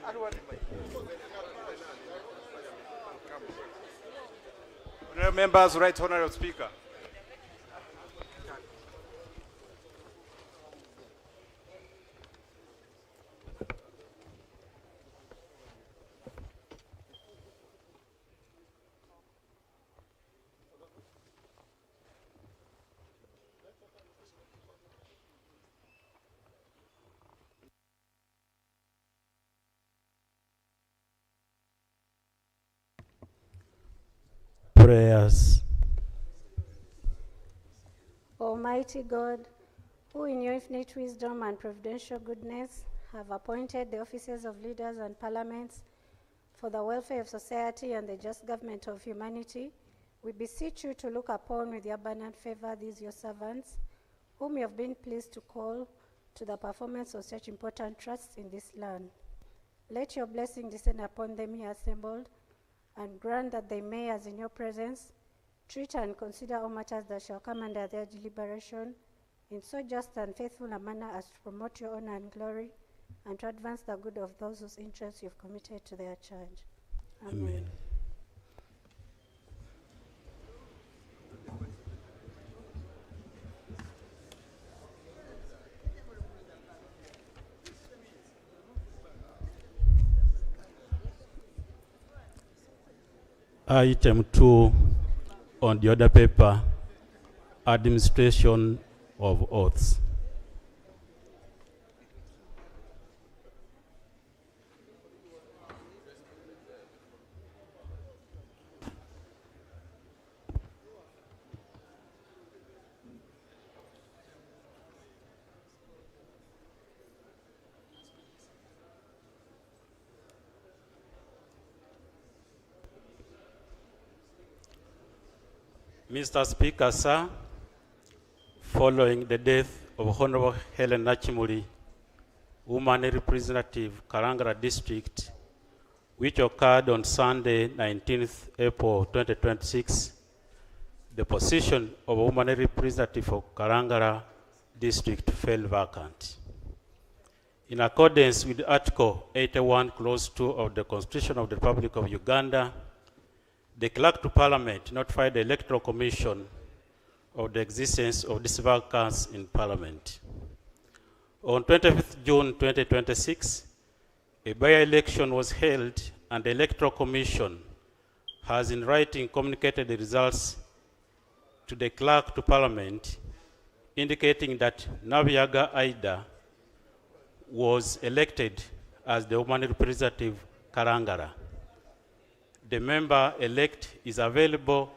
Honourable members, right honourable speaker. Prayers. Almighty God, who in your infinite wisdom and providential goodness have appointed the offices of leaders and parliaments for the welfare of society and the just government of humanity, we beseech you to look upon with your abundant favor these your servants, whom you have been pleased to call to the performance of such important trusts in this land. Let your blessing descend upon them here assembled, and grant that they may, as in your presence, treat and consider all matters that shall come under their deliberation in so just and faithful a manner as to promote your honor and glory, and to advance the good of those whose interests you've committed to their charge. Amen. Item 2 on the other paper, administration of oaths. Mr. Speaker, sir, following the death of Honorable Helen Nachimuli, woman representative, Karangara District, which occurred on Sunday, 19th April 2026, the position of woman representative of Karangara District fell vacant. In accordance with Article 81, Clause 2 of the Constitution of the Republic of Uganda, the Clerk to Parliament notified the Electoral Commission of the existence of this vacancy in Parliament. On 25th June 2026, a by-election was held, and the Electoral Commission has in writing communicated the results to the Clerk to Parliament, indicating that Nabiyaga Aida was elected as the woman representative Karangara. The member-elect is available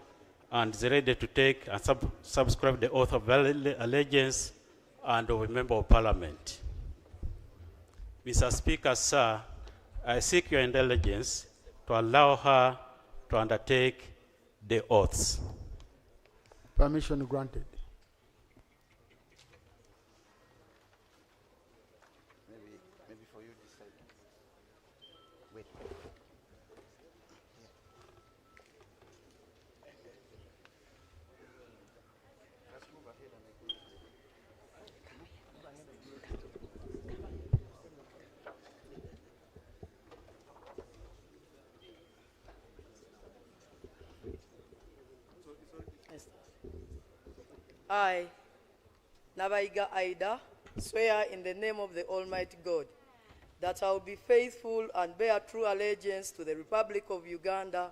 and is ready to take and subscribe the oath of allegiance and of a member of Parliament. Mr. Speaker, sir, I seek your indulgence to allow her to undertake the oaths. Permission granted. Maybe for you this side. Wait. I, Nabaiga Aida, swear in the name of the Almighty God that I will be faithful and bear true allegiance to the Republic of Uganda,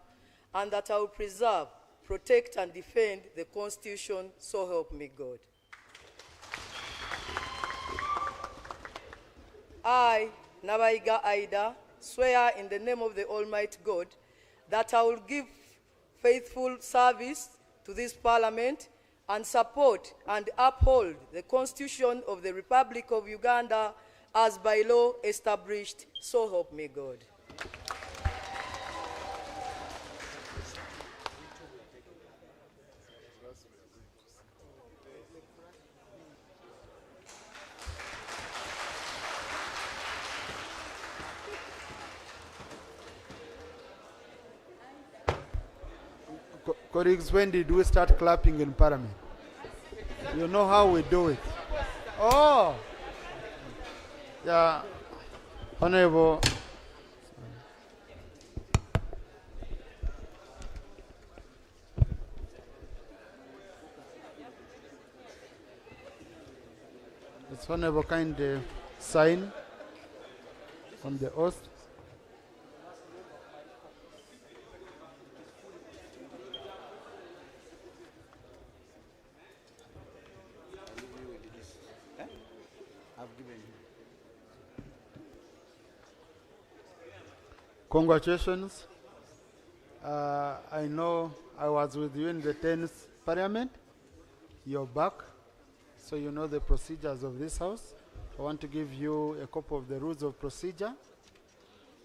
and that I will preserve, protect, and defend the Constitution, so help me God. I, Nabaiga Aida, swear in the name of the Almighty God that I will give faithful service to this Parliament and support and uphold the Constitution of the Republic of Uganda as by law established, so help me God. Colleagues, when did we start clapping in Parliament? You know how we do it. Oh! Yeah, Honorable It's honorable kind sign on the oath. I'll leave you with this. Eh? I've given you. Congratulations. I know I was with you in the 10th Parliament. You're back, so you know the procedures of this House. I want to give you a copy of the rules of procedure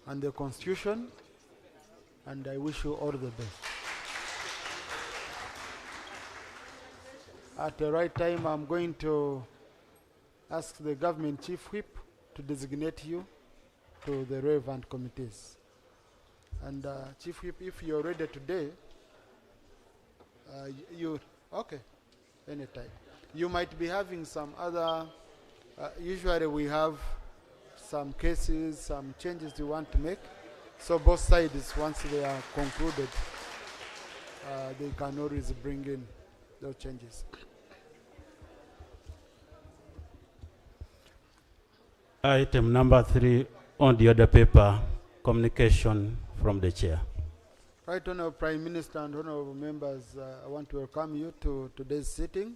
and the Constitution, and I wish you all the best. At the right time, I'm going to ask the Government Chief Whip to designate you to the relevant committees. And Chief Whip, if you're ready today, okay, anytime. You might be having some other, usually we have some cases, some changes you want to make. So both sides, once they are concluded, they can always bring in those changes. Item number 3 on the other paper, communication from the chair. Right, Honorable Prime Minister and honorable members, I want to welcome you to today's sitting.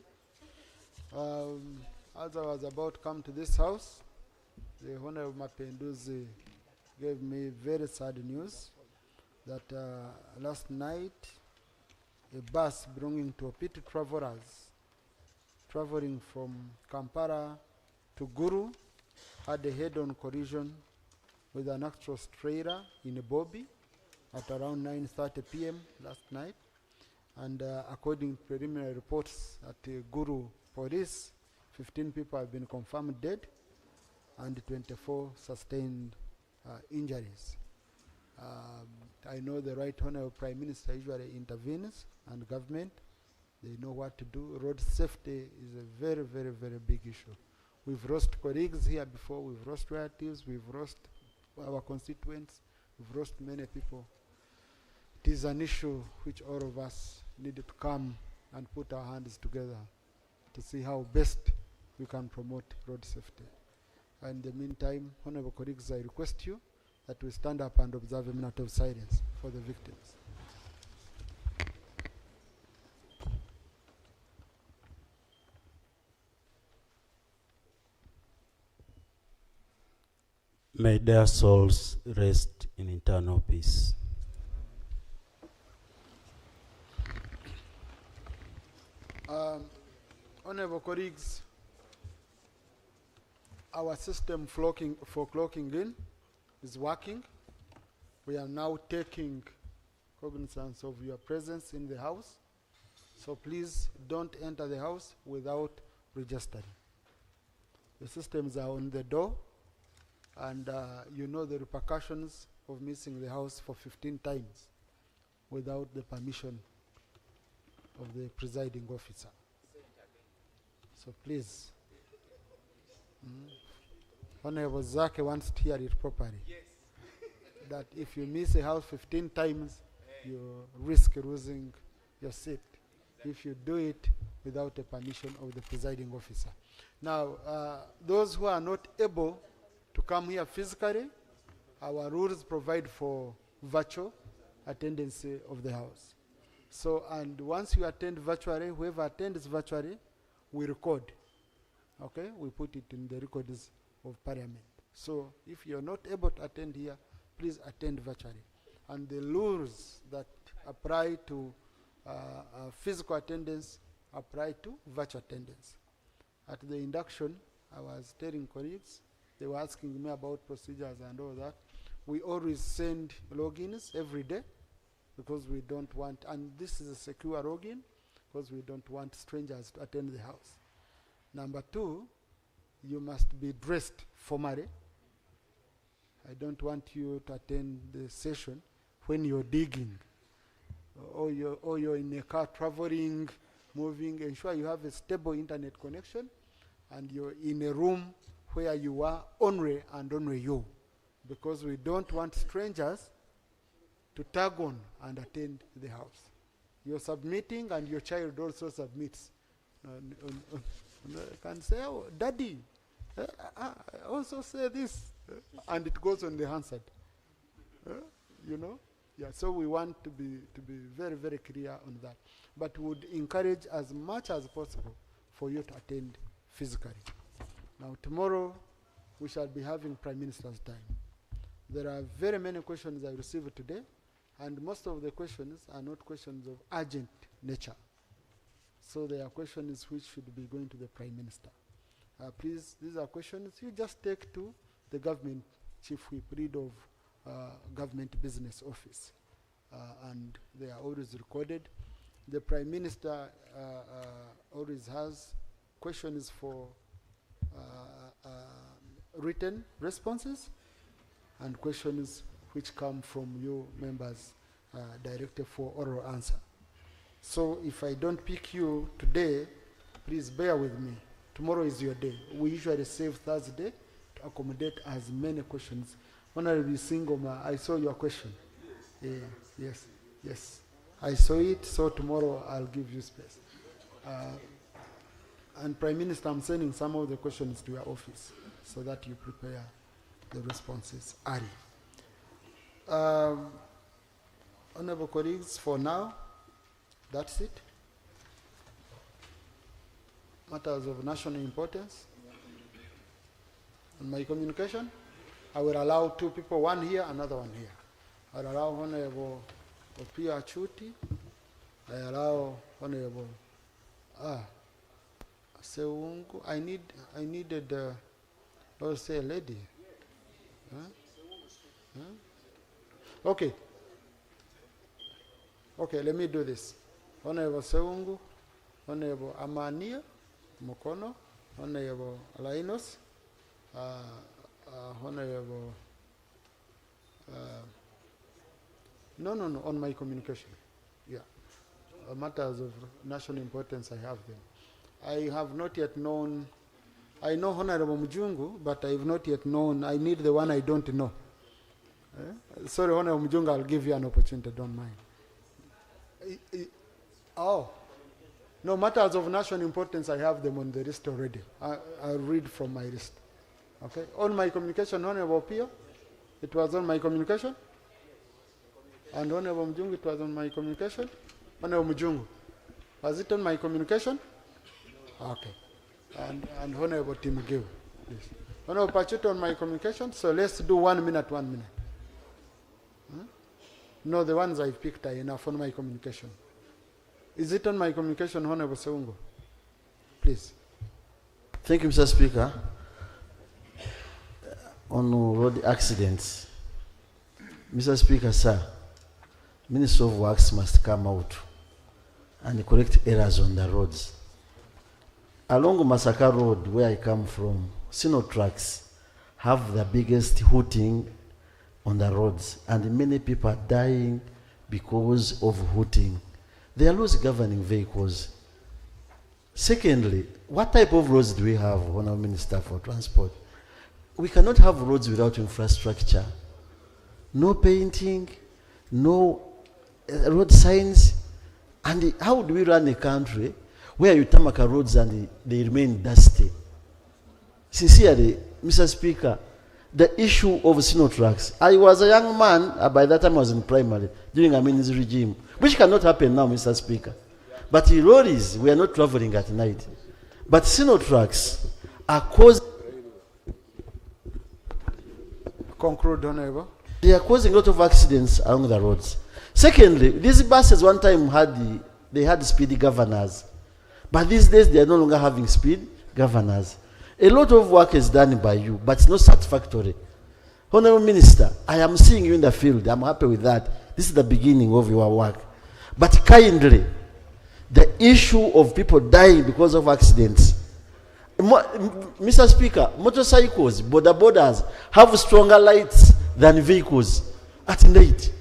As I was about to come to this house, the Honorable Mapenduzi gave me very sad news that last night a bus belonging to Opiti travelers traveling from Kampala to Guru had a head-on collision with an Actros trailer in a Bobby at around 9:30 p.m. last night. And according to preliminary reports at Guru Police, 15 people have been confirmed dead and 24 sustained injuries. I know the Right Honorable Prime Minister usually intervenes, and government, they know what to do. Road safety is a very, very, very big issue. We've lost colleagues here before, we've lost relatives, we've lost our constituents, we've lost many people. It is an issue which all of us needed to come and put our hands together to see how best we can promote road safety. And in the meantime, honorable colleagues, I request you that we stand up and observe a minute of silence for the victims. May their souls rest in eternal peace. Honorable colleagues, our system for clocking in is working. We are now taking cognizance of your presence in the house. So please don't enter the house without registering. The systems are on the door, and you know the repercussions of missing the house for 15 times without the permission of the presiding officer. So please, Honorable Zake wants to hear it properly. Yes. That if you miss a house 15 times, you risk losing your seat if you do it without the permission of the presiding officer. Now, those who are not able to come here physically, our rules provide for virtual attendance of the house. So, and once you attend virtually, whoever attends virtually, we record. Okay, we put it in the records of Parliament. So, if you're not able to attend here, please attend virtually. And the rules that apply to physical attendance apply to virtual attendance. At the induction, I was telling colleagues, they were asking me about procedures and all that. We always send logins every day because we don't want, and this is a secure login because we don't want strangers to attend the house. Number 2, you must be dressed formally. I don't want you to attend the session when you're digging or you're in a car traveling, moving. Ensure you have a stable internet connection and you're in a room where you are only and only you, because we don't want strangers to tag on and attend the house. You're submitting and your child also submits. Can say, oh, Daddy, I also say this, and it goes on the Hansard. You know? Yeah, so we want to be very, very clear on that. But would encourage as much as possible for you to attend physically. Now tomorrow, we shall be having Prime Minister's time. There are very many questions I received today, and most of the questions are not questions of urgent nature. So they are questions which should be going to the Prime Minister. Please, these are questions you just take to the government chief whip, lead of government business office. And they are always recorded. The Prime Minister always has questions for written responses and questions which come from you members directed for oral answer. So if I don't pick you today, please bear with me. Tomorrow is your day. We usually save Thursday to accommodate as many questions. Honorable Singoma, I saw your question. Yes. I saw it, so tomorrow I'll give you space. And Prime Minister, I'm sending some of the questions to your office so that you prepare the responses early. Honorable colleagues, for now, that's it. Matters of national importance. On my communication, I will allow two people, one here, another one here. I'll allow Honorable Opia Chuti. I allow Honorable Seungu. I needed let's say a lady. Okay, let me do this. Honorable Seungu, Honorable Amania Mokono, Honorable Alainos, Honorable no, on my communication. Yeah. Matters of national importance, I have them. I have not yet known, I know Honorable Mujungu, but I have not yet known, I need the one I don't know. Sorry, Honorable Mujungu, I'll give you an opportunity, don't mind. No, matters of national importance, I have them on the list already. I'll read from my list. Okay, on my communication, Honorable Pio, it was on my communication. And Honorable Mujungu, it was on my communication. Honorable Mujungu, was it on my communication? Okay. And Honorable Timugiu, please. Honorable Pachuto on my communication, so let's do 1 minute. No, the ones I picked are enough on my communication. Is it on my communication, Honorable Seungo? Please. Thank you, Mr. Speaker. On road accidents, Mr. Speaker, sir, Minister of Works must come out and correct errors on the roads. Along Masaka Road, where I come from, Sino trucks have the biggest hooting on the roads, and many people are dying because of hooting. They are loose governing vehicles. Secondly, what type of roads do we have, Honorable Minister for Transport? We cannot have roads without infrastructure. No painting, no road signs. And how do we run a country where you tarmac roads and they remain dusty? Sincerely, Mr. Speaker, the issue of Sinotrax. I was a young man, by that time I was in primary, during Amin's regime, which cannot happen now, Mr. Speaker. But the lorries, we are not traveling at night. But Sinotrax are causing... Conclude, Honorable. They are causing a lot of accidents along the roads. Secondly, these buses one time had speed governors. But these days they are no longer having speed governors. A lot of work is done by you, but it's not satisfactory. Honorable Minister, I am seeing you in the field. I'm happy with that. This is the beginning of your work. But kindly, the issue of people dying because of accidents. Mr. Speaker, motorcycles, border borders have stronger lights than vehicles at night.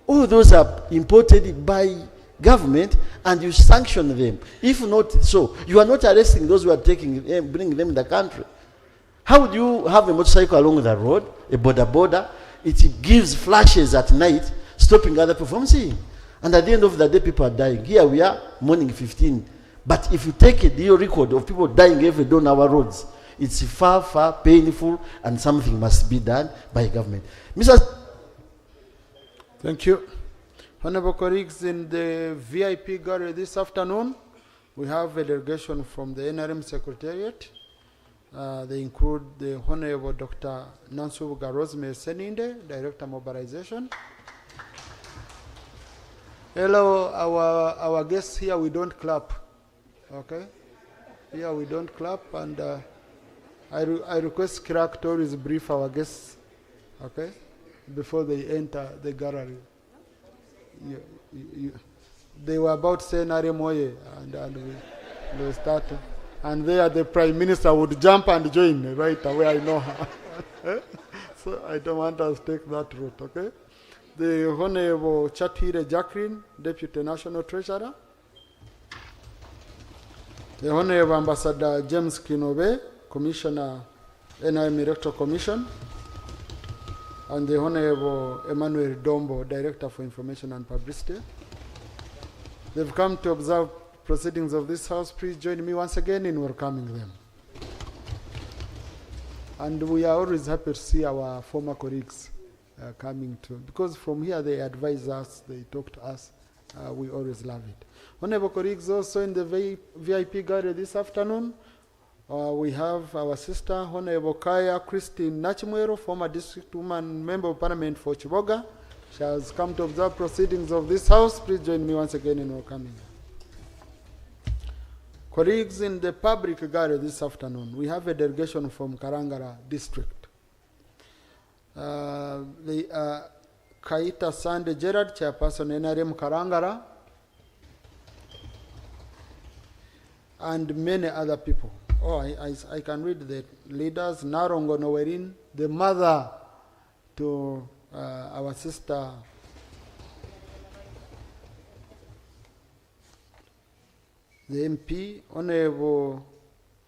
All those are imported by government and you sanction them. If not so, you are not arresting those who are bringing them in the country. How would you have a motorcycle along the road, a border? It gives flashes at night, stopping other people from seeing. And at the end of the day, people are dying. Here we are, morning 15. But if you take a real record of people dying every day on our roads, It's far, far painful, and something must be done by government. Mr. Thank you. Honorable colleagues, in the VIP gallery this afternoon, we have a delegation from the NRM Secretariat. They include the Honorable Dr. Nansubuga Rosemary Seninde, Director Mobilization. Hello, our guests here, we don't clap, okay? Here we don't clap, and I request clerk to always brief our guests, okay, before they enter the gallery. They were about to say Naremoye, and we start. And there the Prime Minister would jump and join right away, I know her. So I don't want us to take that route, okay? The Honorable Chatire Jacqueline, Deputy National Treasurer. The Honorable Ambassador James Kinobe, Commissioner, NIM Electoral Commission. And the Honorable Emmanuel Dombo, Director for Information and Publicity. They've come to observe proceedings of this House. Please join me once again in welcoming them. And we are always happy to see our former colleagues coming to, because from here they advise us, they talk to us. We always love it. Honorable colleagues, also in the VIP gallery this afternoon, we have our sister, Honorable Kaya Christine Nachimwero, former district woman, member of parliament for Chiboga. She has come to observe proceedings of this House. Please join me once again in welcoming her. Colleagues, in the public gallery this afternoon, we have a delegation from Karangara district. They are Kaita Sande Gerard, chairperson NRM Karangara, and many other people. Oh, I can read the leaders. Narongo Nowerin, the mother to our sister the MP, Honorable,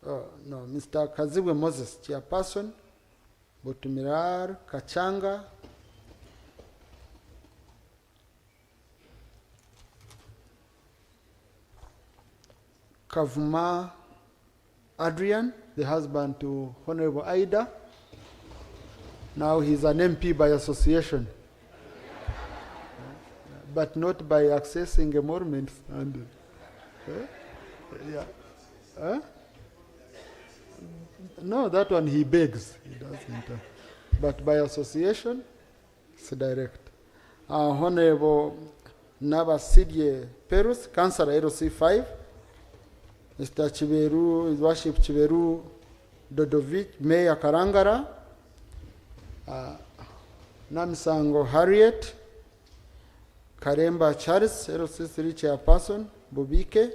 Mr. Kazibwe Moses, chairperson, Botumirar, Kachanga, Kavuma Adrian, the husband to Honorable Aida. Now he's an MP by association, but not by accessing emoluments. And no, that one he begs. He doesn't. But by association, it's direct. Honorable Nabasidye Perus, Councillor LC 5. Mr. Chiberu, His Worship Chiberu Dodovic, Mayor Karangara. Namsango Harriet, Karemba Charles, LC3 chairperson, Bobike,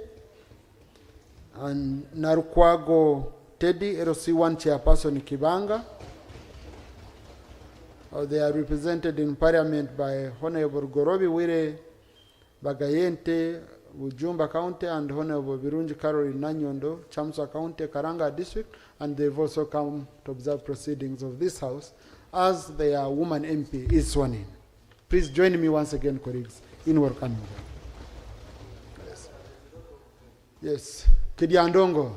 and Narukwago Teddy, LC1 chairperson, Kibanga. They are represented in Parliament by Honorable Gorobi Wire Bagayente, Ujumba County, and Honorable Birunji Caroline Nanyondo, Chamsa County, Karanga District, and they've also come to observe proceedings of this House as their woman MP is sworn in. Please join me once again, colleagues, in welcoming them. Yes. Yes. Kidiandongo.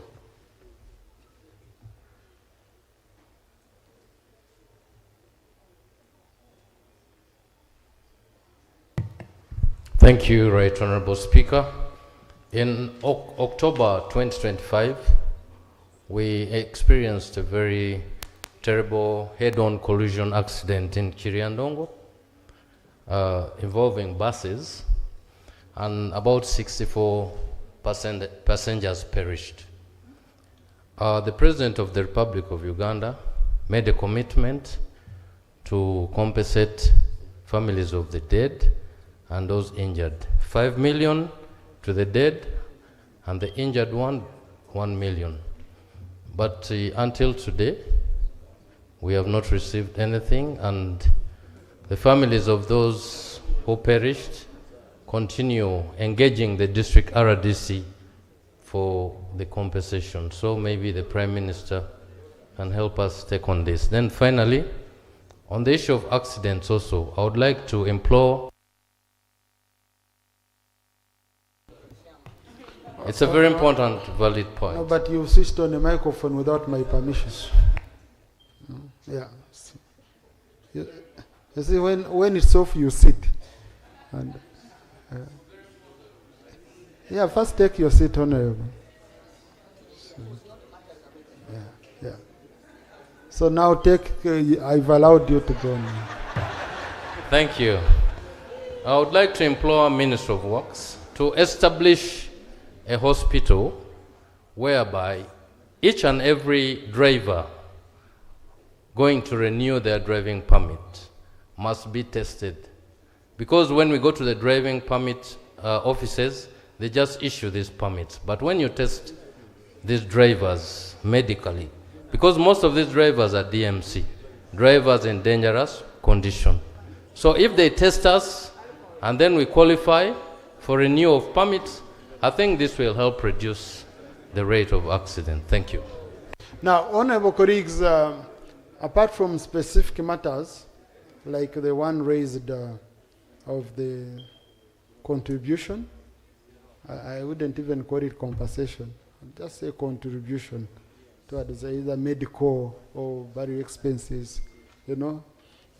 Thank you, Right Honorable Speaker. In October 2025, we experienced a very terrible head-on collision accident in Kiriandongo involving buses, and about 64 passengers perished. The President of the Republic of Uganda made a commitment to compensate families of the dead and those injured. 5 million to the dead, and the injured 1 million. But until today, we have not received anything, and the families of those who perished continue engaging the district RDC for the compensation. So maybe the Prime Minister can help us take on this. Then finally, on the issue of accidents also, I would like to implore. It's a very important, valid point. No, but you switched on the microphone without my permission. Yeah. You see, when it's off, you sit. And, yeah, first take your seat, Honorable. Yeah. So now I've allowed you to go now. Thank you. I would like to implore Minister of Works to establish a hospital whereby each and every driver going to renew their driving permit must be tested. Because when we go to the driving permit offices, they just issue these permits. But when you test these drivers medically, because most of these drivers are DMC, drivers in dangerous condition. So if they test us and then we qualify for renewal of permits, I think this will help reduce the rate of accident. Thank you. Now, honorable colleagues, apart from specific matters, like the one raised of the contribution, I wouldn't even call it compensation, I'd just say contribution towards either medical or burial expenses, you know.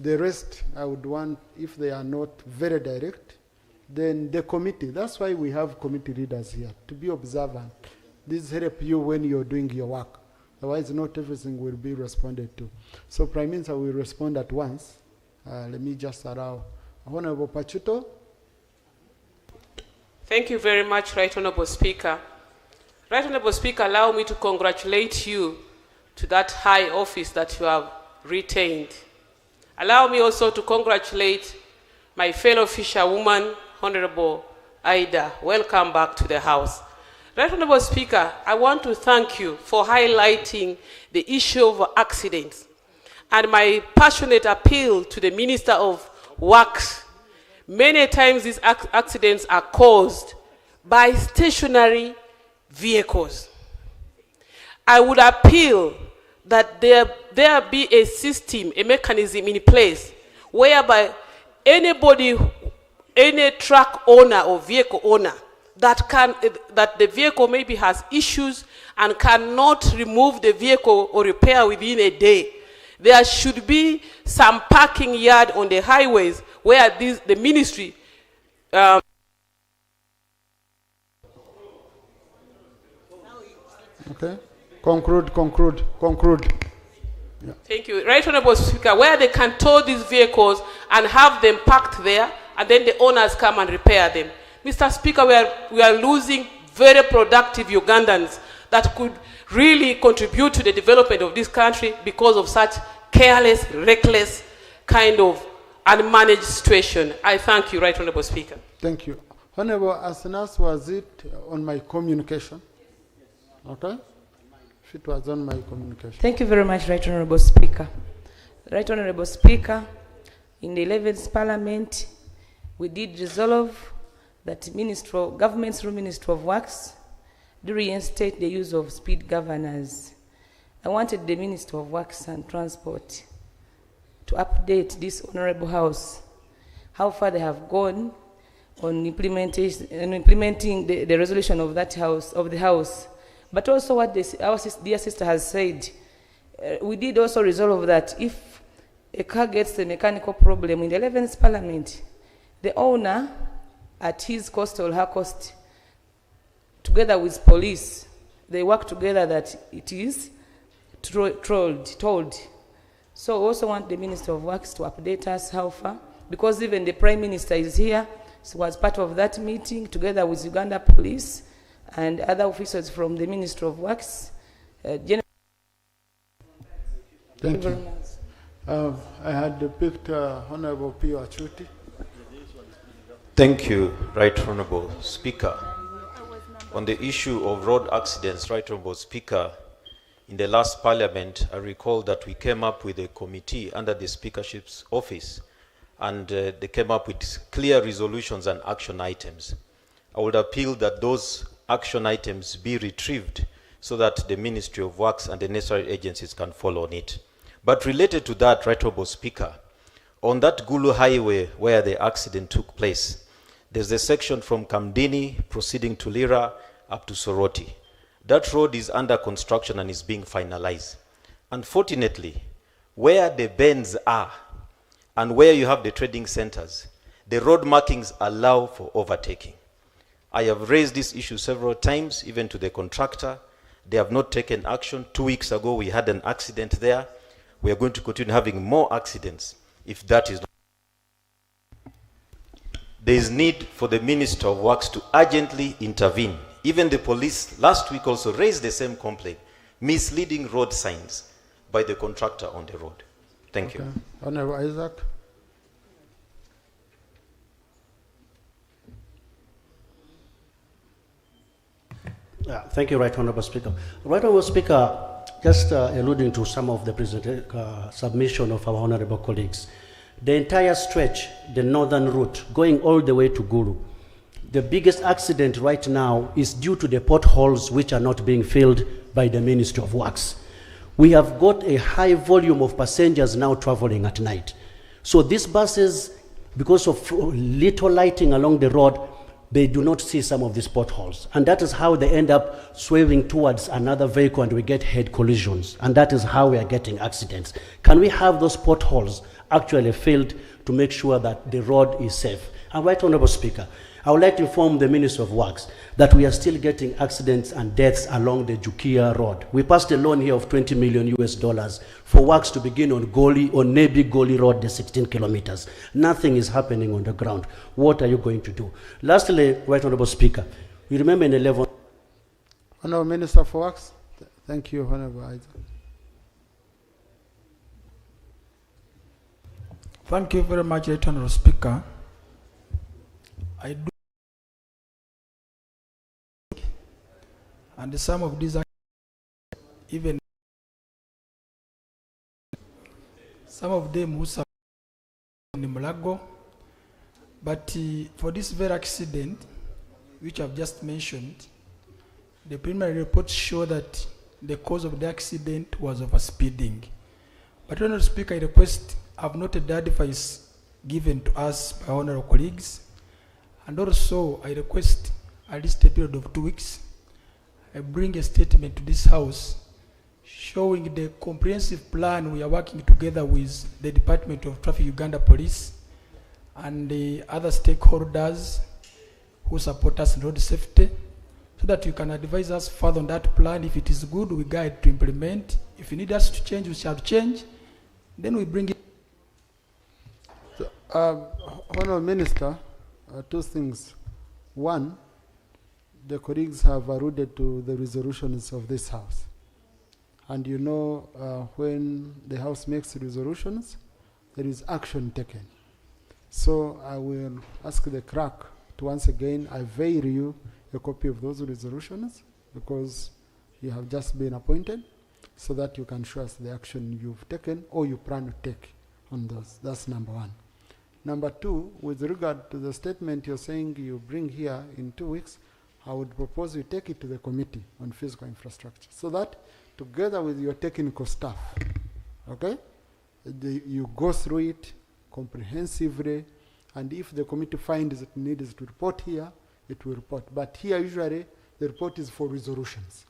The rest, I would want, if they are not very direct, then the committee, that's why we have committee leaders here, to be observant. This helps you when you're doing your work. Otherwise, not everything will be responded to. So Prime Minister will respond at once. Let me just allow Honorable Pachuto. Thank you very much, Right Honorable Speaker. Right Honorable Speaker, allow me to congratulate you to that high office that you have retained. Allow me also to congratulate my fellow fisherwoman, Honorable Ida. Welcome back to the House. Right Honorable Speaker, I want to thank you for highlighting the issue of accidents and my passionate appeal to the Minister of Works. Many times these accidents are caused by stationary vehicles. I would appeal that there be a system, a mechanism in place whereby anybody, any truck owner or vehicle owner that the vehicle maybe has issues and cannot remove the vehicle or repair within a day, there should be some parking yard on the highways where the ministry Okay. Conclude. Yeah. Thank you. Right Honorable Speaker, where they can tow these vehicles and have them parked there, and then the owners come and repair them. Mr. Speaker, we are losing very productive Ugandans that could really contribute to the development of this country because of such careless, reckless kind of unmanaged situation. I thank you, Right Honorable Speaker. Thank you. Honorable, as soon as was it on my communication? Okay? If it was on my communication. Thank you very much, Right Honorable Speaker. Right Honorable Speaker, in the 11th Parliament, we did resolve that Government through Ministry of Works do reinstate the use of speed governors. I wanted the Minister of Works and Transport to update this Honorable House how far they have gone on implementing the resolution of the House. But also what our dear sister has said, we did also resolve that if a car gets a mechanical problem in the 11th Parliament, the owner, at his cost or her cost, together with police, they work together that it is told. So we also want the Minister of Works to update us how far, because even the Prime Minister is here, so was part of that meeting together with Uganda Police and other officers from the Ministry of Works. Thank you. I had picked Honorable Pio Achuti. Thank you, Right Honorable Speaker. On the issue of road accidents, Right Honorable Speaker, in the last Parliament, I recall that we came up with a committee under the Speakership's office, and they came up with clear resolutions and action items. I would appeal that those action items be retrieved so that the Ministry of Works and the necessary agencies can follow on it. But related to that, Right Honorable Speaker, on that Gulu Highway where the accident took place, there's a section from Kamdini proceeding to Lira up to Soroti. That road is under construction and is being finalized. Unfortunately, where the bends are and where you have the trading centers, the road markings allow for overtaking. I have raised this issue several times, even to the contractor. They have not taken action. 2 weeks ago, we had an accident there. We are going to continue having more accidents if that is not. There is need for the Minister of Works to urgently intervene. Even the police last week also raised the same complaint, misleading road signs by the contractor on the road. Thank you. Honorable Isaac. Thank you, Right Honorable Speaker. Right Honorable Speaker, just alluding to some of the submission of our honorable colleagues. The entire stretch, the northern route, going all the way to Gulu, the biggest accident right now is due to the potholes which are not being filled by the Ministry of Works. We have got a high volume of passengers now traveling at night. So these buses, because of little lighting along the road, they do not see some of these potholes. And that is how they end up swerving towards another vehicle and we get head collisions. And that is how we are getting accidents. Can we have those potholes actually filled to make sure that the road is safe? And Right Honorable Speaker, I would like to inform the Minister of Works that we are still getting accidents and deaths along the Jukia Road. We passed a loan here of $20 million for works to begin on Nebi Goli Road, the 16 kilometers. Nothing is happening on the ground. What are you going to do? Lastly, Right Honorable Speaker, you remember in 11... Honorable Minister for Works. Thank you, Honorable Isaac. Thank you very much, Right Honorable Speaker. I do, and some of these are even some of them who suffer in Mulago, but for this very accident, which I've just mentioned, the preliminary reports show that the cause of the accident was overspeeding. But Honourable Speaker, I request, I've noted the advice given to us by honourable colleagues, and also I request at least a period of 2 weeks, I bring a statement to this House showing the comprehensive plan we are working together with the Department of Traffic Uganda Police and the other stakeholders who support us in road safety, so that you can advise us further on that plan. If it is good, we guide to implement. If you need us to change, we shall change. Then we bring it. So, Honourable Minister, 2 things. One, the colleagues have alluded to the resolutions of this House. And you know, when the House makes resolutions, there is action taken. So I will ask the clerk to once again avail you a copy of those resolutions, because you have just been appointed, so that you can show us the action you've taken or you plan to take on those. That's number 1. Number 2, with regard to the statement you're saying you bring here in 2 weeks, I would propose you take it to the Committee on Physical Infrastructure, so that together with your technical staff, okay, you go through it comprehensively, and if the committee finds it needs to report here, it will report. But here usually the report is for resolutions.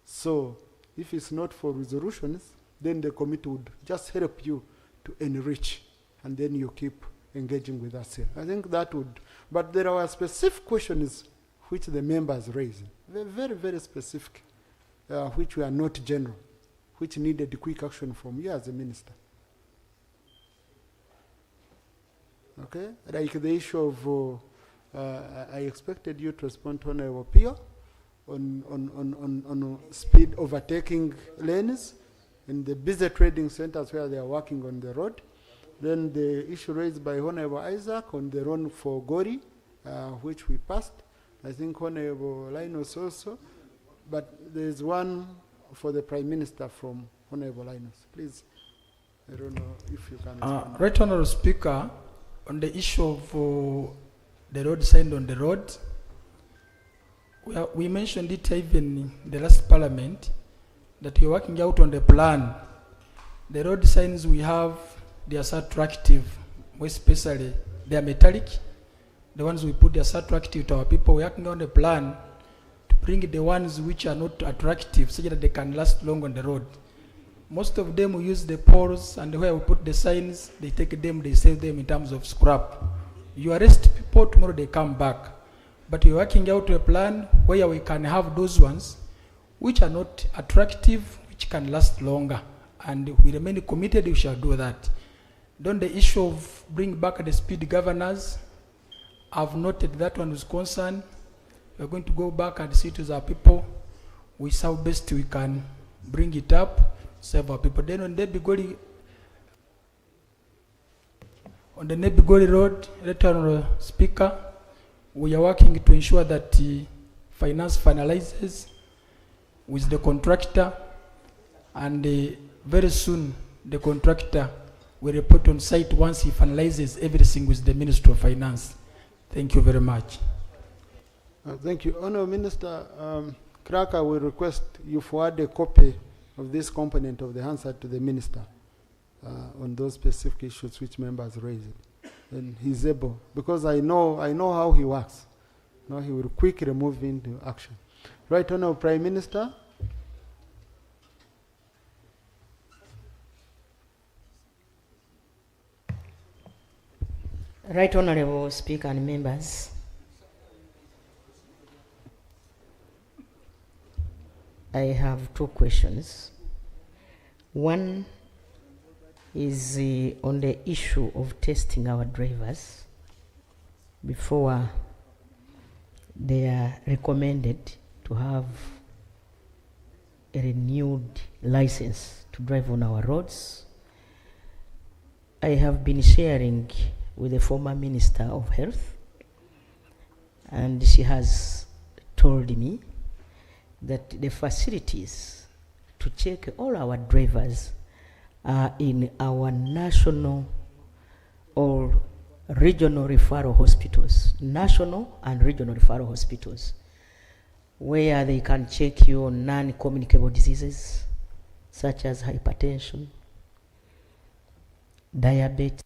So if it's not for resolutions, then the committee would just help you to enrich, and then you keep engaging with us here. I think that would, but there are specific questions which the members raised, very, very specific, which were not general, which needed quick action from you as a minister. Okay, like the issue of, I expected you to respond to Honorable Pio on speed overtaking lanes in the busy trading centers where they are working on the road. Then the issue raised by Honorable Isaac on the run for Gori, which we passed. I think Honorable Linus also, but there's one for the Prime Minister from Honorable Linus. Please, I don't know if you can. Right Honorable Speaker, on the issue of the road sign on the road, we mentioned it even in the last Parliament, that you're working out on the plan. The road signs we have, they are so attractive, more especially they are metallic. The ones we put, they are so attractive to our people. We're working on the plan to bring the ones which are not attractive so that they can last long on the road. Most of them use the poles, and where we put the signs, they take them, they save them in terms of scrap. You arrest people, tomorrow they come back. But we're working out a plan where we can have those ones which are not attractive, which can last longer. And we remain committed, we shall do that. Then the issue of bring back the speed governors, I've noted that one was concerned. We're going to go back and see to our people. We see how best we can bring it up, serve our people. Then on the Nebigori Road, Honorable Speaker, we are working to ensure that finance finalizes with the contractor, and very soon the contractor will report on site once he finalizes everything with the Ministry of Finance. Thank you very much. Thank you. Honourable Minister, Cracker will request you forward a copy of this component of the answer to the Minister on those specific issues which members raised. And he's able, because I know how he works. Now he will quickly move into action. Right, Honourable Prime Minister. Right Honourable Speaker and members, I have two questions. One is on the issue of testing our drivers before they are recommended to have a renewed license to drive on our roads. I have been sharing with the former Minister of Health, and she has told me that the facilities to check all our drivers are in our national or regional referral hospitals, national and regional referral hospitals, where they can check you on non-communicable diseases such as hypertension, diabetes.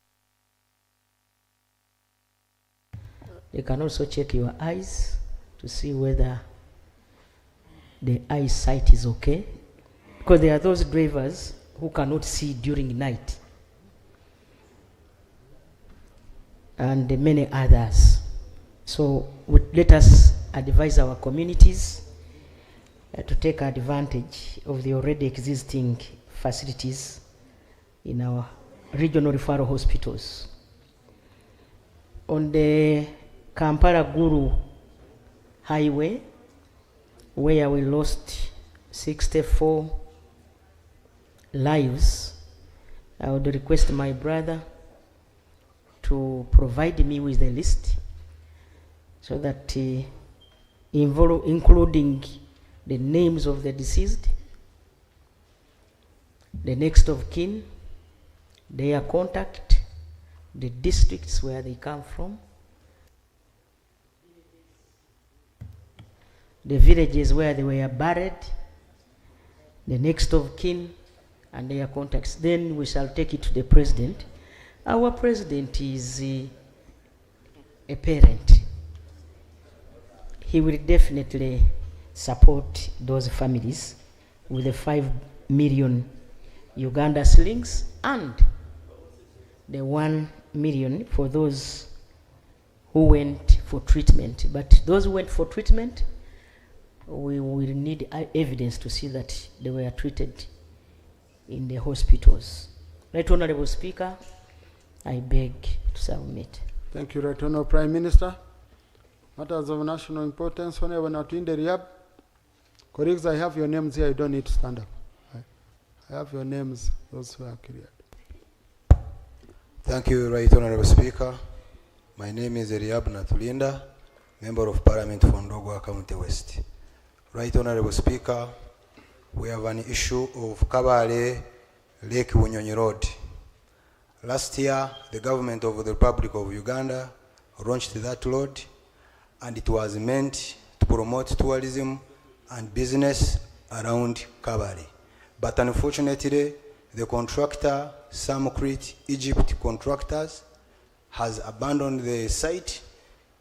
They can also check your eyes to see whether the eyesight is okay, because there are those drivers who cannot see during night, and many others. So let us advise our communities to take advantage of the already existing facilities in our regional referral hospitals. On the Kampala-Gulu highway, where we lost 64 lives, I would request my brother to provide me with a list so that including the names of the deceased, the next of kin, their contact, the districts where they come from, the villages where they were buried, the next of kin, and their contacts. Then we shall take it to the president. Our president is a parent. He will definitely support those families with the 5 million Uganda shillings and the 1 million for those who went for treatment. But those who went for treatment, we will need evidence to see that they were treated in the hospitals. Right Honourable Speaker, I beg to submit. Thank you, Right Honourable Prime Minister. Matters of national importance, Honourable Natwinde Riab. Colleagues, I have your names here, you don't need to stand up. I have your names, those who are cleared. Thank you, Right Honourable Speaker. My name is Riab Natulinda, Member of Parliament for Ndogwa County West. Right Honourable Speaker, we have an issue of Kabale Lake Bunyonyi Road. Last year, the government of the Republic of Uganda launched that road, and it was meant to promote tourism and business around Kabale. But unfortunately, the contractor, Samcrete Egypt Contractors, has abandoned the site.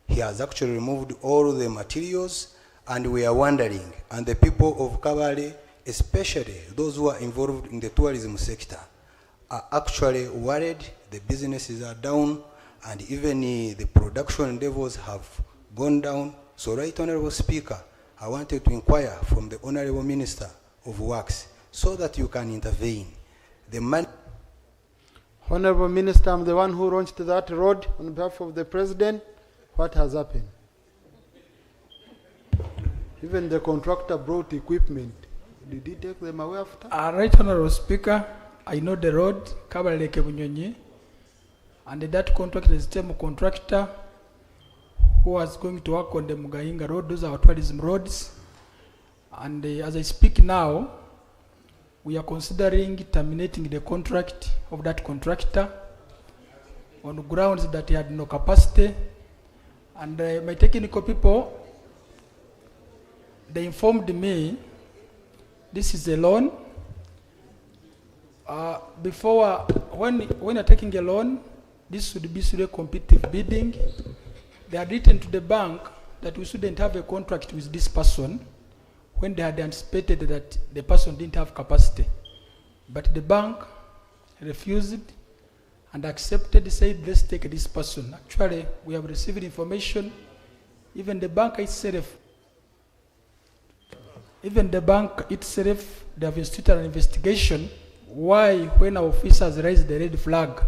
He has actually removed all the materials And we are wondering, and the people of Kabale, especially those who are involved in the tourism sector, are actually worried. The businesses are down, and even the production levels have gone down. So, Right Honorable Speaker, I wanted to inquire from the Honorable Minister of Works so that you can intervene. The man. Honorable Minister, I'm the one who launched that road on behalf of the President. What has happened? Even the contractor brought equipment. Did he take them away after? Right Honorable Speaker, I know the road, Kabale Kebunyonyi, and that contractor is the same contractor who was going to work on the Mugainga road. Those are tourism roads. And as I speak now, we are considering terminating the contract of that contractor on grounds that he had no capacity. And my technical people, they informed me this is a loan. When you're taking a loan, this should be through competitive bidding. They had written to the bank that we shouldn't have a contract with this person when they had anticipated that the person didn't have capacity. But the bank refused and accepted, said, let's take this person. Actually, we have received information, even the bank itself, they have instituted an investigation why when our officers raised the red flag,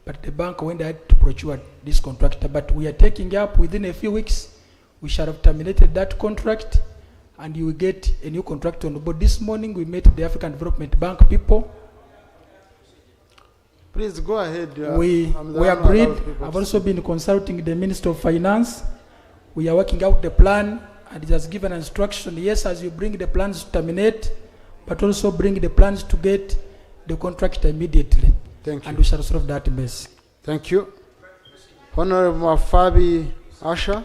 but the bank went ahead to procure this contractor. But we are taking up within a few weeks, we shall have terminated that contract and you will get a new contract on board. This morning we met the African Development Bank people. Please go ahead. We agreed. I've also been consulting the Minister of Finance. We are working out the plan, and it has given instruction, yes, as you bring the plans to terminate, but also bring the plans to get the contract immediately. Thank you. And we shall solve that mess. Thank you. Honorable Mafabi Asha,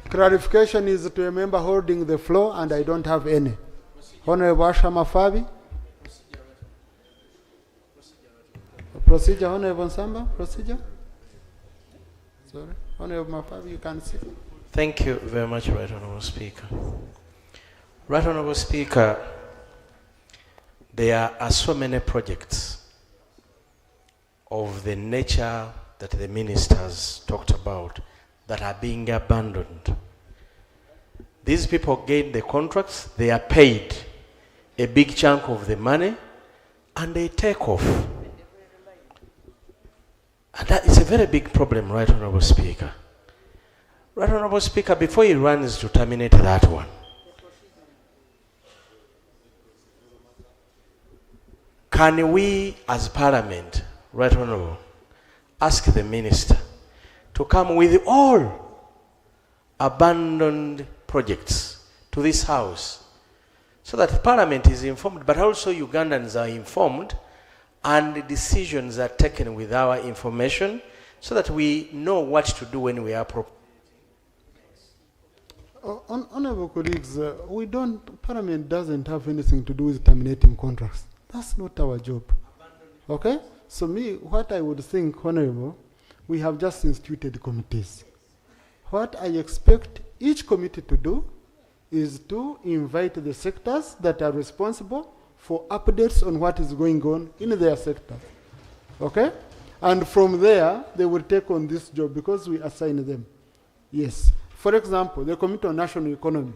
clarification is to a member holding the floor, and I don't have any. Honorable Asha Mafabi. Procedure, Honorable Nsamba, procedure. Sorry. Honorable Mafabi, you can sit. Thank you very much, Right Honorable Speaker. Right Honorable Speaker, there are so many projects of the nature that the ministers talked about that are being abandoned. These people get the contracts, they are paid a big chunk of the money, and they take off. And that is a very big problem, Right Honorable Speaker. Right Honorable Speaker, before he runs to terminate that one, can we as Parliament, Right Honorable, ask the Minister to come with all abandoned projects to this House so that Parliament is informed, but also Ugandans are informed and the decisions are taken with our information so that we know what to do when we are Honorable colleagues, Parliament doesn't have anything to do with terminating contracts. That's not our job. Okay? So what I would think, Honorable, we have just instituted committees. What I expect each committee to do is to invite the sectors that are responsible for updates on what is going on in their sector. Okay? And from there, they will take on this job because we assign them. Yes. For example, the Committee on National Economy.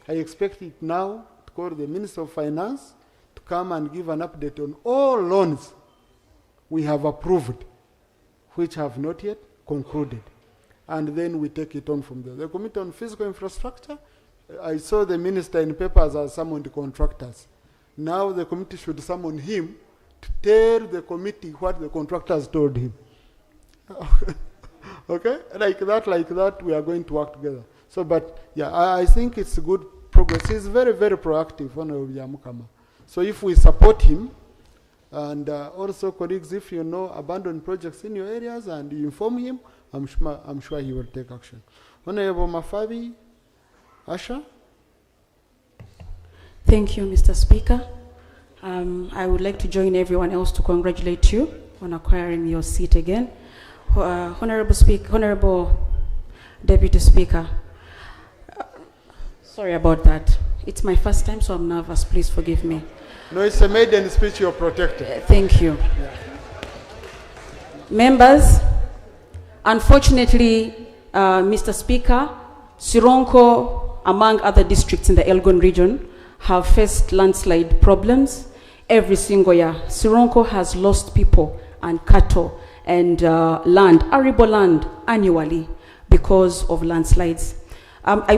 I expect it now to call the Minister of Finance to come and give an update on all loans we have approved, which have not yet concluded. And then we take it on from there. The Committee on Physical Infrastructure, I saw the Minister in papers as summoned contractors. Now the committee should summon him to tell the committee what the contractors told him. Okay? Like that, we are going to work together. So, but yeah, I think it's good progress. He's very, very proactive, Honorable Yamukama. So if we support him, and also colleagues, if you know abandoned projects in your areas and you inform him, I'm sure he will take action. Honorable Mafabi Asha. Thank you, Mr. Speaker. I would like to join everyone else to congratulate you on acquiring your seat again. Honorable Deputy Speaker, Sorry about that. It's my first time, so I'm nervous. Please forgive me. No, it's a maiden speech, you're protected. Thank you. Members, unfortunately, Mr. Speaker, Sironko, among other districts in the Elgon region, have faced landslide problems every single year. Sironko has lost people and cattle and land, arable land, annually because of landslides. I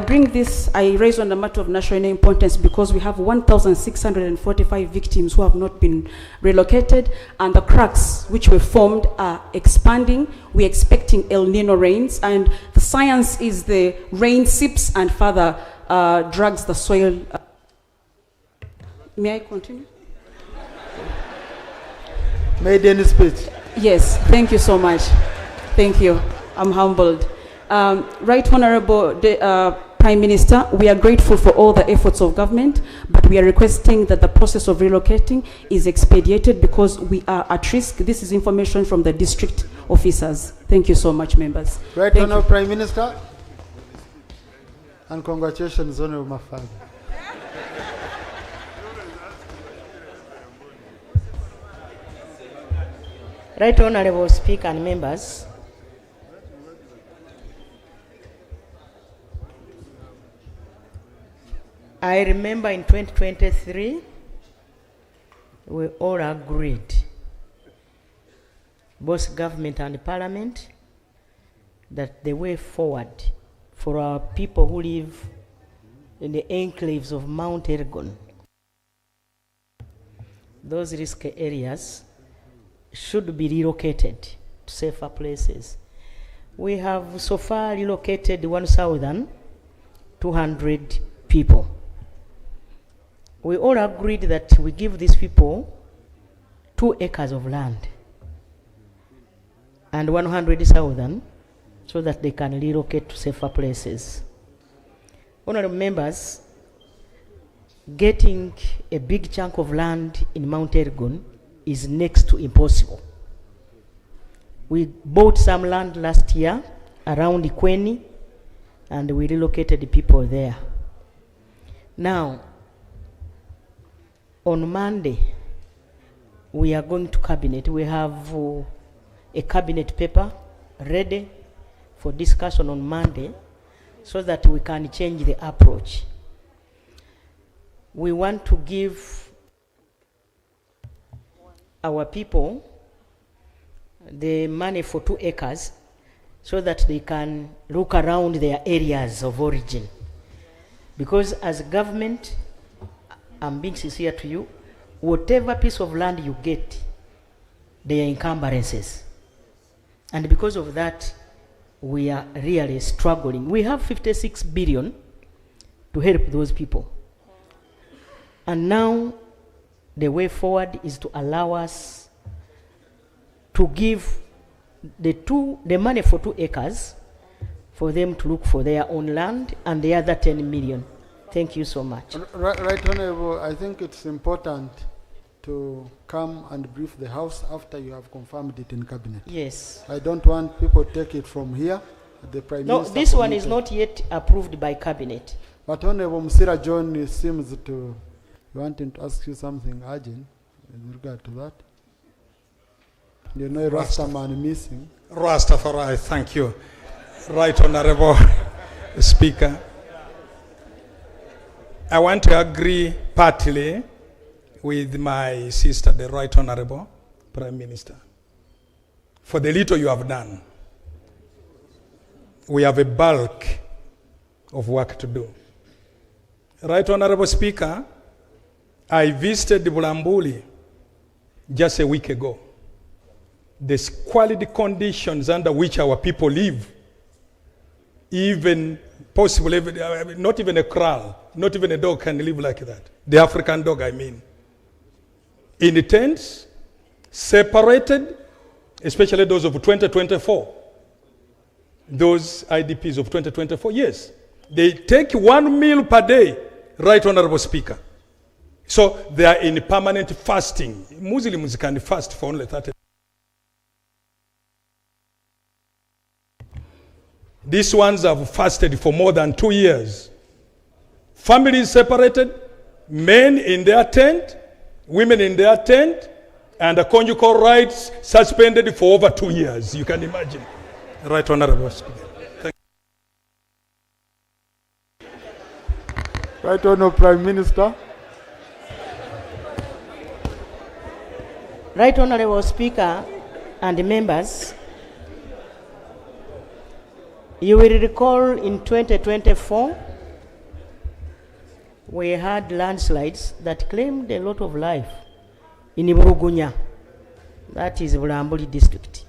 raise on the matter of national importance because we have 1,645 victims who have not been relocated, and the cracks which were formed are expanding. We're expecting El Nino rains, and the science is the rain seeps and further drags the soil. May I continue? Maiden speech. Yes, thank you so much. Thank you. I'm humbled. Right Honorable Prime Minister, we are grateful for all the efforts of government, but we are requesting that the process of relocating is expedited because we are at risk. This is information from the district officers. Thank you so much, members. Right Thank Honorable you. Prime Minister, and congratulations, Honorable Mafagi. Right Honorable Speaker and members, I remember in 2023, we all agreed, both government and parliament, that the way forward for our people who live in the enclaves of Mount Elgon, those risky areas, should be relocated to safer places. We have so far relocated 1,200 people. We all agreed that we give these people 2 acres of land and 100,000 so that they can relocate to safer places. Honorable members, getting a big chunk of land in Mount Elgon is next to impossible. We bought some land last year around Ikweni and we relocated the people there. Now, on Monday, we are going to cabinet. We have a cabinet paper ready for discussion on Monday so that we can change the approach. We want to give our people the money for 2 acres so that they can look around their areas of origin. Because as a government, I'm being sincere to you, whatever piece of land you get, they are encumbrances. And because of that, we are really struggling. We have 56 billion to help those people. And now, the way forward is to allow us to give the money for 2 acres for them to look for their own land and the other 10 million. Thank you so much. Right Honorable, I think it's important to come and brief the House after you have confirmed it in Cabinet. Yes. I don't want people to take it from here. The Prime Minister. No, this one is not yet approved by Cabinet. But Honorable Msira John seems to wanting to ask you something urgent in regard to that. You know, Rastaman missing. Rastafari, thank you. Right Honorable Speaker. I want to agree partly with my sister, the Right Honorable Prime Minister, for the little you have done. We have a bulk of work to do. Right Honorable Speaker, I visited Bulambuli just a week ago. The squalid conditions under which our people live, even possibly, not even a kraal, not even a dog can live like that. The African dog, I mean. In the tents, separated, especially those of 2024. Those IDPs of 2024, yes. They take 1 meal per day, Right Honorable Speaker. So they are in permanent fasting. Muslims can fast for only 30 days. These ones have fasted for more than 2 years. families separated, men in their tent, women in their tent, and the conjugal rights suspended for over 2 years. You can imagine. Right Honorable Speaker. Thank you. Right Honorable Prime Minister. Right Honorable Speaker and members, you will recall in 2024, we had landslides that claimed a lot of life in Iburugunya, that is Bulambuli district.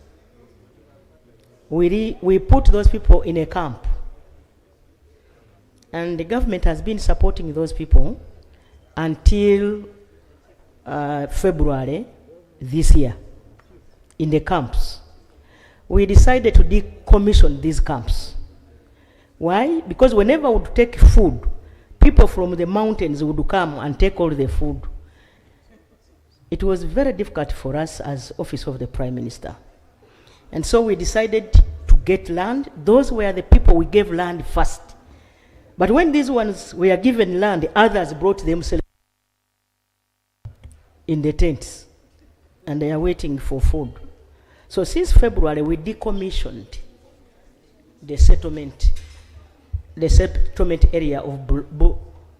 We put those people in a camp, and the government has been supporting those people until February this year in the camps. We decided to decommission these camps. Why? Because whenever we would take food, people from the mountains would come and take all the food. It was very difficult for us as Office of the Prime Minister. And so we decided to get land. Those were the people we gave land first. But when these ones were given land, others brought themselves in the tents, and they are waiting for food. So since February, we decommissioned the settlement area of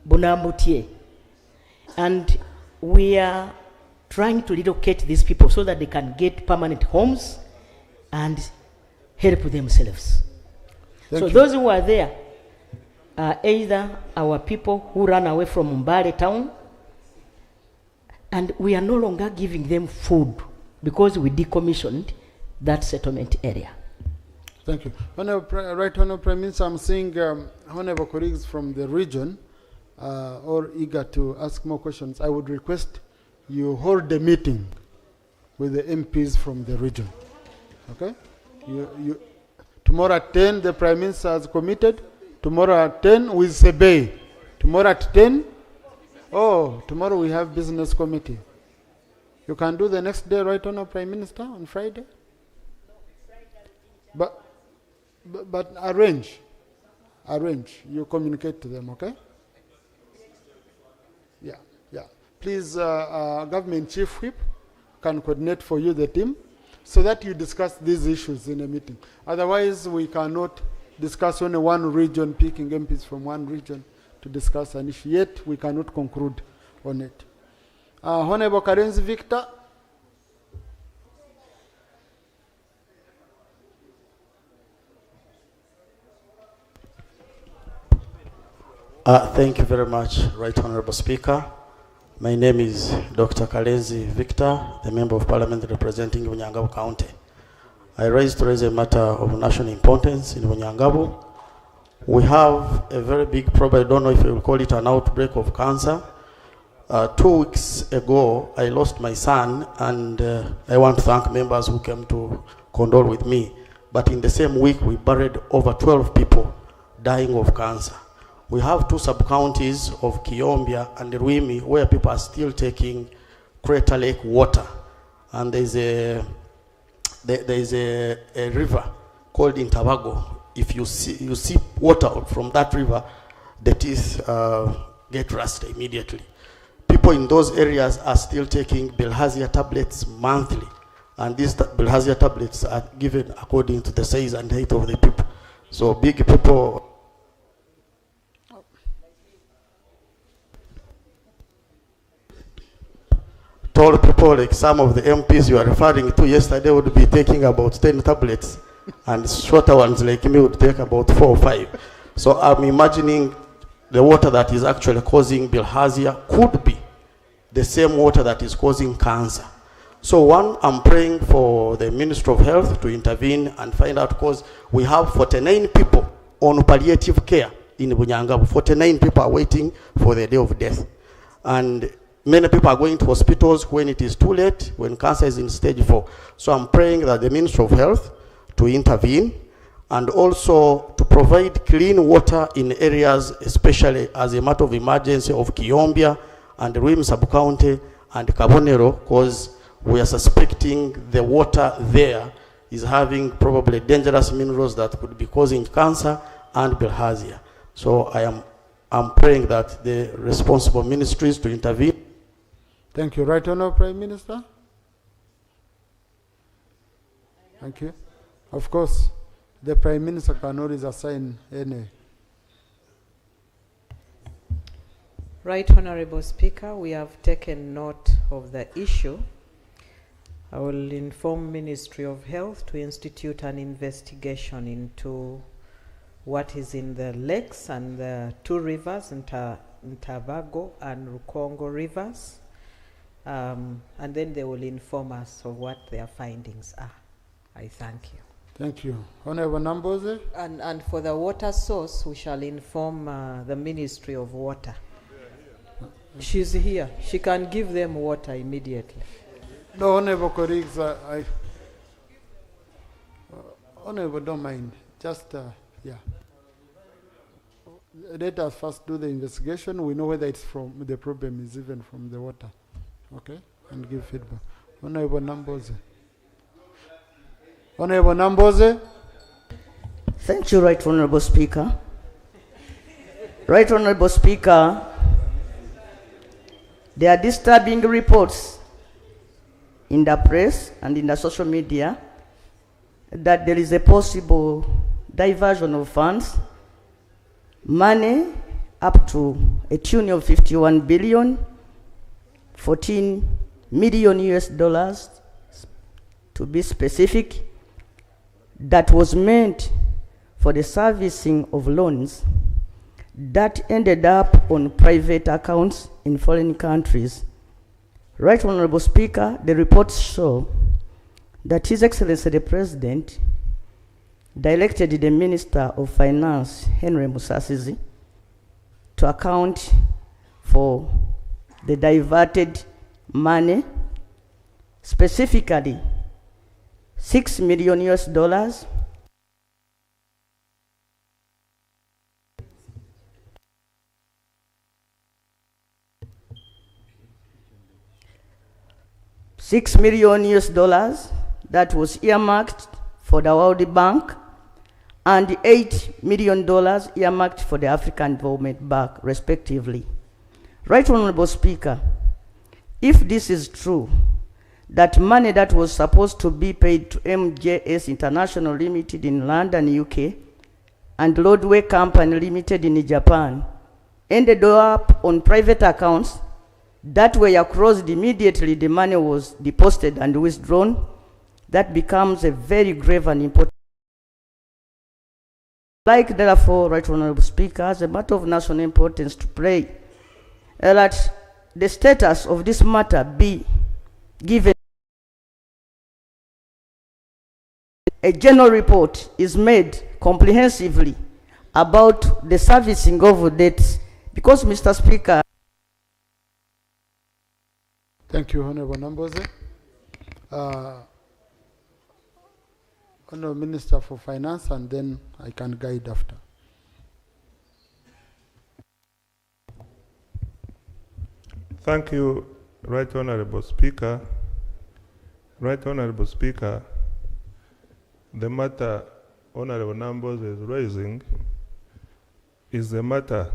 Bunambutie. And we are trying to relocate these people so that they can get permanent homes and help themselves. So those who are there are either our people who ran away from Mbale town, and we are no longer giving them food because we decommissioned that settlement area. Thank you. Right Honorable Prime Minister, I'm seeing honorable colleagues from the region all eager to ask more questions. I would request you hold a meeting with the MPs from the region. Okay? Tomorrow at 10, the Prime Minister has committed. Tomorrow at 10 with Sebei. Tomorrow at 10, tomorrow we have business committee. You can do the next day, right, Honorable Prime Minister, on Friday? But arrange. You communicate to them, okay? Yeah. Please, Government Chief Whip can coordinate for you the team so that you discuss these issues in a meeting. Otherwise, we cannot discuss only one region, picking MPs from one region to discuss an issue. Yet, we cannot conclude on it. Honorable Karenzi Victor. Thank you very much, Right Honorable Speaker. My name is Dr. Kalenzi Victor, the Member of Parliament representing Bunyangabo County. I raise a matter of national importance in Bunyangabo. We have a very big problem, I don't know if you will call it an outbreak of cancer. 2 weeks ago, I lost my son, and I want to thank members who came to condole with me. But in the same week, we buried over 12 people dying of cancer. We have 2 sub-counties of Kiombia and Ruimi where people are still taking Crater Lake water. And there is a river called Intabago. If you see water from that river, the teeth get rusty immediately. People in those areas are still taking bilharzia tablets monthly. And these bilharzia tablets are given according to the size and height of the people. So big people... told people like some of the MPs you are referring to yesterday would be taking about 10 tablets, and shorter ones like me would take about 4 or 5. So I'm imagining the water that is actually causing bilharzia could be the same water that is causing cancer. So one, I'm praying for the Ministry of Health to intervene and find out, because we have 49 people on palliative care in Bunyangabo. 49 people are waiting for the day of death. And many people are going to hospitals when it is too late, when cancer is in stage 4. So I'm praying that the Ministry of Health to intervene and also to provide clean water in areas, especially as a matter of emergency of Kiombia and Ruim Sub-County and Kabonero, because we are suspecting the water there is having probably dangerous minerals that could be causing cancer and bilharzia. So I am I'm praying that the responsible ministries to intervene. Thank you. Right Honourable Prime Minister. Thank you. Of course, the Prime Minister can always assign any. Right Honourable Speaker, we have taken note of the issue. I will inform Ministry of Health to institute an investigation into what is in the lakes and the two rivers, Ntavago and Rukongo rivers. And then they will inform us of what their findings are. I thank you. Thank you. Honourable Namboze. And for the water source, we shall inform the Ministry of Water. She's here. She can give them water immediately. No, Honourable colleagues, Honourable, don't mind. Just, yeah. Let us first do the investigation. We know whether it's from, the problem is even from the water. Okay? And give feedback. Honourable Namboze. Honourable Namboze. Thank you, Right Honourable Speaker. Right Honourable Speaker, there are disturbing reports in the press and in the social media that there is a possible diversion of funds, money up to a tune of 51 billion, 14 million US dollars to be specific, that was meant for the servicing of loans that ended up on private accounts in foreign countries. Right Honourable Speaker, the reports show that His Excellency the President directed the Minister of Finance, Henry Musasizi, to account for the diverted money, specifically 6 million US dollars $6 million US dollars that was earmarked for the World Bank and $8 million earmarked for the African Development Bank, respectively. Right Honourable Speaker, if this is true, that money that was supposed to be paid to MJS International Limited in London, UK, and Lordway Company Limited in Japan ended up on private accounts that were closed immediately the money was deposited and withdrawn, that becomes a very grave and important. Like, therefore, Right Honourable Speaker, as a matter of national importance, to pray that the status of this matter be given. A general report is made comprehensively about the servicing of debts, because, Mr. Speaker. Thank you, Honourable Namboze. Honourable Minister for Finance, and then I can guide after. Thank you, Right Honourable Speaker. Right Honourable Speaker, the matter Honourable Namboze is raising is a matter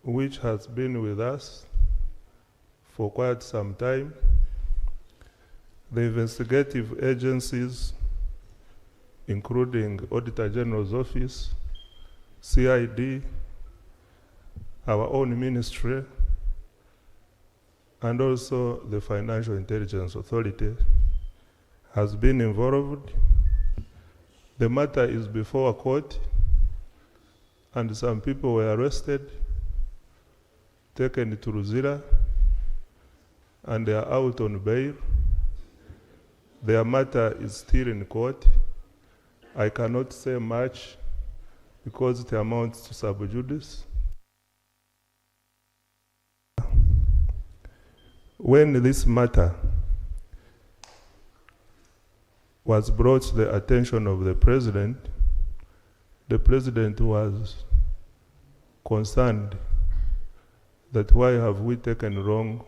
which has been with us for quite some time. The investigative agencies, including Auditor General's Office, CID, our own ministry, and also the Financial Intelligence Authority, has been involved. The matter is before a court, and some people were arrested, taken to Ruzira, and they are out on bail. Their matter is still in court. I cannot say much because it amounts to sub judice. When this matter was brought to the attention of the President was concerned that why have we taken wrong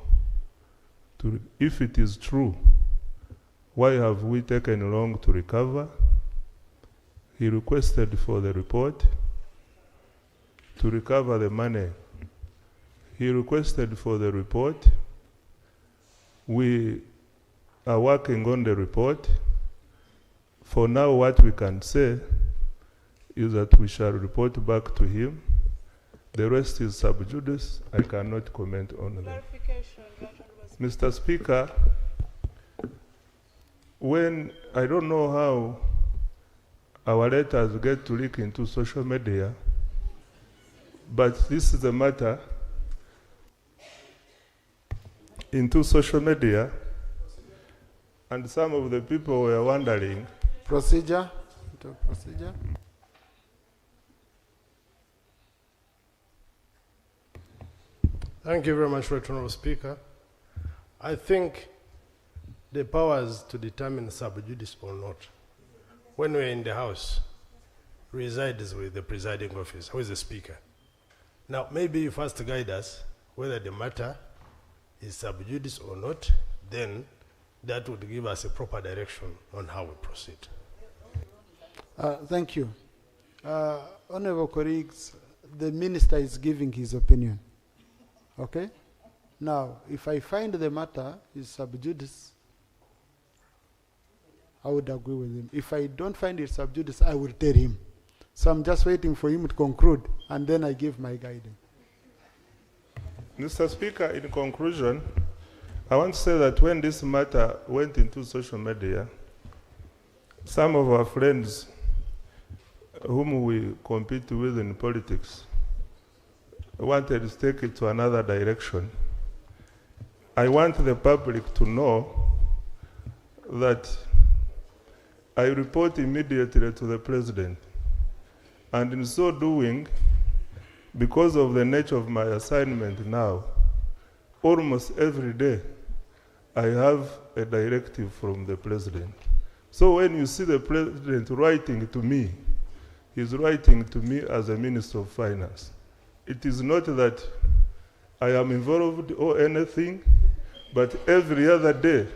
to, if it is true, why have we taken long to recover? He requested for the report to recover the money. He requested for the report. We are working on the report. For now, what we can say is that we shall report back to him. The rest is sub judice. I cannot comment on that. Mr. Speaker, when I don't know how our letters get to leak into social media, but this is a matter into social media, and some of the people were wondering. Procedure. Thank you very much, Right Honourable Speaker. I think the powers to determine sub judice or not, when we're in the House, resides with the presiding officer, who is the Speaker. Now, maybe you first guide us whether the matter is sub judice or not, then that would give us a proper direction on how we proceed. Thank you. Honorable colleagues, the minister is giving his opinion. Okay? Now, if I find the matter is sub judice, I would agree with him. If I don't find it sub judice, I will tell him. So I'm just waiting for him to conclude, and then I give my guidance. Mr. Speaker, in conclusion, I want to say that when this matter went into social media, some of our friends whom we compete with in politics wanted to take it to another direction. I want the public to know that I report immediately to the President. And in so doing, because of the nature of my assignment now, almost every day, I have a directive from the President. So when you see the President writing to me, he's writing to me as a Minister of Finance. It is not that I am involved or anything, but every other day,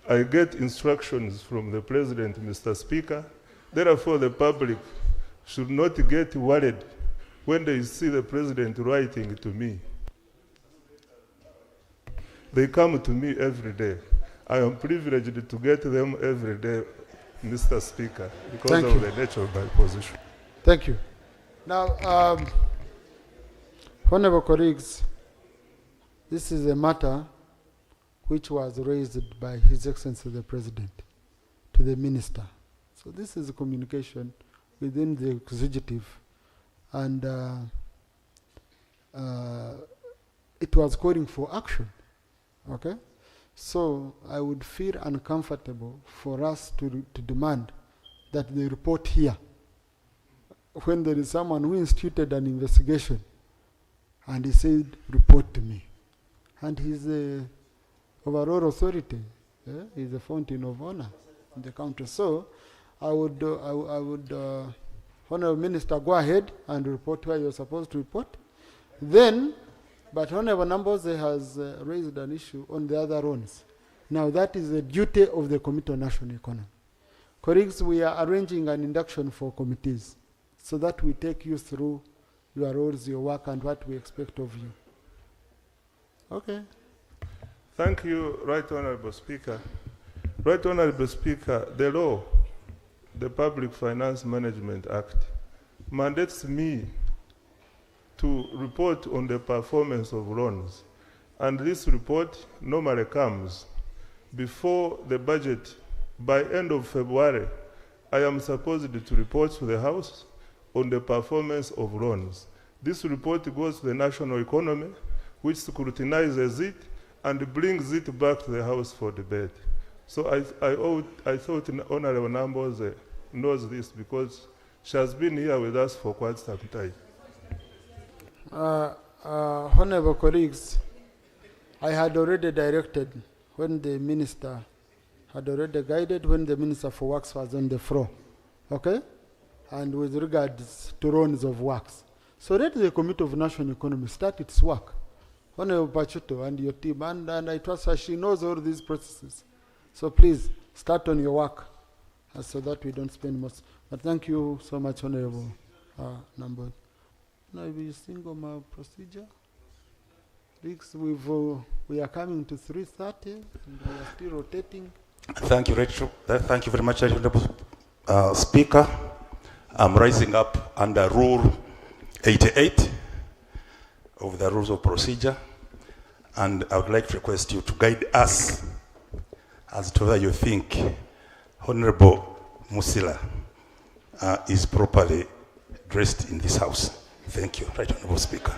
I get instructions from the President, Mr. Speaker. Therefore, the public should not get worried when they see the President writing to me. They come to me every day. I am privileged to get them every day, Mr. Speaker, because of the nature of my position. Thank you. Now, honorable colleagues, this is a matter which was raised by His Excellency the President to the Minister. So this is a communication within the executive, and it was calling for action. Okay? So I would feel uncomfortable for us to demand that they report here when there is someone who instituted an investigation and he said, report to me. And he's the overall authority. He's a fountain of honor in the country. So I would Honorable Minister, go ahead and report where you're supposed to report. Then, but Honorable Namboze has raised an issue on the other ones. Now that is the duty of the Committee on National Economy. Colleagues, we are arranging an induction for committees so that we take you through your roles, your work, and what we expect of you. Okay. Thank you, Right Honorable Speaker. Right Honorable Speaker, the law, the Public Finance Management Act, mandates me to report on the performance of loans. And this report normally comes before the budget. By end of February, I am supposed to report to the House on the performance of loans. This report goes to the national economy, which scrutinizes it and brings it back to the House for debate. So I thought Honorable Namboze knows this because she has been here with us for quite some time. Honorable colleagues, I had already directed when the minister had already guided when the Minister for Works was on the floor, okay? And with regards to loans of works. So let the Committee of National Economy start its work. Honorable Pachuto and your team, and I trust her, she knows all these processes. So please, start on your work so that we don't spend much. But thank you so much, Honorable Namboze. No, we single procedure. We are coming to 3:30 and we are still rotating. Thank you, Rachel. Thank you very much, Honorable Speaker. I'm rising up under Rule 88 of the Rules of Procedure, and I would like to request you to guide us as to whether you think Honorable Musila is properly dressed in this House. Thank you, Right Honorable Speaker.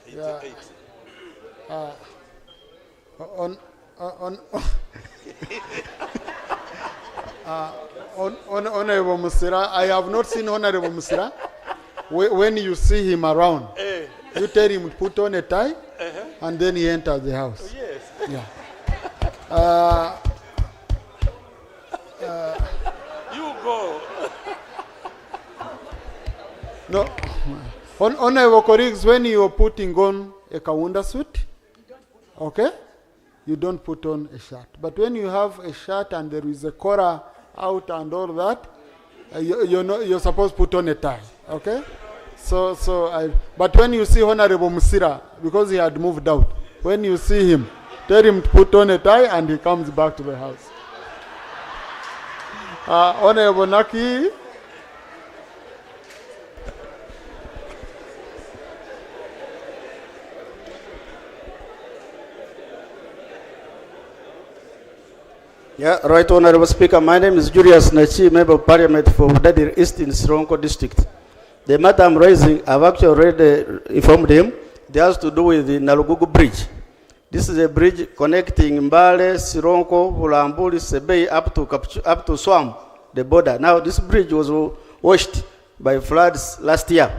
Yeah. Honorable Musira, I have not seen Honorable Musira. When you see him around, you tell him to put on a tie, and then he enters the house. Yes. Yeah. You go. No. Honorable colleagues, when you are putting on a Kaunda suit, okay, you don't put on a shirt. But when you have a shirt and there is a collar out and all that, you're supposed to put on a tie, okay? But when you see Honorable Musira, because he had moved out, when you see him, tell him to put on a tie and he comes back to the house. Honorable Naki. Yeah, Right Honorable Speaker, my name is Julius Nachi, Member of Parliament for Dadir East in Sironko District. The matter I'm raising, I've actually already informed him. It has to do with the Nalugugu Bridge. This is a bridge connecting Mbale, Sironko, Hulambuli, Sebei up to Swam, the border. Now this bridge was washed by floods last year,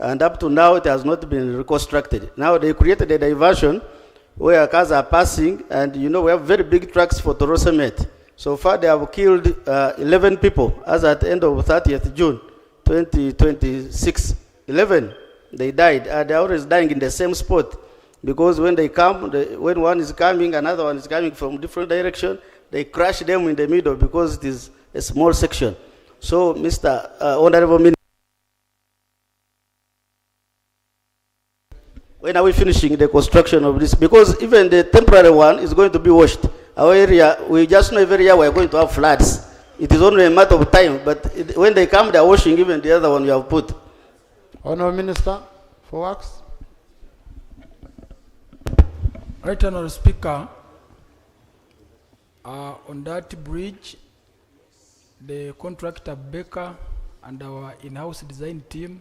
and up to now it has not been reconstructed. Now they created a diversion where cars are passing, and you know we have very big trucks for Toro Cement. So far they have killed 11 people as at the end of 30th June 2026. 11, they died. They're always dying in the same spot, because when they come, when one is coming, another one is coming from different direction, they crash them in the middle because it is a small section. So Mr. Honorable Minister, when are we finishing the construction of this? Because even the temporary one is going to be washed. Our area, we just know every year we are going to have floods. It is only a matter of time, but when they come, they are washing even the other one you have put. Honorable Minister for Works. Right, Honorable Speaker, on that bridge, the contractor Baker and our in-house design team,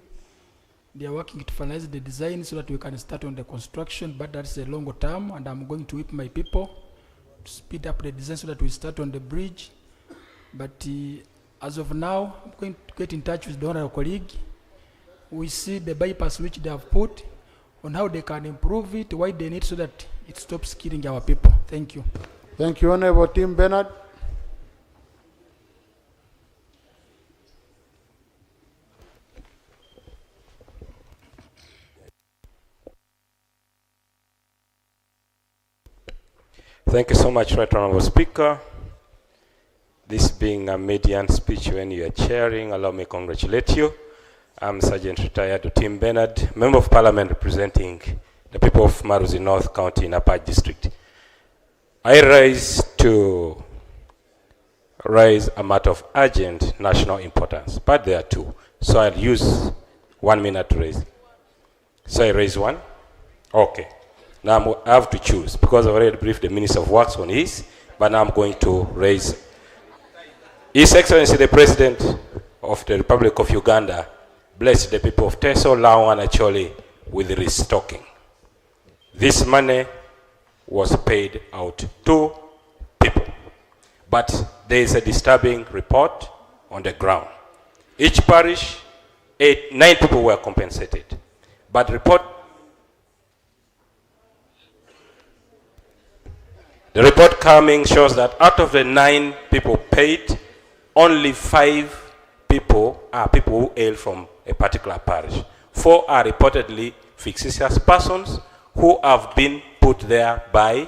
they are working to finalize the design so that we can start on the construction, but that's a longer term, and I'm going to whip my people to speed up the design so that we start on the bridge. But as of now, I'm going to get in touch with the honorable colleague. We see the bypass which they have put on how they can improve it, why they need, so that it stops killing our people. Thank you. Thank you, Honorable Tim Bernard. Thank you so much, Right Honorable Speaker. This being a median speech when you are chairing, allow me to congratulate you. I'm Sergeant Retired Tim Bernard, Member of Parliament representing the people of Maruzi North County in Apache District. I rise to raise a matter of urgent national importance, but there are two. So I'll use 1 minute to raise. So I raise one? Okay. Now I have to choose, because I've already briefed the Minister of Works on his, but now I'm going to raise His Excellency the President of the Republic of Uganda blessed the people of Teso, Lao, and Acholi with restocking. This money was paid out to people, but there is a disturbing report on the ground. Each parish, 9 people were compensated, but the report coming shows that out of the 9 people paid, only 5 people are people who hail from a particular parish. 4 are reportedly fictitious persons who have been put there by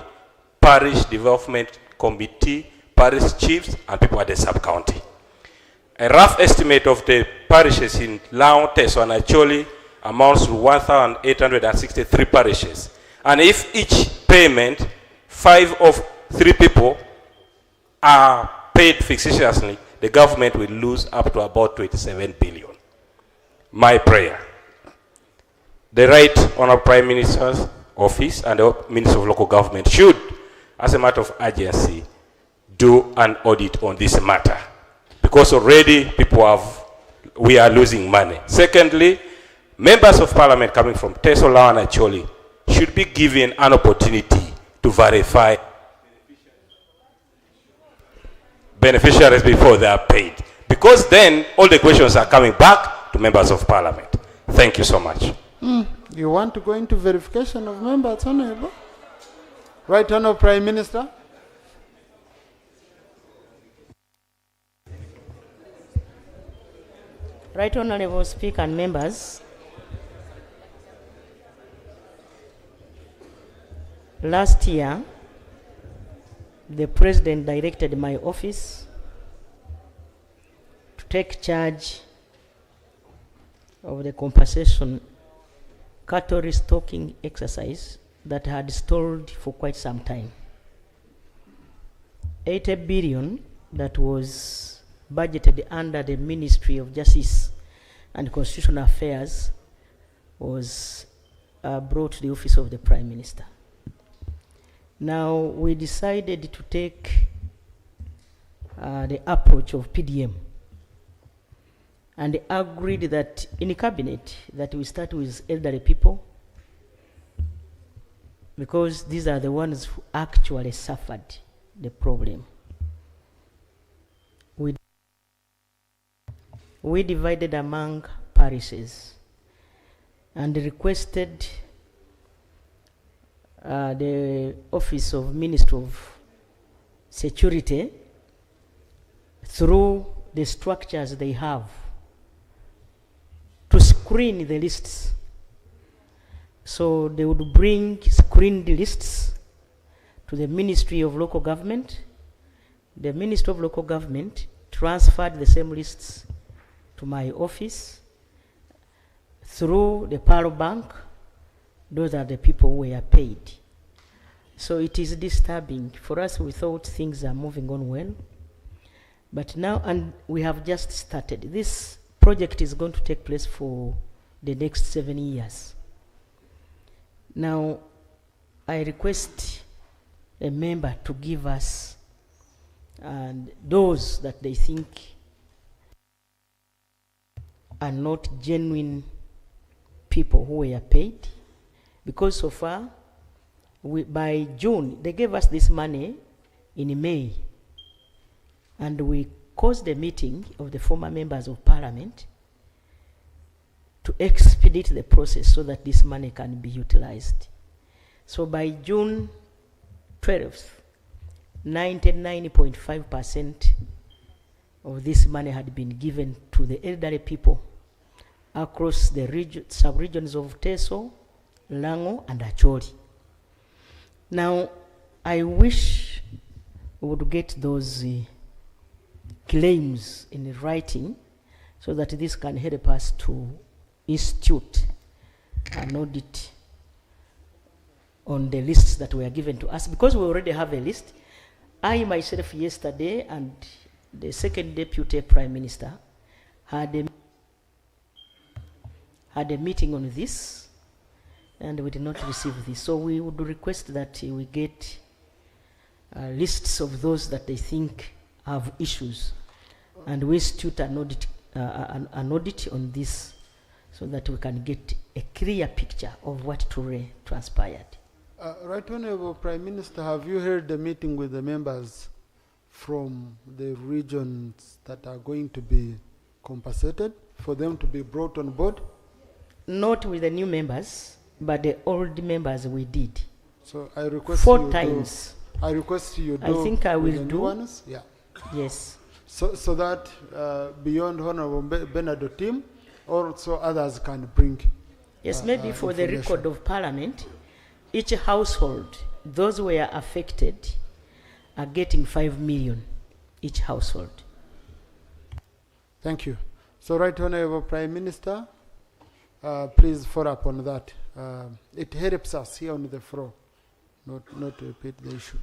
parish development committee parish chiefs and people at the sub-county. A rough estimate of the parishes in Lao, Teso, and Acholi amounts to 1,863 parishes. And if each payment, 5 of 3 people are paid fictitiously, the government will lose up to about 27 billion. My prayer, the Right Honourable Prime Minister's Office and the Minister of Local Government should, as a matter of urgency, do an audit on this matter. Because already we are losing money. Secondly, members of parliament coming from Teso, Lao, and Acholi should be given an opportunity to verify beneficiaries before they are paid. Because then all the questions are coming back to members of parliament. Thank you so much. You want to go into verification of members, Honorable? Right Honorable Prime Minister? Right Honorable Speaker and members, last year, the President directed my office to take charge of the compensation cattle restocking exercise that had stalled for quite some time. 80 billion that was budgeted under the Ministry of Justice and Constitutional Affairs was brought to the office of the Prime Minister. Now we decided to take the approach of PDM and agreed that in cabinet that we start with elderly people, because these are the ones who actually suffered the problem. We divided among parishes and requested the Office of Minister of Security, through the structures they have, to screen the lists. So they would bring screened lists to the Ministry of Local Government. The Ministry of Local Government transferred the same lists to my office through the Paro Bank. Those are the people who were paid. So it is disturbing. For us, we thought things are moving on well. But now, and we have just started. This project is going to take place for the next 7 years. Now, I request a member to give us and those that they think are not genuine people who were paid, because so far, by June, they gave us this money in May, and we caused a meeting of the former members of parliament to expedite the process so that this money can be utilized. So by June 12th, 99.5% of this money had been given to the elderly people across the sub-regions of Teso, Lango, and Acholi. Now, I wish we would get those claims in writing so that this can help us to institute an audit on the lists that were given to us, because we already have a list. I myself yesterday and the second deputy prime minister had a meeting on this, and we did not receive this. So we would request that we get lists of those that they think have issues, and we institute an audit on this so that we can get a clear picture of what truly transpired. Right Honorable Prime Minister, have you heard the meeting with the members from the regions that are going to be compensated for them to be brought on board? Not with the new members, but the old members we did. So I request 4 times. I request you do. I think I will do. New ones? Yeah. Yes. So that beyond Honorable Bernardo team, also others can bring. Yes, maybe for the record of Parliament, each household, those who were affected, are getting 5 million each household. Thank you. So, Right Honorable Prime Minister, please follow up on that. It helps us here on the floor, not to repeat the issue.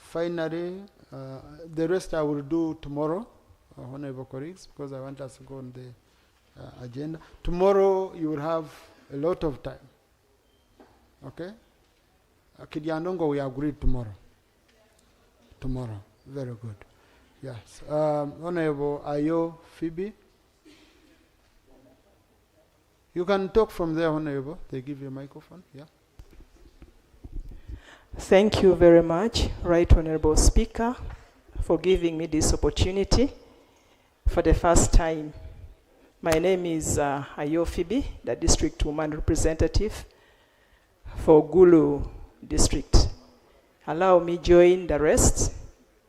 Finally, the rest I will do tomorrow, honorable colleagues, because I want us to go on the agenda. Tomorrow you will have a lot of time. Okay? Kidiandongo, we agreed tomorrow. Tomorrow. Very good. Yes. Honorable Ayo Phoebe. You can talk from there, Honorable. They give you a microphone. Yeah. Thank you very much, Right Honorable Speaker, for giving me this opportunity for the first time. My name is Ayo Phoebe, the District Woman Representative for Gulu District. Allow me join the rest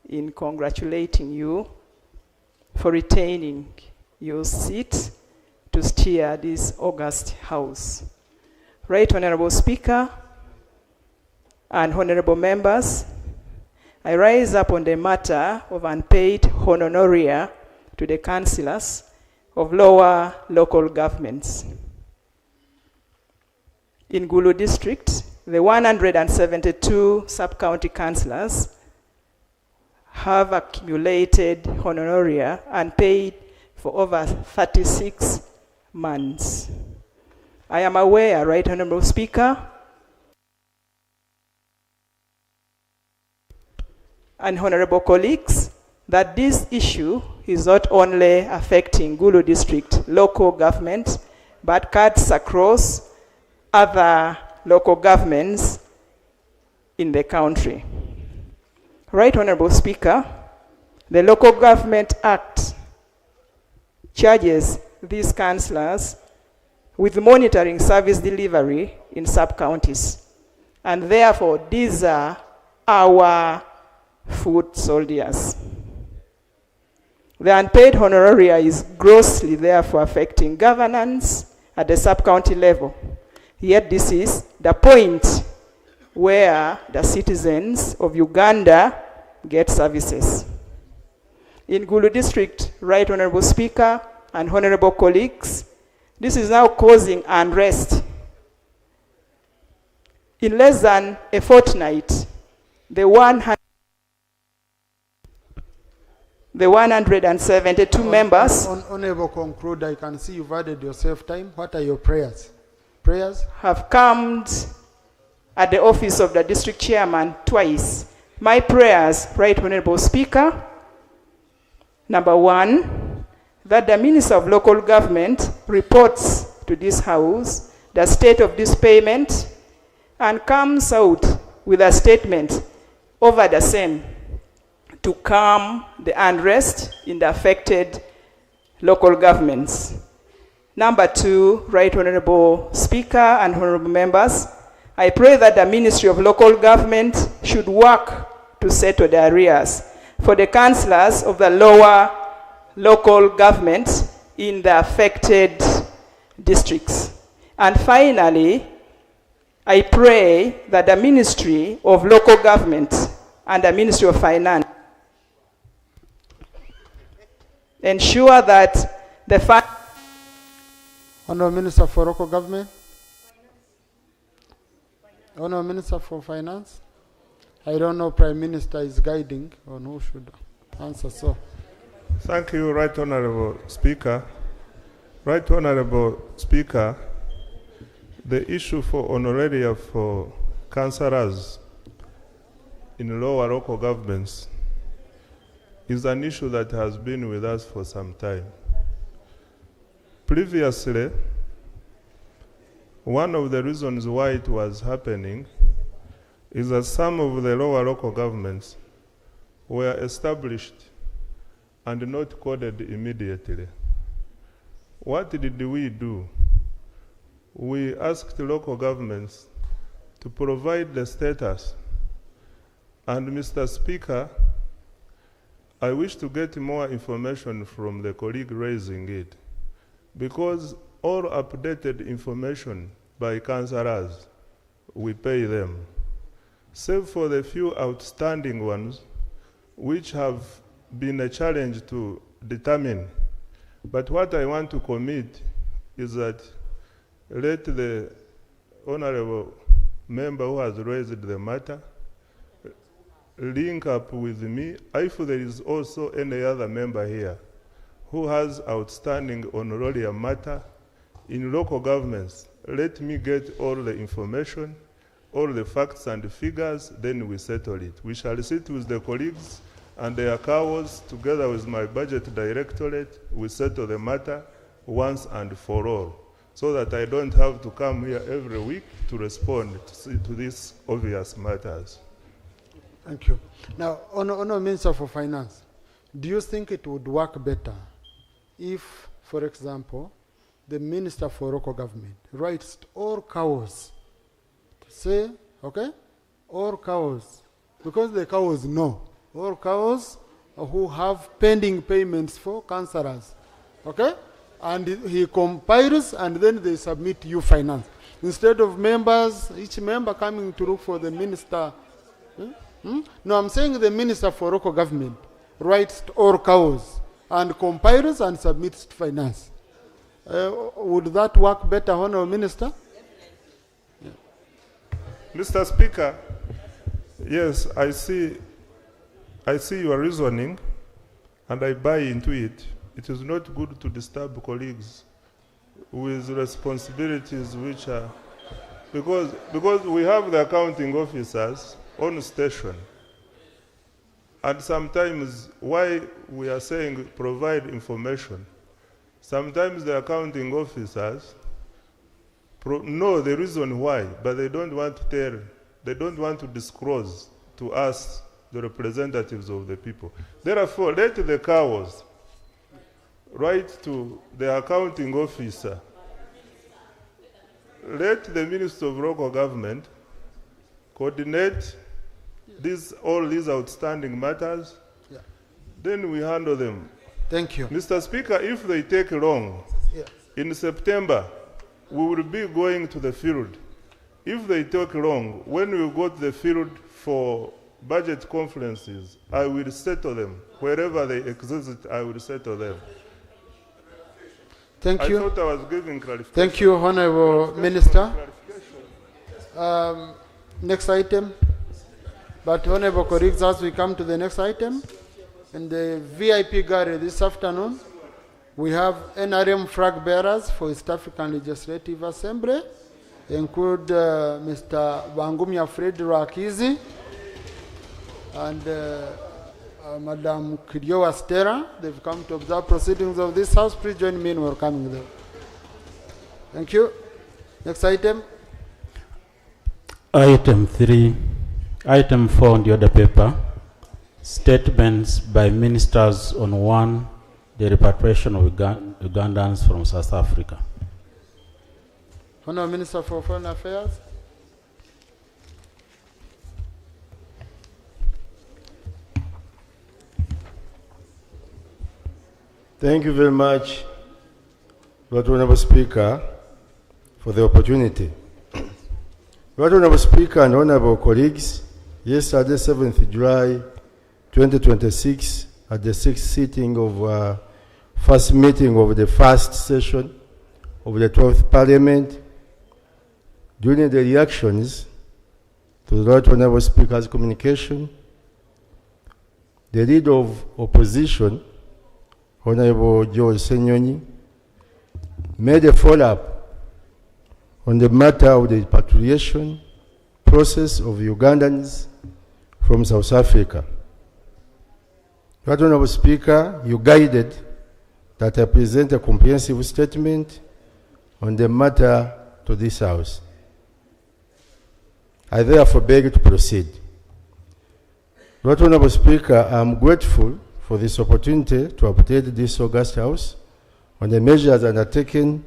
in congratulating you for retaining your seat to steer this august House. Right Honorable Speaker and honorable members, I rise up on the matter of unpaid honoraria to the councillors of lower local governments. In Gulu District, the 172 sub-county councillors have accumulated honoraria unpaid for over 36 months. I am aware, Right Honorable Speaker, and honorable colleagues, that this issue is not only affecting Gulu District local government, but cuts across other local governments in the country. Right Honorable Speaker, the Local Government Act charges these councillors with monitoring service delivery in sub-counties, and therefore these are our foot soldiers. The unpaid honoraria is grossly therefore affecting governance at the sub-county level. Yet this is the point where the citizens of Uganda get services. In Gulu District, Right Honorable Speaker and honorable colleagues, this is now causing unrest. In less than a fortnight, the 172 members Honorable, conclude. I can see you've added yourself time. What are your prayers? Prayers have come at the office of the district chairman twice. My prayers, Right Honorable Speaker, number one, that the Minister of Local Government reports to this House the state of this payment and comes out with a statement over the same to calm the unrest in the affected local governments. Number two, Right Honorable Speaker and honorable members, I pray that the Ministry of Local Government should work to settle the arrears for the councillors of the lower local government in the affected districts. And finally, I pray that the Ministry of Local Government and the Ministry of Finance ensure that the Honorable Minister for Local Government. Honorable Minister for Finance. I don't know, Prime Minister is guiding on who should answer. So, thank you, Right Honorable Speaker. Right Honorable Speaker, the issue for honoraria for councillors in lower local governments is an issue that has been with us for some time. Previously, one of the reasons why it was happening is that some of the lower local governments were established and not coded immediately. What did we do? We asked local governments to provide the status. And Mr. Speaker, I wish to get more information from the colleague raising it, because all updated information by councillors, we pay them. save for the few outstanding ones, which have been a challenge to determine. But what I want to commit is that let the honorable member who has raised the matter link up with me if there is also any other member here who has outstanding honorarium matter in local governments. Let me get all the information, all the facts and figures, then we settle it. We shall sit with the colleagues and their cows together with my budget directorate. We settle the matter once and for all, so that I don't have to come here every week to respond to these obvious matters. Thank you. Now, Honourable Minister for Finance, do you think it would work better if, for example, the Minister for Local Government writes all cows to say, okay, all cows, because the cows know, all cows who have pending payments for councillors, okay? And he compiles and then they submit you finance. Instead of members, each member coming to look for the minister. No, I'm saying the Minister for Local Government writes all cows and compiles and submits to finance. Would that work better, Honourable Minister? Yeah. Mr. Speaker, yes, I see your reasoning and I buy into it. It is not good to disturb colleagues with responsibilities which are, because we have the accounting officers on station. And sometimes why we are saying provide information, sometimes the accounting officers know the reason why, but they don't want to tell, they don't want to disclose to us, the representatives of the people. Therefore, let the cows write to the accounting officer. Let the Minister of Local Government coordinate all these outstanding matters. Yeah. Then we handle them. Thank you. Mr. Speaker, if they take long, in September, we will be going to the field. If they take long, when we go to the field for budget conferences, I will settle them. Wherever they exist, I will settle them. Thank you. I thought I was giving clarification. Thank you, Honourable Minister. Next item. But Honourable colleagues, as we come to the next item, in the VIP gallery this afternoon, we have NRM flag bearers for East African Legislative Assembly, include Mr. Bangumya Fred Rakizi and Madam Kiriowa Stera. They've come to observe proceedings of this House. Please join me in welcoming them. Thank you. Next item. Item 3. Item 4 on the order paper. Statements by ministers on 1, the repatriation of Ugandans from South Africa. Honourable Minister for Foreign Affairs. Thank you very much, Lord Honourable Speaker, for the opportunity. Lord Honourable Speaker and Honourable colleagues, yesterday, 7th July 2026, at the 6th sitting of first meeting of the first session of the 12th Parliament, during the reactions to the Lord Honourable Speaker's communication, the leader of opposition, Honourable George Senyonyi, made a follow-up on the matter of the repatriation process of Ugandans from South Africa. Right Honourable Speaker, you guided that I present a comprehensive statement on the matter to this House. I therefore beg to proceed. Right Honourable Speaker, I am grateful for this opportunity to update this august House on the measures undertaken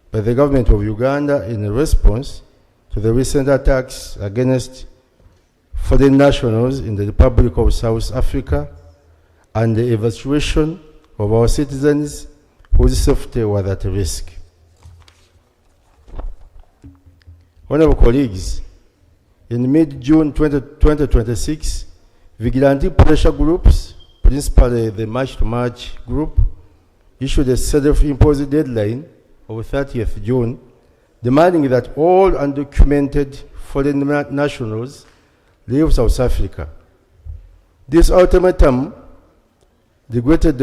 by the government of Uganda in response to the recent attacks against foreign nationals in the Republic of South Africa and the evacuation of our citizens whose safety was at risk. Honourable colleagues, in mid-June 2026, vigilante pressure groups, principally the March to March group, issued a self-imposed deadline of 30th June, demanding that all undocumented foreign nationals leave South Africa. This ultimatum regrettably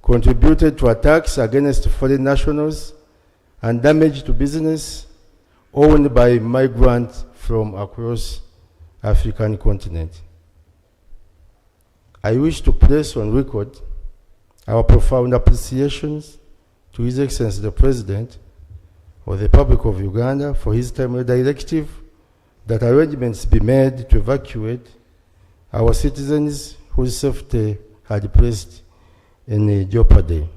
contributed to attacks against foreign nationals and damage to business owned by migrants from across African continent. I wish to place on record our profound appreciations to His Excellency the President of the Republic of Uganda for his timely directive that arrangements be made to evacuate our citizens whose safety had placed in jeopardy.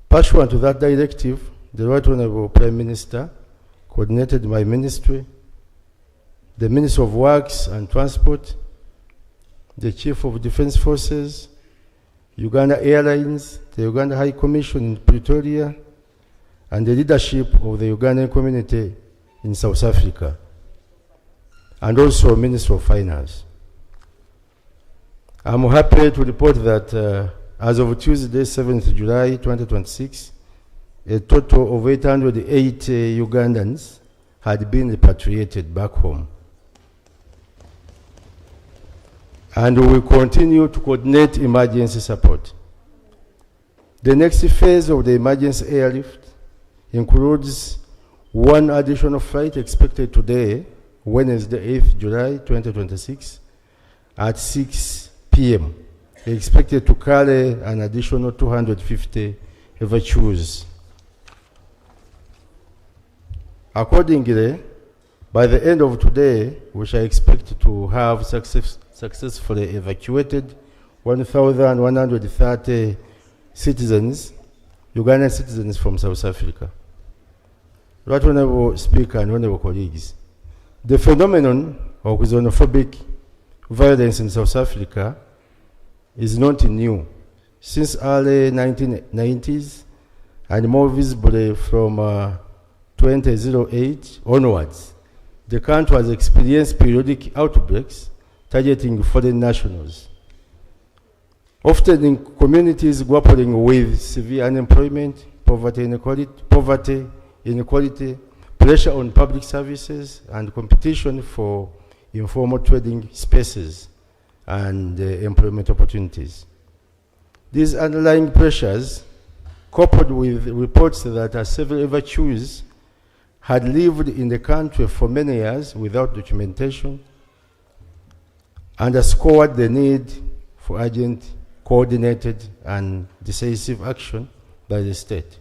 Pursuant to that directive, the Right Honorable Prime Minister coordinated my ministry, the Minister of Works and Transport, the Chief of Defense Forces, Uganda Airlines, the Uganda High Commission in Pretoria, and the leadership of the Ugandan community in South Africa, and also Minister of Finance. I'm happy to report that as of Tuesday, 7th July 2026, a total of 808 Ugandans had been repatriated back home. And we will continue to coordinate emergency support. The next phase of the emergency airlift includes one additional flight expected today, Wednesday, 8th July 2026, at 6 p.m. Expected to carry an additional 250 evacuees. Accordingly, by the end of today, we shall expect to have successfully evacuated 1,130 citizens, Ugandan citizens from South Africa. Right Honorable Speaker and Honorable colleagues, the phenomenon of xenophobic violence in South Africa is not new. Since early 1990s and more visibly from 2008 onwards, the country has experienced periodic outbreaks targeting foreign nationals, often in communities grappling with severe unemployment, poverty, inequality, pressure on public services, and competition for informal trading spaces and employment opportunities. These underlying pressures, coupled with reports that several evacuees had lived in the country for many years without documentation, underscored the need for urgent, coordinated, and decisive action by the state.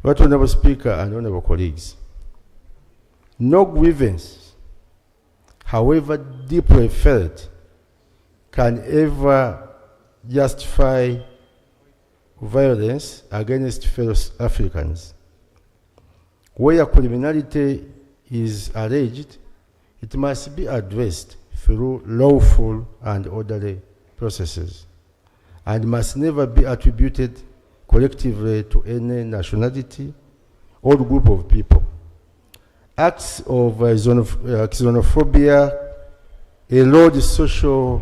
Right Honorable Speaker and Honorable colleagues, no grievance, however deeply felt, can ever justify violence against fellow Africans. Where criminality is alleged, it must be addressed through lawful and orderly processes, and must never be attributed collectively to any nationality or group of people. Acts of xenophobia erode social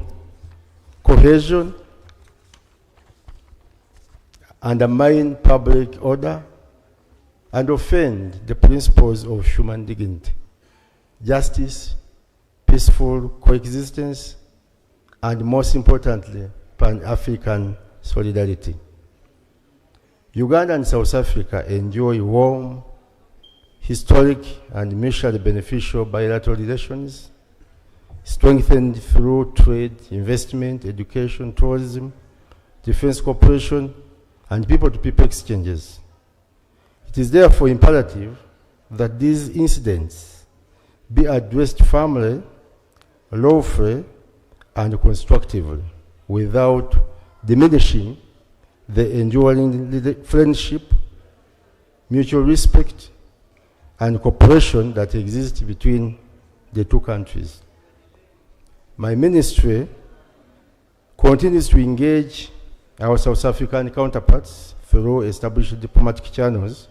cohesion, undermine public order, and offend the principles of human dignity, justice, peaceful coexistence, and most importantly, Pan-African solidarity. Uganda and South Africa enjoy warm, historic, and mutually beneficial bilateral relations, strengthened through trade, investment, education, tourism, defense cooperation, and people-to-people exchanges. It is therefore imperative that these incidents be addressed firmly, lawfully, and constructively, without diminishing the enduring friendship, mutual respect, and cooperation that exists between the two countries. My ministry continues to engage our South African counterparts through established diplomatic channels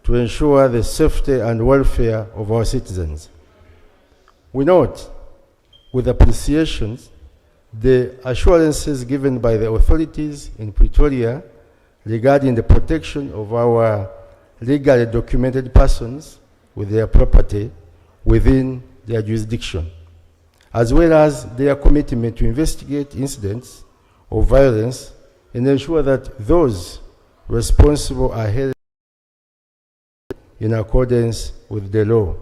to ensure the safety and welfare of our citizens. We note with appreciation the assurances given by the authorities in Pretoria regarding the protection of our legally documented persons with their property within their jurisdiction, as well as their commitment to investigate incidents of violence and ensure that those responsible are held in accordance with the law.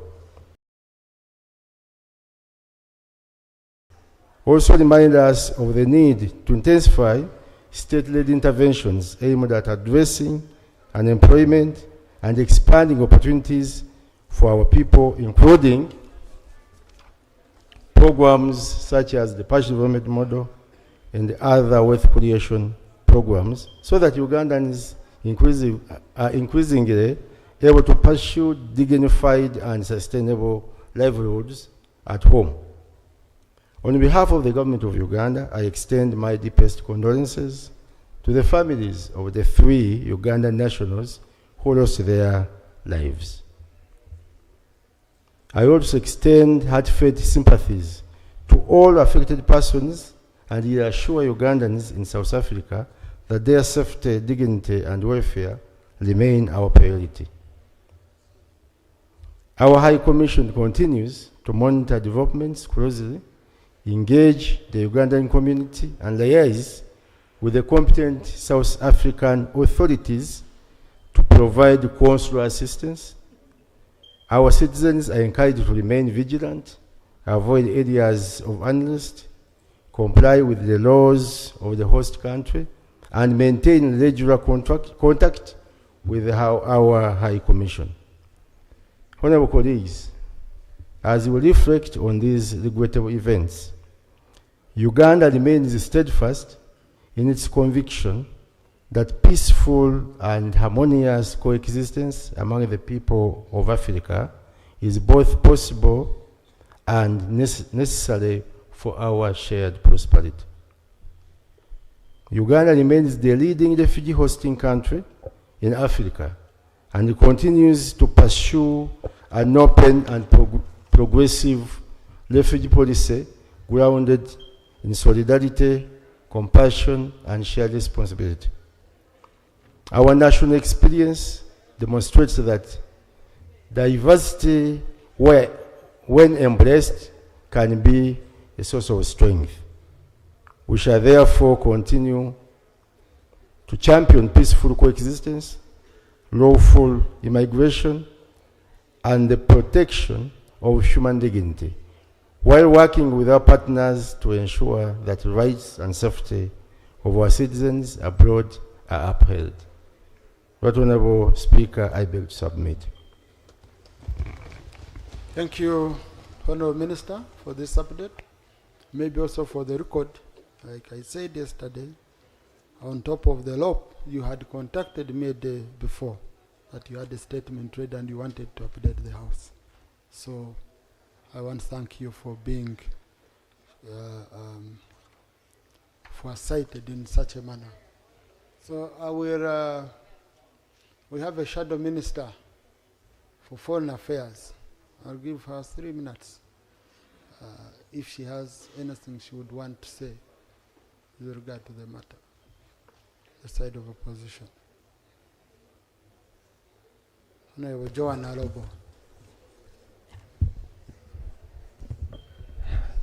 Also remind us of the need to intensify state-led interventions aimed at addressing unemployment and expanding opportunities for our people, including programs such as the Partial Development Model and the other wealth creation programs, so that Ugandans are increasingly able to pursue dignified and sustainable livelihoods at home. On behalf of the government of Uganda, I extend my deepest condolences to the families of the 3 Ugandan nationals who lost their lives. I also extend heartfelt sympathies to all affected persons and reassure Ugandans in South Africa that their safety, dignity, and welfare remain our priority. Our High Commission continues to monitor developments closely, engage the Ugandan community, and liaise with the competent South African authorities to provide consular assistance. Our citizens are encouraged to remain vigilant, avoid areas of unrest, comply with the laws of the host country, and maintain regular contact with our High Commission. Honorable colleagues, as we reflect on these regrettable events, Uganda remains steadfast in its conviction that peaceful and harmonious coexistence among the people of Africa is both possible and necessary for our shared prosperity. Uganda remains the leading refugee hosting country in Africa and continues to pursue an open and progressive refugee policy grounded in solidarity, compassion, and shared responsibility. Our national experience demonstrates that diversity, when embraced, can be a source of strength. We shall therefore continue to champion peaceful coexistence, lawful immigration, and the protection of human dignity, while working with our partners to ensure that rights and safety of our citizens abroad are upheld. Right Honorable Speaker, I beg to submit. Thank you, Honorable Minister, for this update. Maybe also for the record, like I said yesterday, on top of the law, you had contacted me a day before that you had a statement read and you wanted to update the House. So I want to thank you for being foresighted in such a manner. So I will, we have a shadow minister for foreign affairs. I'll give her 3 minutes if she has anything she would want to say with regard to the matter, the side of opposition. Honorable Joanna Alobo.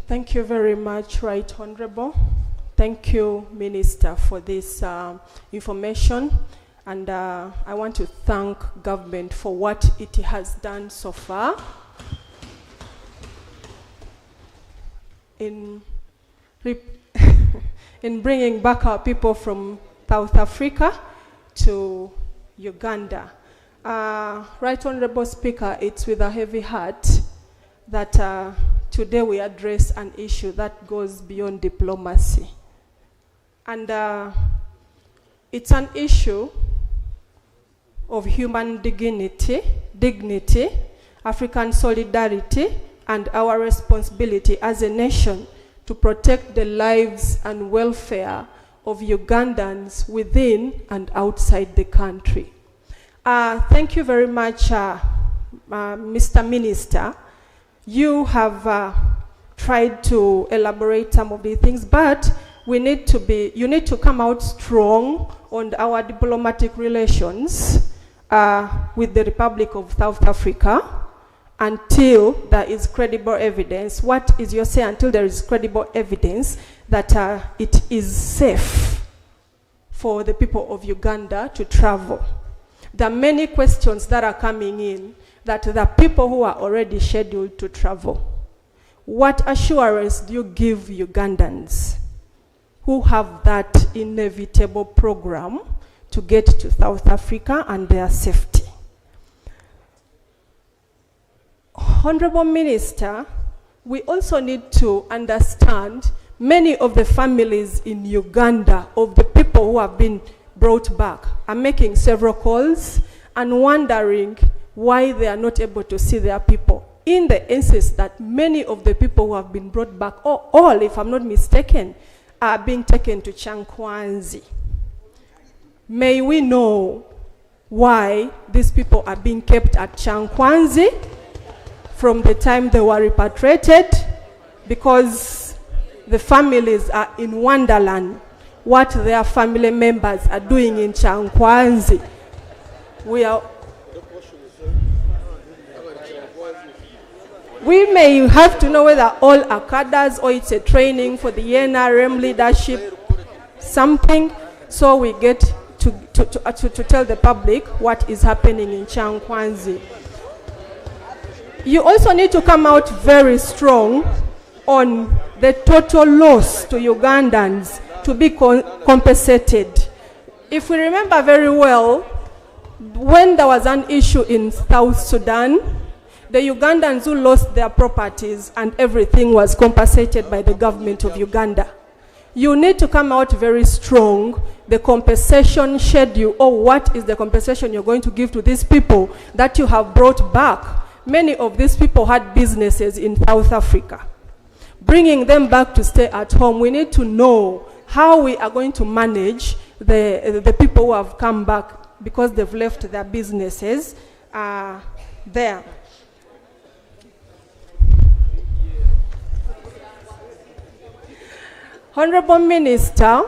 Thank you very much, Right Honorable. Thank you, Minister, for this information. And I want to thank government for what it has done so far in bringing back our people from South Africa to Uganda. Right Honorable Speaker, it's with a heavy heart that today we address an issue that goes beyond diplomacy. And it's an issue of human dignity, African solidarity, and our responsibility as a nation to protect the lives and welfare of Ugandans within and outside the country. Thank you very much, Mr. Minister. You have tried to elaborate some of the things, but you need to come out strong on our diplomatic relations with the Republic of South Africa until there is credible evidence. What is your say until there is credible evidence that it is safe for the people of Uganda to travel? There are many questions that are coming in that the people who are already scheduled to travel, what assurance do you give Ugandans who have that inevitable program to get to South Africa and their safety? Honorable Minister, we also need to understand many of the families in Uganda of the people who have been brought back are making several calls and wondering why they are not able to see their people. In the instance that many of the people who have been brought back, or all, if I'm not mistaken, are being taken to Chankwanzi. May we know why these people are being kept at Chankwanzi from the time they were repatriated, because the families are in Wonderland, what their family members are doing in Chankwanzi. We may have to know whether all are cadres or it's a training for the NRM leadership, something, so we get to tell the public what is happening in Chankwanzi. You also need to come out very strong on the total loss to Ugandans to be compensated. If we remember very well, when there was an issue in South Sudan, the Ugandans who lost their properties and everything was compensated by the government of Uganda. You need to come out very strong, the compensation schedule, or what is the compensation you're going to give to these people that you have brought back. Many of these people had businesses in South Africa. Bringing them back to stay at home, we need to know how we are going to manage the people who have come back because they've left their businesses there. Honorable Minister,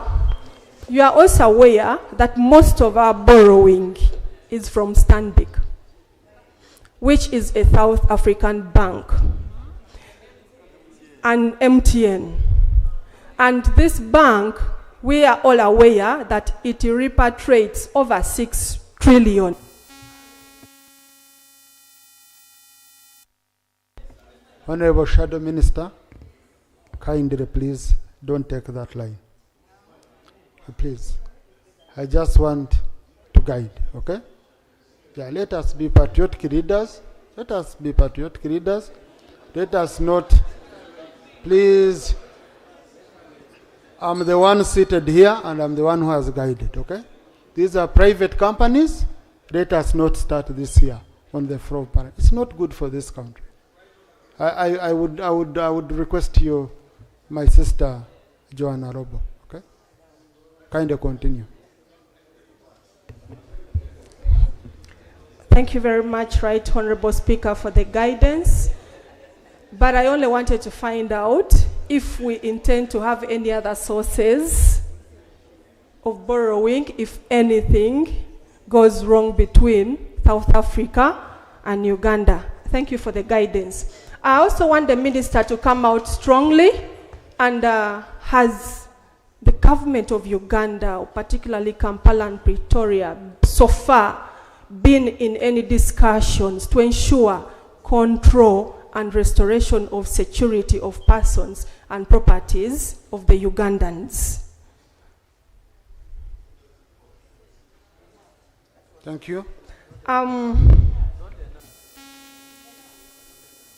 you are also aware that most of our borrowing is from Stanbic, which is a South African bank, and MTN. And this bank, we are all aware that it repatriates over 6 trillion. Honorable Shadow Minister, kindly please don't take that line. Please. I just want to guide, okay? Yeah, let us be patriotic leaders. Let us be patriotic leaders. Let us not, please, I'm the one seated here and I'm the one who has guided, okay? These are private companies. Let us not start this here on the floor. It's not good for this country. I would request you, my sister, Joanna Robo, okay? Kind of continue. Thank you very much, Right Honorable Speaker, for the guidance. But I only wanted to find out if we intend to have any other sources of borrowing, if anything goes wrong between South Africa and Uganda. Thank you for the guidance. I also want the minister to come out strongly, and has the government of Uganda, particularly Kampala and Pretoria, so far been in any discussions to ensure control and restoration of security of persons and properties of the Ugandans? Thank you.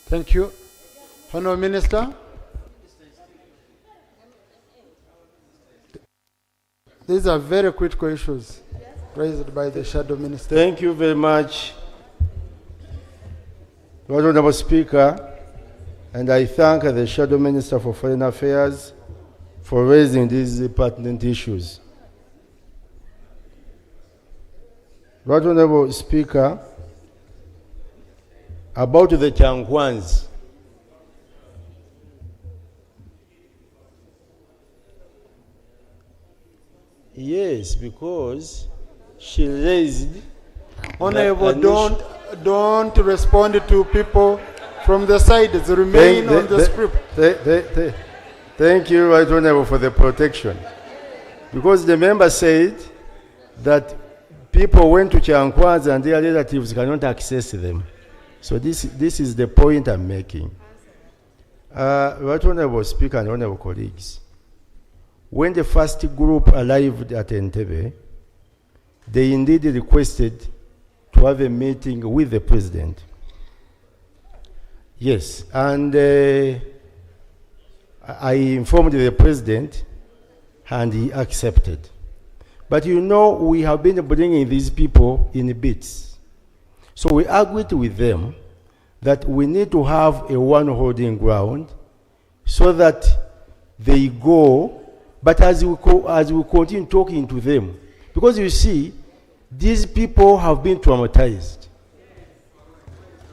Thank you. Honourable Minister. These are very critical issues raised by the Shadow Minister. Thank you very much, Honourable Speaker, and I thank the Shadow Minister for Foreign Affairs for raising these pertinent issues. Right Honorable Speaker, about the Changwans. Yes, because she raised. Honorable, don't respond to people from the sides. Remain on the script. Thank you, Right Honorable, for the protection. Because the member said that people went to Chankwanza and their relatives cannot access them. So this is the point I'm making. Right Honorable Speaker and Honorable colleagues, when the first group arrived at Entebbe, they indeed requested to have a meeting with the president. Yes, and I informed the president and he accepted. But you know, we have been bringing these people in bits. So we agreed with them that we need to have a one holding ground so that they go, but as we continue talking to them, because you see, these people have been traumatized.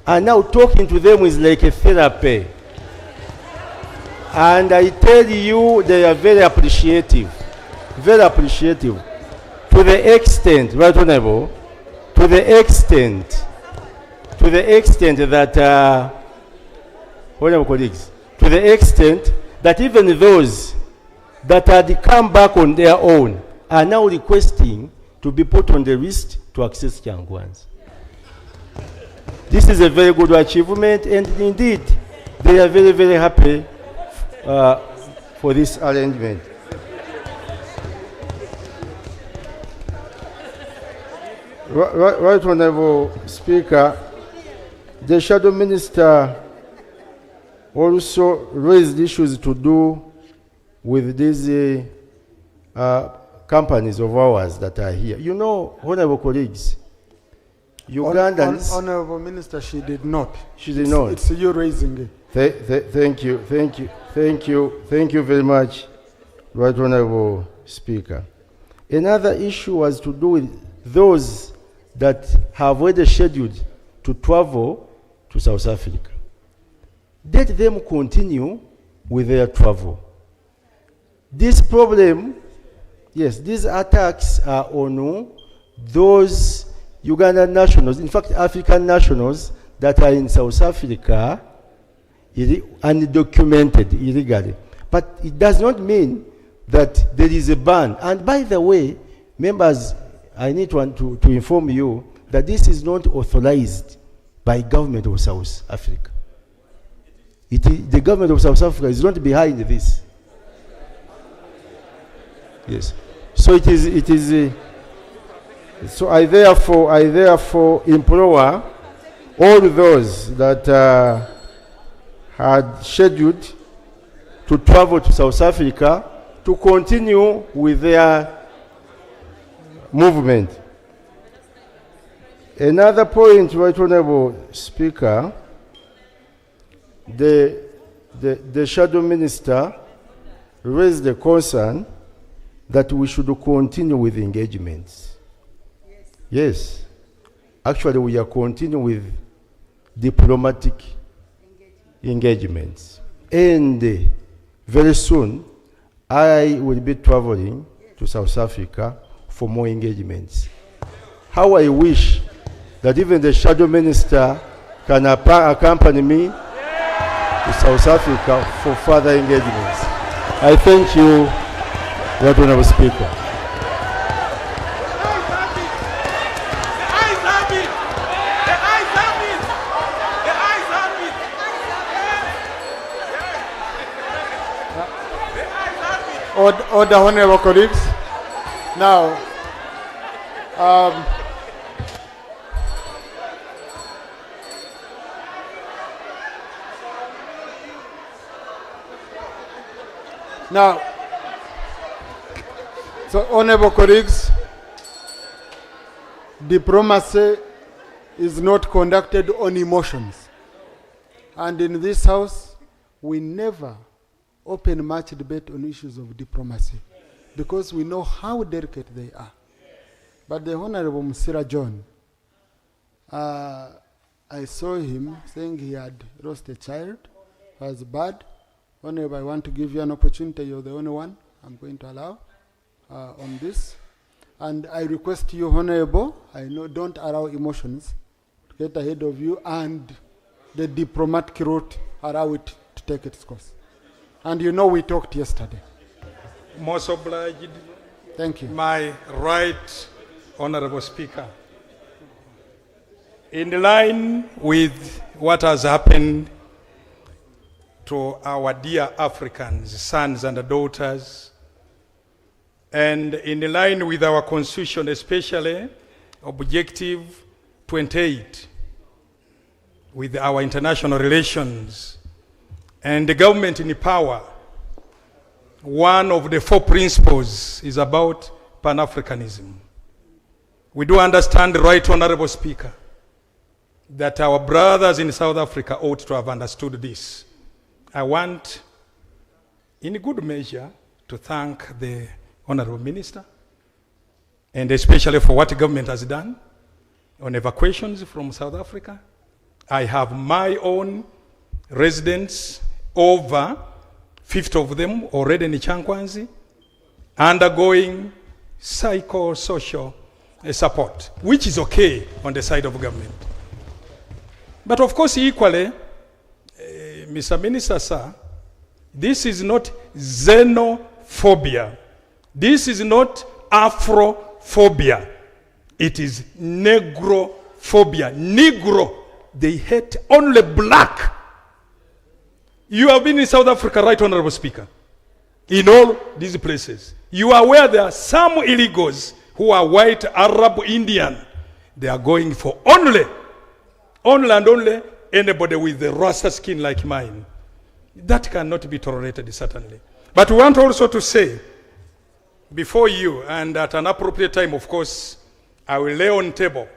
And now talking to them is like a therapy. And I tell you, they are very appreciative. Very appreciative. To the extent, Right Honorable, to the extent that, Honorable colleagues, to the extent that even those that had come back on their own are now requesting to be put on the list to access Changwans. This is a very good achievement, and indeed, they are very, very happy for this arrangement. Right Honorable Speaker, the Shadow Minister also raised issues to do with these companies of ours that are here. You know, honorable colleagues, Ugandans... Honorable Minister, she did not. She did not. It's you raising it. Thank you very much, Right Honorable Speaker. Another issue was to do with those that have already scheduled to travel to South Africa. Let them continue with their travel. This problem, yes, these attacks are on those Ugandan nationals, in fact, African nationals that are in South Africa undocumented illegally. But it does not mean that there is a ban. And by the way, members, I need to inform you that this is not authorized by government of South Africa. The government of South Africa is not behind this. Yes. So it is. So I therefore implore all those that had scheduled to travel to South Africa to continue with their movement. Another point, Right Honorable Speaker, the Shadow Minister raised the concern that we should continue with engagements. Yes. Actually, we are continuing with diplomatic engagements. And very soon, I will be traveling to South Africa for more engagements. How I wish that even the Shadow Minister can accompany me to South Africa for further engagements. I thank you, Right Honorable Speaker. Order, honorable colleagues. Now, so honorable colleagues, diplomacy is not conducted on emotions. And in this house, we never open much debate on issues of diplomacy because we know how delicate they are. But the Honorable Musira John, I saw him saying he had lost a child, was bad. Honorable, I want to give you an opportunity. You're the only one I'm going to allow on this. And I request you, Honorable, I know, don't allow emotions to get ahead of you, and the diplomatic route, allow it to take its course. And you know we talked yesterday. Most obliged. Thank you. My right Honorable Speaker. In line with what has happened to our dear Africans, sons and daughters, and in line with our constitution, especially Objective 28, with our international relations, and the government in power, one of the 4 principles is about Pan-Africanism. We do understand, Right Honorable Speaker, that our brothers in South Africa ought to have understood this. I want, in good measure, to thank the Honorable Minister, and especially for what the government has done on evacuations from South Africa. I have my own residents, over 50 of them already in Chankwanzi, undergoing psychosocial support, which is okay on the side of government. But of course, equally, Mr. Minister, sir, this is not xenophobia. This is not Afrophobia. It is Negrophobia. Negro, they hate only black. You have been in South Africa, Right Honorable Speaker, in all these places. You are aware there are some illegals who are white, Arab, Indian. They are going for only and only anybody with the Rasta skin like mine. That cannot be tolerated, certainly. But we want also to say, before you, and at an appropriate time, of course, I will lay on table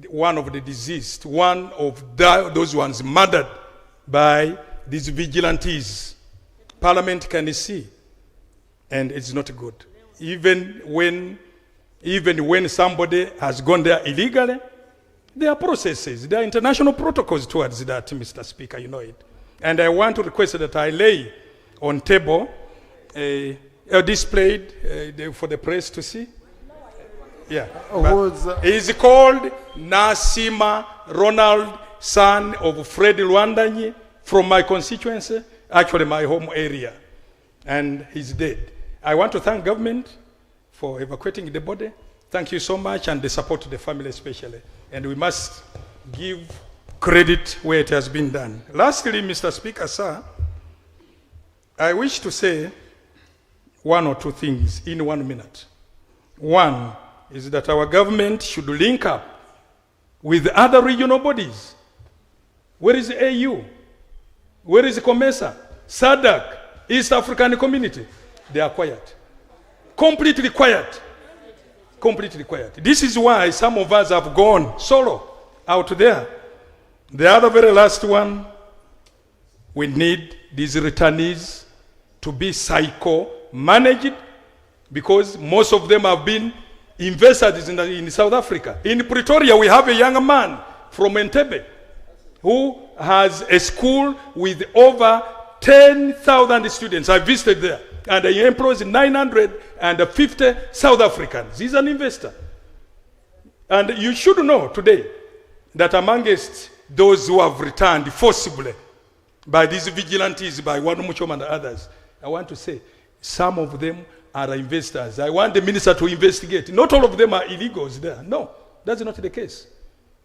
one of the deceased, one of those ones murdered by these vigilantes. Parliament can see, and it's not good. Even when somebody has gone there illegally, there are processes, there are international protocols towards that, Mr. Speaker, you know it. And I want to request that I lay on table displayed for the press to see. Yeah. He's called Nasima Ronald, son of Fred Luandanyi, from my constituency, actually my home area. And he's dead. I want to thank government for evacuating the body. Thank you so much, and the support to the family especially. And we must give credit where it has been done. Lastly, Mr. Speaker, sir, I wish to say one or two things in 1 minute. One is that our government should link up with other regional bodies. Where is the AU? Where is the COMESA? SADC, East African Community? They are quiet. Completely quiet. Completely quiet. This is why some of us have gone solo out there. The other very last one, we need these returnees to be psycho-managed, because most of them have been investors in South Africa. In Pretoria, we have a young man from Entebbe who has a school with over 10,000 students. I visited there, and he employs 950 South Africans. He's an investor. And you should know today that amongst those who have returned forcibly by these vigilantes, by Wanu Muchoma and others, I want to say some of them are investors. I want the minister to investigate. Not all of them are illegals there. No, that's not the case.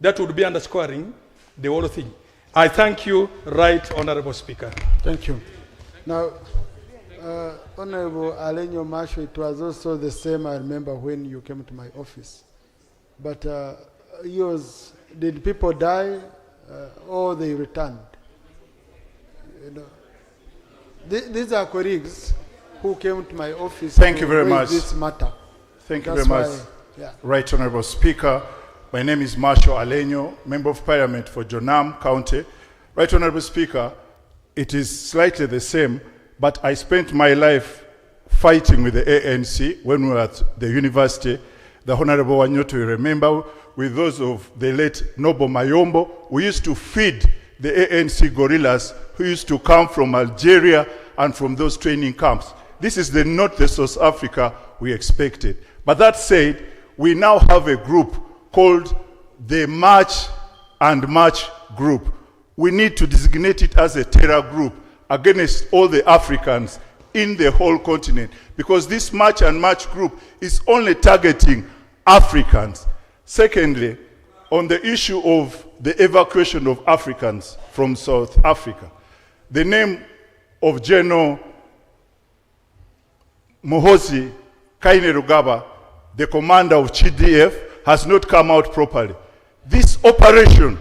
That would be underscoring the whole thing. I thank you, Right Honorable Speaker. Thank you. Now, Honorable Alenyo Masho, it was also the same, I remember, when you came to my office. But did people die or they returned? You know, these are colleagues who came to my office. Thank you very much. This matter. Thank you very much. Right Honorable Speaker. My name is Marshall Alenyo, Member of Parliament for Jonam County. Right Honorable Speaker, it is slightly the same, but I spent my life fighting with the ANC when we were at the university, the Honorable Wanyoto will remember, with those of the late Noble Mayombo, we used to feed the ANC guerrillas who used to come from Algeria and from those training camps. This is not the South Africa we expected. But that said, we now have a group called the March and March Group. We need to designate it as a terror group against all the Africans in the whole continent, because this March and March Group is only targeting Africans. Secondly, on the issue of the evacuation of Africans from South Africa, the name of General Muhoozi Kainerugaba, the commander of GDF, has not come out properly. This operation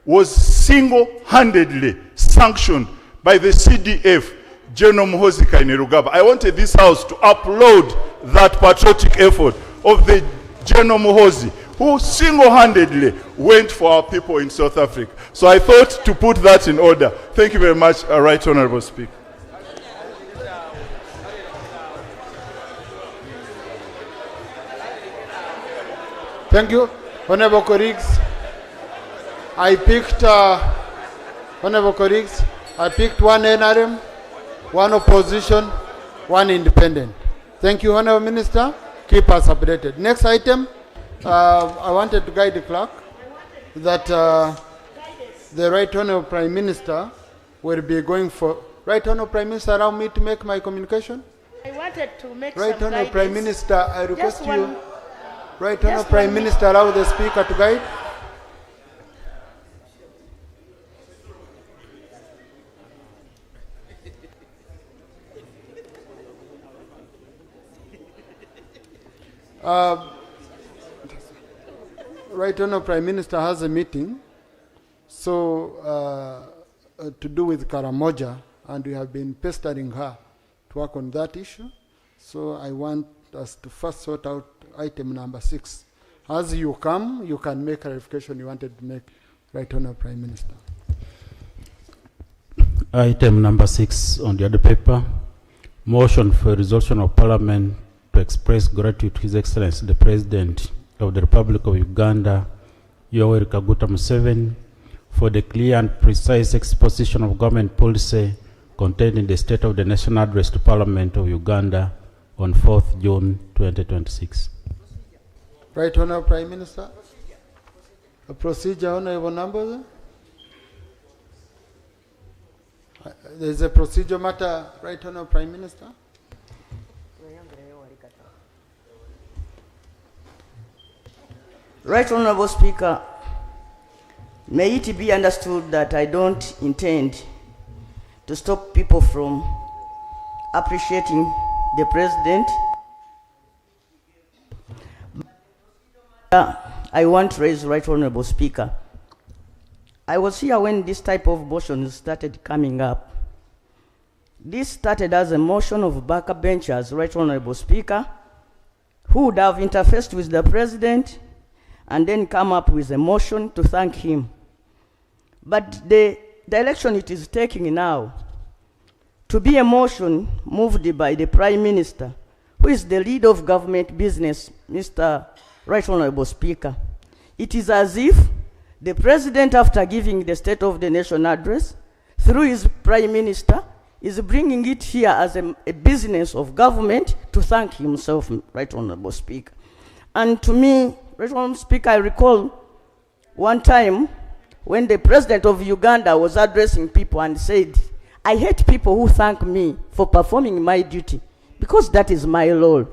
was single-handedly sanctioned by the CDF, General Muhoozi Kainerugaba. I wanted this house to upload that patriotic effort of the General Muhoozi, who single-handedly went for our people in South Africa. So I thought to put that in order. Thank you very much, Right Honorable Speaker. Thank you, Honorable colleagues. I picked, Honorable colleagues, I picked one NRM, one opposition, one independent. Thank you, Honorable Minister. Keep us updated. Next item, I wanted to guide the clerk that the Right Honorable Prime Minister will be going for. Right Honorable Prime Minister, allow me to make my communication. I wanted to make Right some Honorable guidance. Prime Minister, I request Just you. one- Right just Honorable Prime one- Minister, allow the Speaker to guide. Right Honorable Prime Minister has a meeting, so to do with Karamoja, and we have been pestering her to work on that issue. So I want us to first sort out item number 6. As you come, you can make clarification you wanted to make, Right Honorable Prime Minister. Item number 6 on the other paper, motion for resolution of Parliament to express gratitude to His Excellency the President of the Republic of Uganda, Yoweri Kaguta Museveni, for the clear and precise exposition of government policy contained in the State of the Nation Address to Parliament of Uganda on 4th June 2026. Right Honorable Prime Minister. A procedure, Honorable Numbers. There is a procedure matter, Right Honorable Prime Minister. Right Honorable Speaker, may it be understood that I don't intend to stop people from appreciating the President. I want to raise, Right Honorable Speaker. I was here when this type of motion started coming up. This started as a motion of backbenchers, Right Honorable Speaker, who would have interfaced with the President and then come up with a motion to thank him. But the direction it is taking now to be a motion moved by the Prime Minister, who is the lead of government business, Mr. Right Honorable Speaker. It is as if the President, after giving the State of the Nation address, through his Prime Minister, is bringing it here as a business of government to thank himself, Right Honorable Speaker. And to me, Right Honorable Speaker, I recall one time when the President of Uganda was addressing people and said, I hate people who thank me for performing my duty, because that is my role.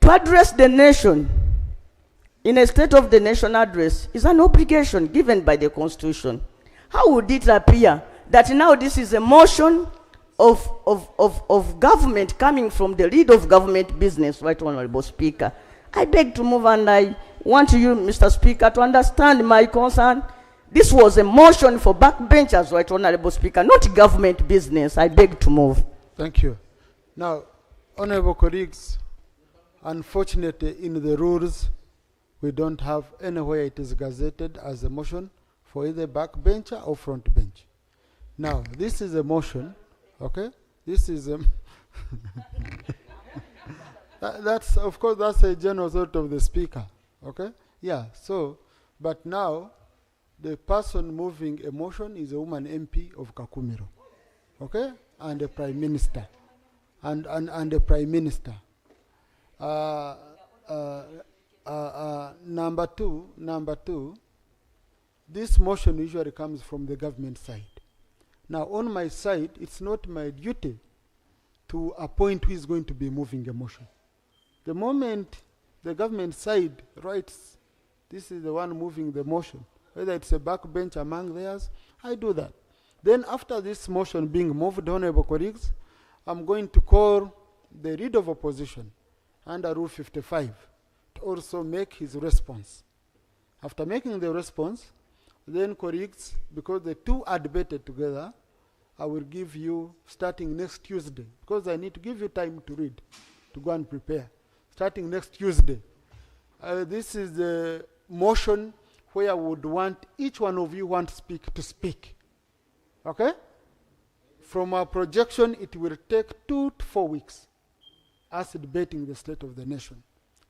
To address the nation in a State of the Nation address is an obligation given by the Constitution. How would it appear that now this is a motion of government coming from the lead of government business, Right Honorable Speaker? I beg to move, and I want you, Mr. Speaker, to understand my concern. This was a motion for backbenchers, Right Honorable Speaker, not government business. I beg to move. Thank you. Now, honorable colleagues, unfortunately in the rules, we don't have anywhere it is gazetted as a motion for either backbencher or front bench. Now, this is a motion, okay? This is a That's, of course, that's a general thought of the speaker. Okay? Yeah, so, but now, the person moving a motion is a woman MP of Kakumiro. Okay? And the Prime Minister. And the Prime Minister. Number two, this motion usually comes from the government side. Now, on my side, it's not my duty to appoint who is going to be moving a motion. The moment the government side writes, this is the one moving the motion, whether it's a backbench among theirs, I do that. Then after this motion being moved, honorable colleagues, I'm going to call the leader of opposition under Rule 55 to also make his response. After making the response, then colleagues, because the two are debated together, I will give you starting next Tuesday, because I need to give you time to read, to go and prepare. Starting next Tuesday. This is the motion where I would want each one of you want to speak. Okay? From our projection, it will take 2 to 4 weeks us debating the state of the nation,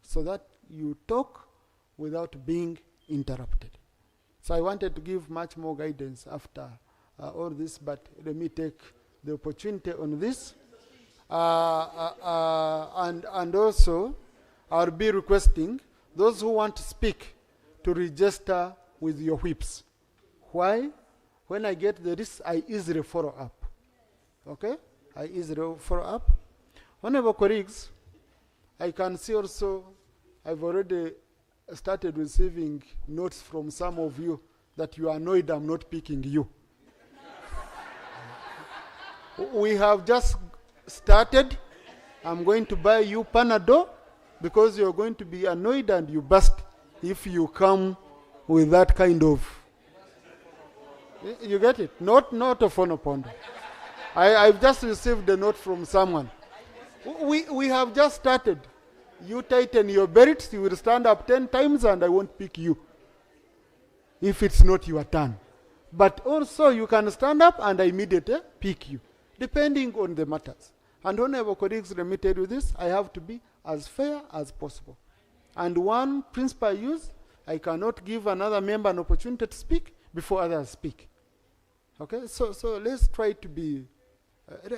so that you talk without being interrupted. So I wanted to give much more guidance after all this, but let me take the opportunity on this. And also, I'll be requesting those who want to speak to register with your whips. Why? When I get the list, I easily follow up. Okay? I easily follow up. Honorable colleagues, I can see also, I've already started receiving notes from some of you that you are annoyed I'm not picking you. We have just started. I'm going to buy you Panadol because you're going to be annoyed and you burst if you come with that kind of. You get it? Not a phone upon. I've just received a note from someone. We have just started. You tighten your belts, you will stand up 10 times and I won't pick you if it's not your turn. But also you can stand up and I immediately pick you, depending on the matters. And honorable colleagues, let me tell you this, I have to be as fair as possible. And one principle I use, I cannot give another member an opportunity to speak before others speak. Okay, so let's try to be,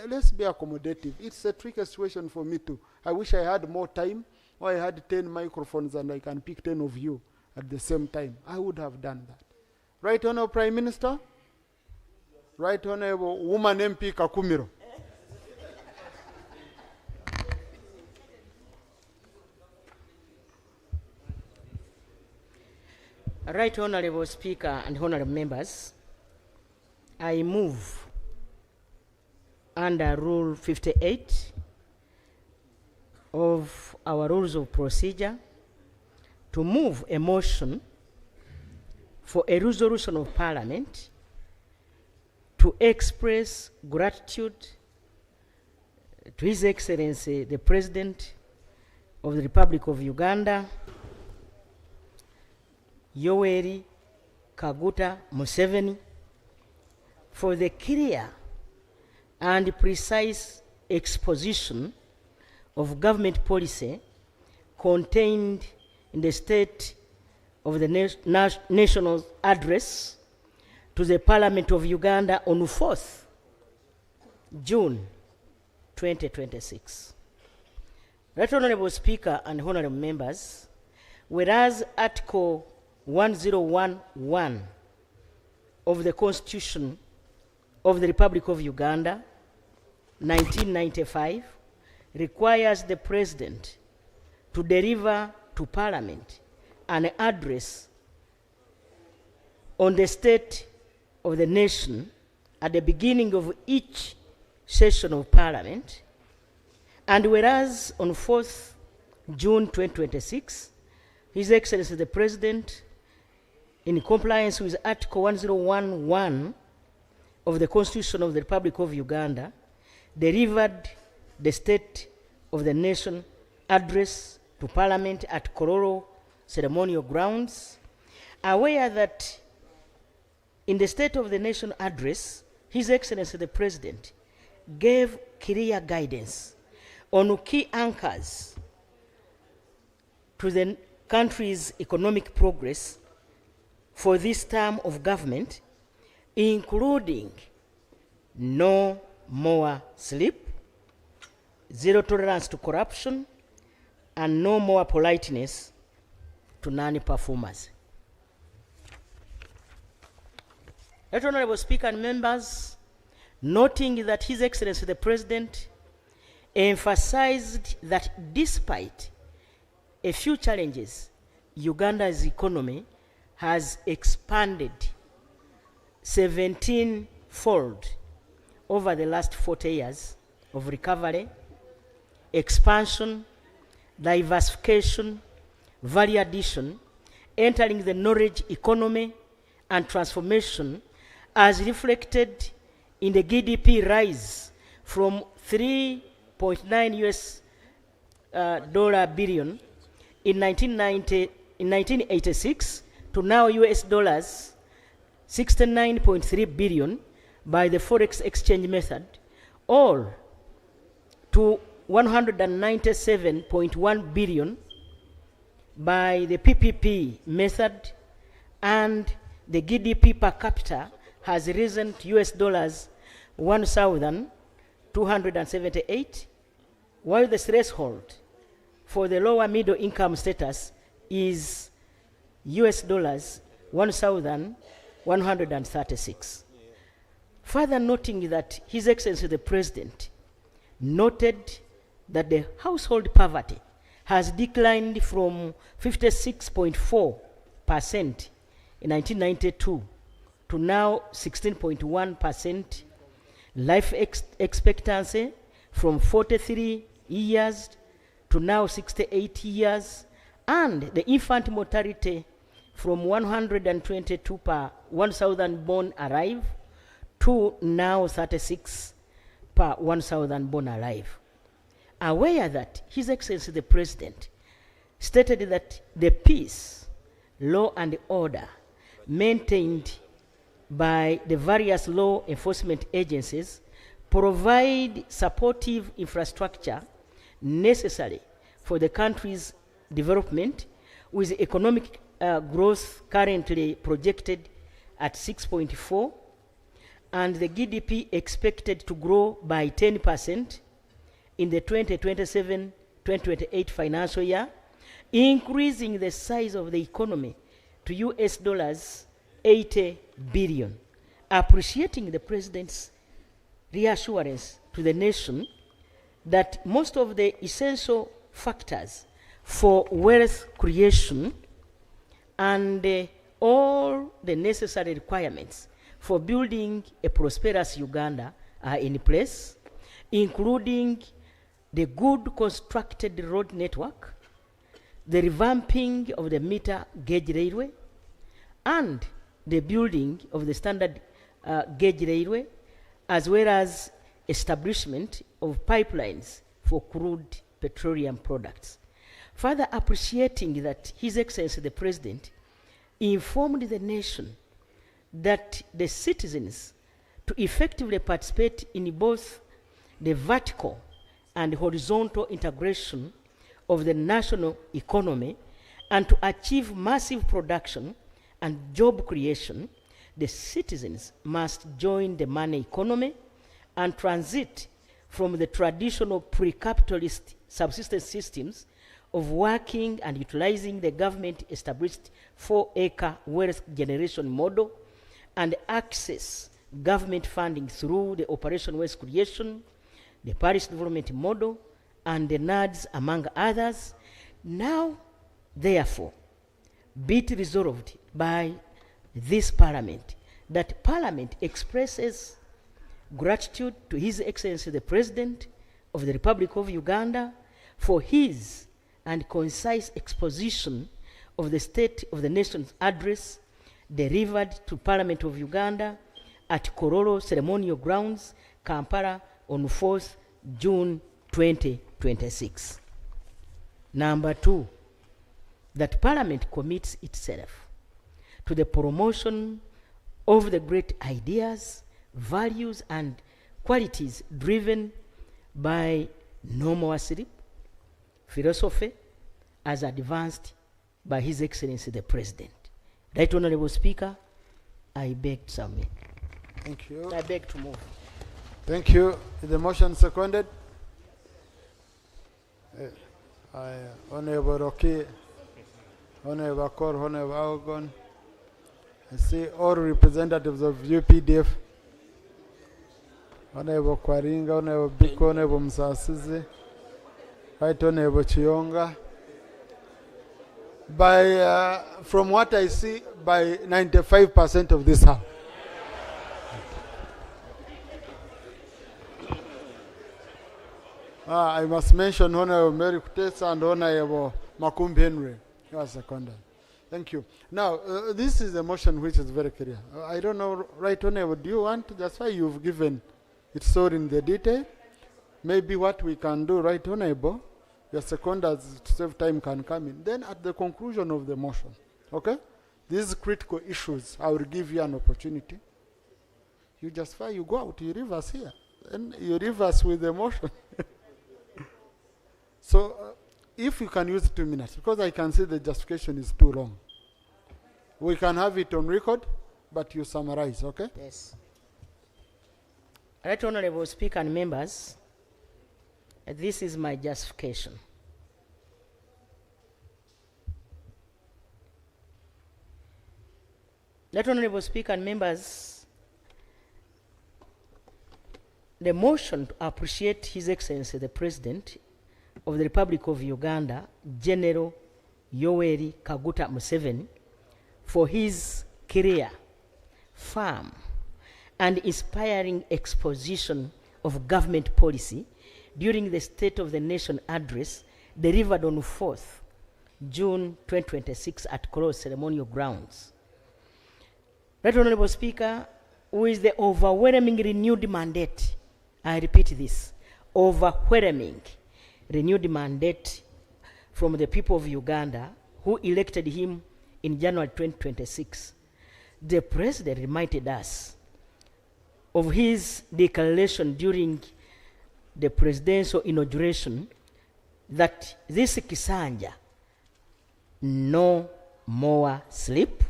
let's be accommodative. It's a tricky situation for me too. I wish I had more time, or I had 10 microphones and I can pick 10 of you at the same time. I would have done that. Right Honorable Prime Minister? Right Honorable Woman MP Kakumiro? Right Honorable Speaker and Honorable Members, I move under Rule 58 of our Rules of Procedure to move a motion for a resolution of Parliament to express gratitude to His Excellency the President of the Republic of Uganda, Yoweri Kaguta Museveni, for the clear and precise exposition of government policy contained in the State of the National Address to the Parliament of Uganda on 4th June 2026. Right Honorable Speaker and Honorable Members, whereas Article 1011 of the Constitution of the Republic of Uganda, 1995, requires the President to deliver to Parliament an address on the state of the nation at the beginning of each session of Parliament, and whereas on 4th June 2026, His Excellency the President, in compliance with Article 1011 of the Constitution of the Republic of Uganda, delivered the State of the Nation address to Parliament at Kororo ceremonial grounds, aware that in the State of the Nation address, His Excellency the President gave clear guidance on key anchors to the country's economic progress for this term of government, including no more sleep, zero tolerance to corruption, and no more politeness to non-performers. Right Honorable Speaker and members, noting that His Excellency the President emphasized that despite a few challenges, Uganda's economy has expanded 17-fold over the last 40 years of recovery, expansion, diversification, value addition, entering the knowledge economy, and transformation as reflected in the GDP rise from $3.9 billion in 1986 to now US dollars 69.3 billion by the forex exchange method, or to 197.1 billion by the PPP method, and the GDP per capita has risen to US dollars 1,278, while the threshold for the lower middle income status is US dollars 1,136. Further noting that His Excellency the President noted that the household poverty has declined from 56.4% in 1992 to now 16.1%, life expectancy from 43 years to now 68 years, and the infant mortality from 122 per 1,000 born alive to now 36 per 1,000 born alive. Aware that His Excellency the President stated that the peace, law and order maintained by the various law enforcement agencies provide supportive infrastructure necessary for the country's development, with economic growth currently projected at 6.4 and the GDP expected to grow by 10% in the 2027-2028 financial year, increasing the size of the economy to US dollars 80 billion, appreciating the President's reassurance to the nation that most of the essential factors for wealth creation and all the necessary requirements for building a prosperous Uganda are in place, including the good constructed road network, the revamping of the meter gauge railway, and the building of the standard gauge railway, as well as establishment of pipelines for crude petroleum products. Further appreciating that His Excellency the President informed the nation that the citizens to effectively participate in both the vertical and horizontal integration of the national economy and to achieve massive production and job creation, the citizens must join the money economy and transit from the traditional pre-capitalist subsistence systems of working and utilizing the government-established 4-acre wealth generation model and access government funding through the Operation Wealth Creation, the Parish Development Model, and the NADS, among others. Now, therefore, be it resolved by this Parliament that Parliament expresses gratitude to His Excellency the President of the Republic of Uganda for his and concise exposition of the State of the Nation's address delivered to Parliament of Uganda at Kororo Ceremonial Grounds, Kampala, on 4th June 2026. Number 2, that Parliament commits itself to the promotion of the great ideas, values, and qualities driven by no more sleep, philosophy, as advanced by His Excellency the President. Right Honorable Speaker, I beg to submit. Thank you. I beg to move. Thank you. Is the motion seconded? Honorable Rocky, Honorable Kor, Honorable Algon. I see all representatives of UPDF. Honorable Kwaringa, Honorable Biko, Honorable Msasizi, Right Honorable Chionga. By, from what I see, by 95% of this house. I must mention Honorable Mary Kutesa and Honorable Makumbi Henry. You are seconded. Thank you. Now, this is a motion which is very clear. I don't know, Right Honorable, do you want, that's why you've given it so in the detail. Maybe what we can do, Right Honorable, your seconders to save time can come in. Then at the conclusion of the motion, okay? These critical issues, I will give you an opportunity. You justify, you go out, you reverse here. Then you reverse with the motion. So, if you can use 2 minutes, because I can see the justification is too long. We can have it on record, but you summarize, okay? Yes. Right Honorable Speaker and members, this is my justification. Right Honorable Speaker and members, the motion to appreciate His Excellency the President of the Republic of Uganda, General Yoweri Kaguta Museveni, for his career, firm, and inspiring exposition of government policy during the State of the Nation address delivered on 4th June 2026 at Cross Ceremonial Grounds. Right Honorable Speaker, with the overwhelming renewed mandate, I repeat this, overwhelming renewed mandate from the people of Uganda who elected him in January 2026, the President reminded us of his declaration during the presidential inauguration that this Kisanja, no more sleep.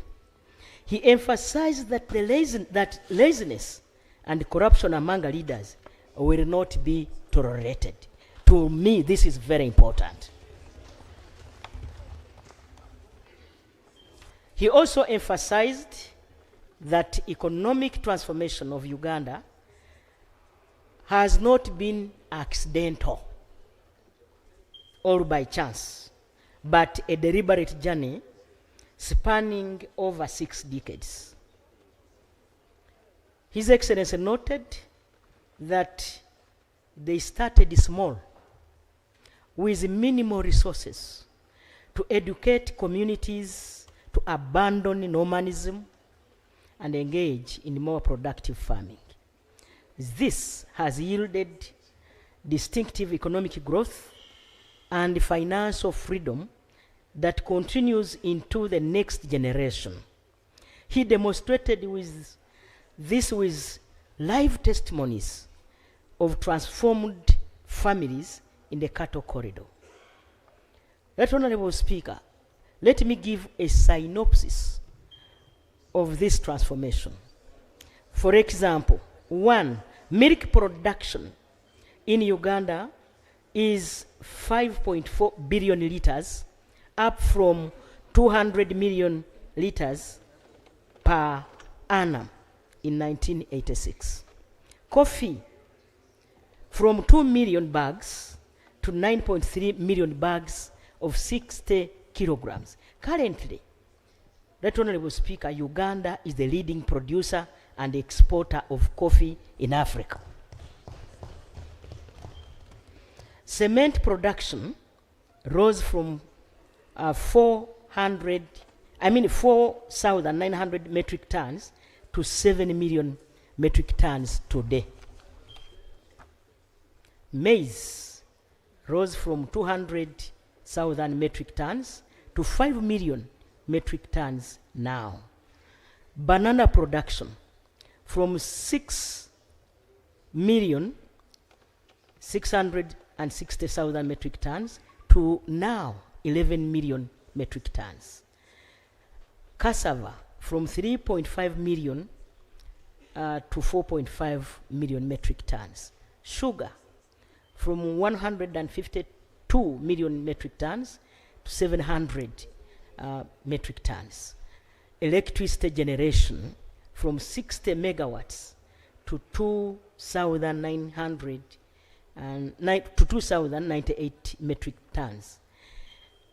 He emphasized that that laziness and corruption among leaders will not be tolerated. To me, this is very important. He also emphasized that economic transformation of Uganda has not been accidental or by chance, but a deliberate journey spanning over 6 decades. His Excellency noted that they started small with minimal resources to educate communities to abandon nomadism and engage in more productive farming. This has yielded distinctive economic growth and financial freedom that continues into the next generation. He demonstrated with live testimonies of transformed families in the cattle corridor. Right Honorable Speaker, let me give a synopsis of this transformation. For example, 1, milk production in Uganda is 5.4 billion liters, up from 200 million liters per annum in 1986. Coffee, from 2 million bags to 9.3 million bags of 60 kilograms. Currently, Right Honorable Speaker, Uganda is the leading producer and exporter of coffee in Africa. Cement production rose from 4,900 metric tons to 7 million metric tons today. Maize rose from 200,000 metric tons to 5 million metric tons now. Banana production from 6,660,000 metric tons to now 11 million metric tons. Cassava from 3.5 million to 4.5 million metric tons. Sugar from 152 million metric tons to 700 metric tons. Electricity generation from 60 megawatts to 2,098 metric tons.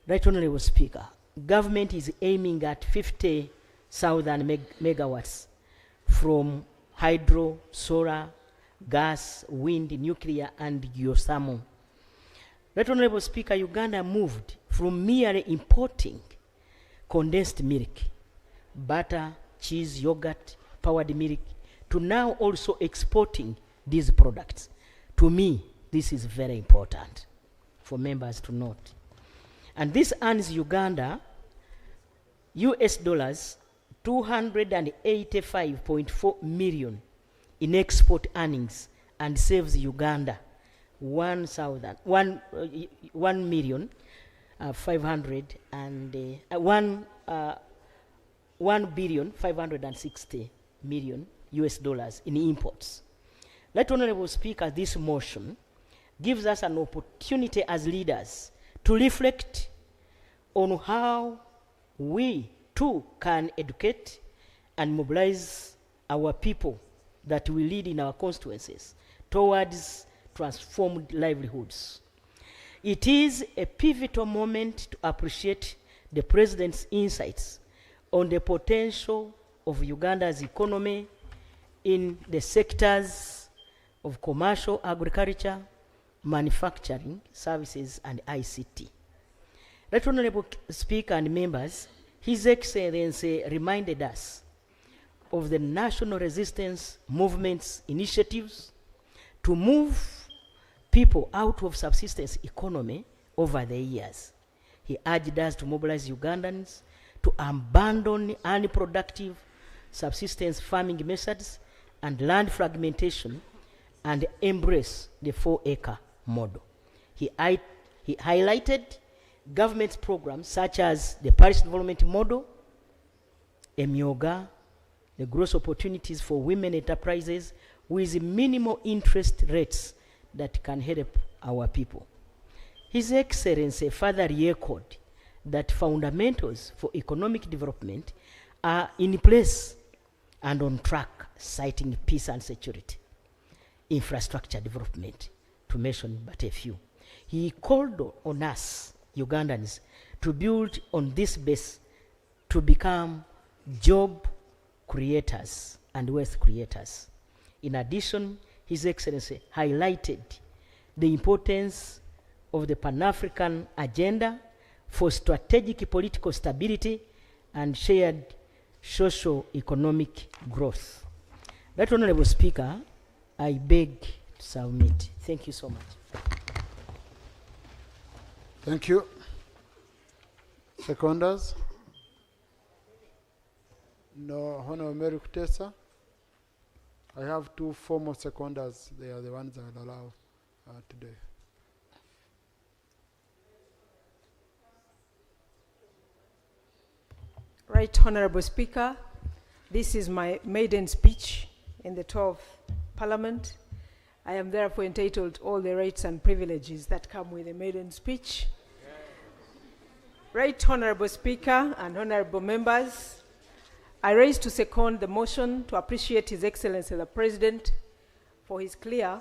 Right Honorable Speaker, government is aiming at 50,000 megawatts from hydro, solar, gas, wind, nuclear, and geothermal. Right Honorable Speaker, Uganda moved from merely importing condensed milk, butter, cheese, yogurt, powdered milk, to now also exporting these products. To me, this is very important for members to note. And this earns Uganda US dollars 285.4 million in export earnings and saves Uganda 1,560 million US dollars in imports. Right Honorable Speaker, this motion gives us an opportunity as leaders to reflect on how we too can educate and mobilize our people that we lead in our constituencies towards transformed livelihoods. It is a pivotal moment to appreciate the President's insights on the potential of Uganda's economy in the sectors of commercial agriculture, manufacturing, services, and ICT. Right Honorable Speaker and members, His Excellency reminded us of the national resistance movement's initiatives to move people out of subsistence economy over the years. He urged us to mobilize Ugandans to abandon unproductive subsistence farming methods and land fragmentation and embrace the 4-acre model. He highlighted government programs such as the Parish Development Model, Emyoga, the growth opportunities for women enterprises with minimal interest rates that can help our people. His Excellency further echoed that fundamentals for economic development are in place and on track, citing peace and security, infrastructure development, to mention but a few. He called on us, Ugandans, to build on this base to become job creators and wealth creators. In addition, His Excellency highlighted the importance of the Pan-African agenda for strategic political stability and shared socio-economic growth. Right Honorable Speaker, I beg to submit. Thank you so much. Thank you. Seconders? No, Honorable Mary Kutesa. I have two former seconders. They are the ones I will allow today. Right Honorable Speaker, this is my maiden speech in the 12th Parliament. I am therefore entitled to all the rights and privileges that come with a maiden speech. Right Honorable Speaker and honorable members, I rise to second the motion to appreciate His Excellency the President for his clear,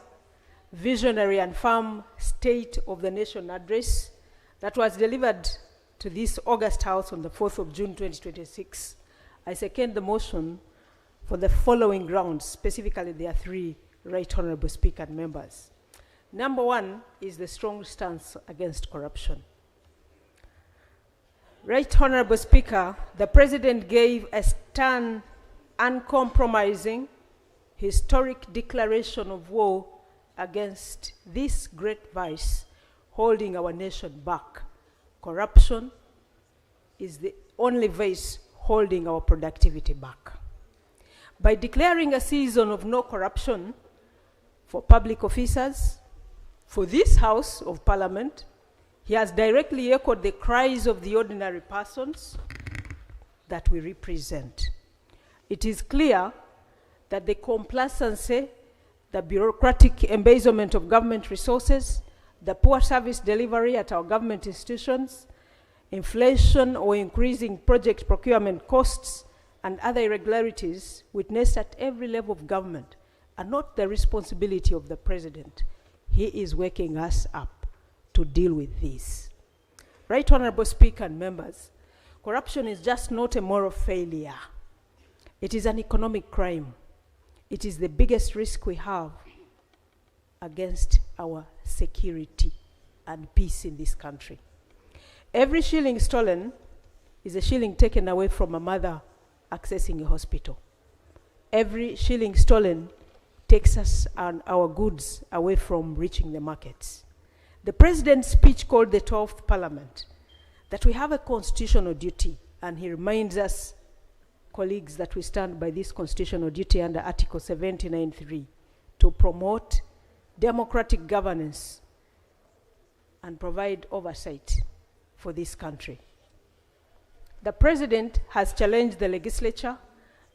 visionary and firm State of the Nation address that was delivered to this August House on the 4th of June 2026. I second the motion for the following grounds. Specifically, there are three, Right Honorable Speaker and members. Number one is the strong stance against corruption. Right Honorable Speaker, the President gave a stern, uncompromising, historic declaration of war against this great vice holding our nation back. Corruption is the only vice holding our productivity back. By declaring a season of no corruption for public officers, for this House of Parliament, He has directly echoed the cries of the ordinary persons that we represent. It is clear that the complacency, the bureaucratic embezzlement of government resources, the poor service delivery at our government institutions, inflation or increasing project procurement costs, and other irregularities witnessed at every level of government are not the responsibility of the President. He is waking us up to deal with this. Right Honorable Speaker and members, corruption is just not a moral failure. It is an economic crime. It is the biggest risk we have against our security and peace in this country. Every shilling stolen is a shilling taken away from a mother accessing a hospital. Every shilling stolen takes us and our goods away from reaching the markets. The President's speech called the 12th Parliament that we have a constitutional duty, and he reminds us, colleagues, that we stand by this constitutional duty under Article 79(3) to promote democratic governance and provide oversight for this country. The President has challenged the legislature,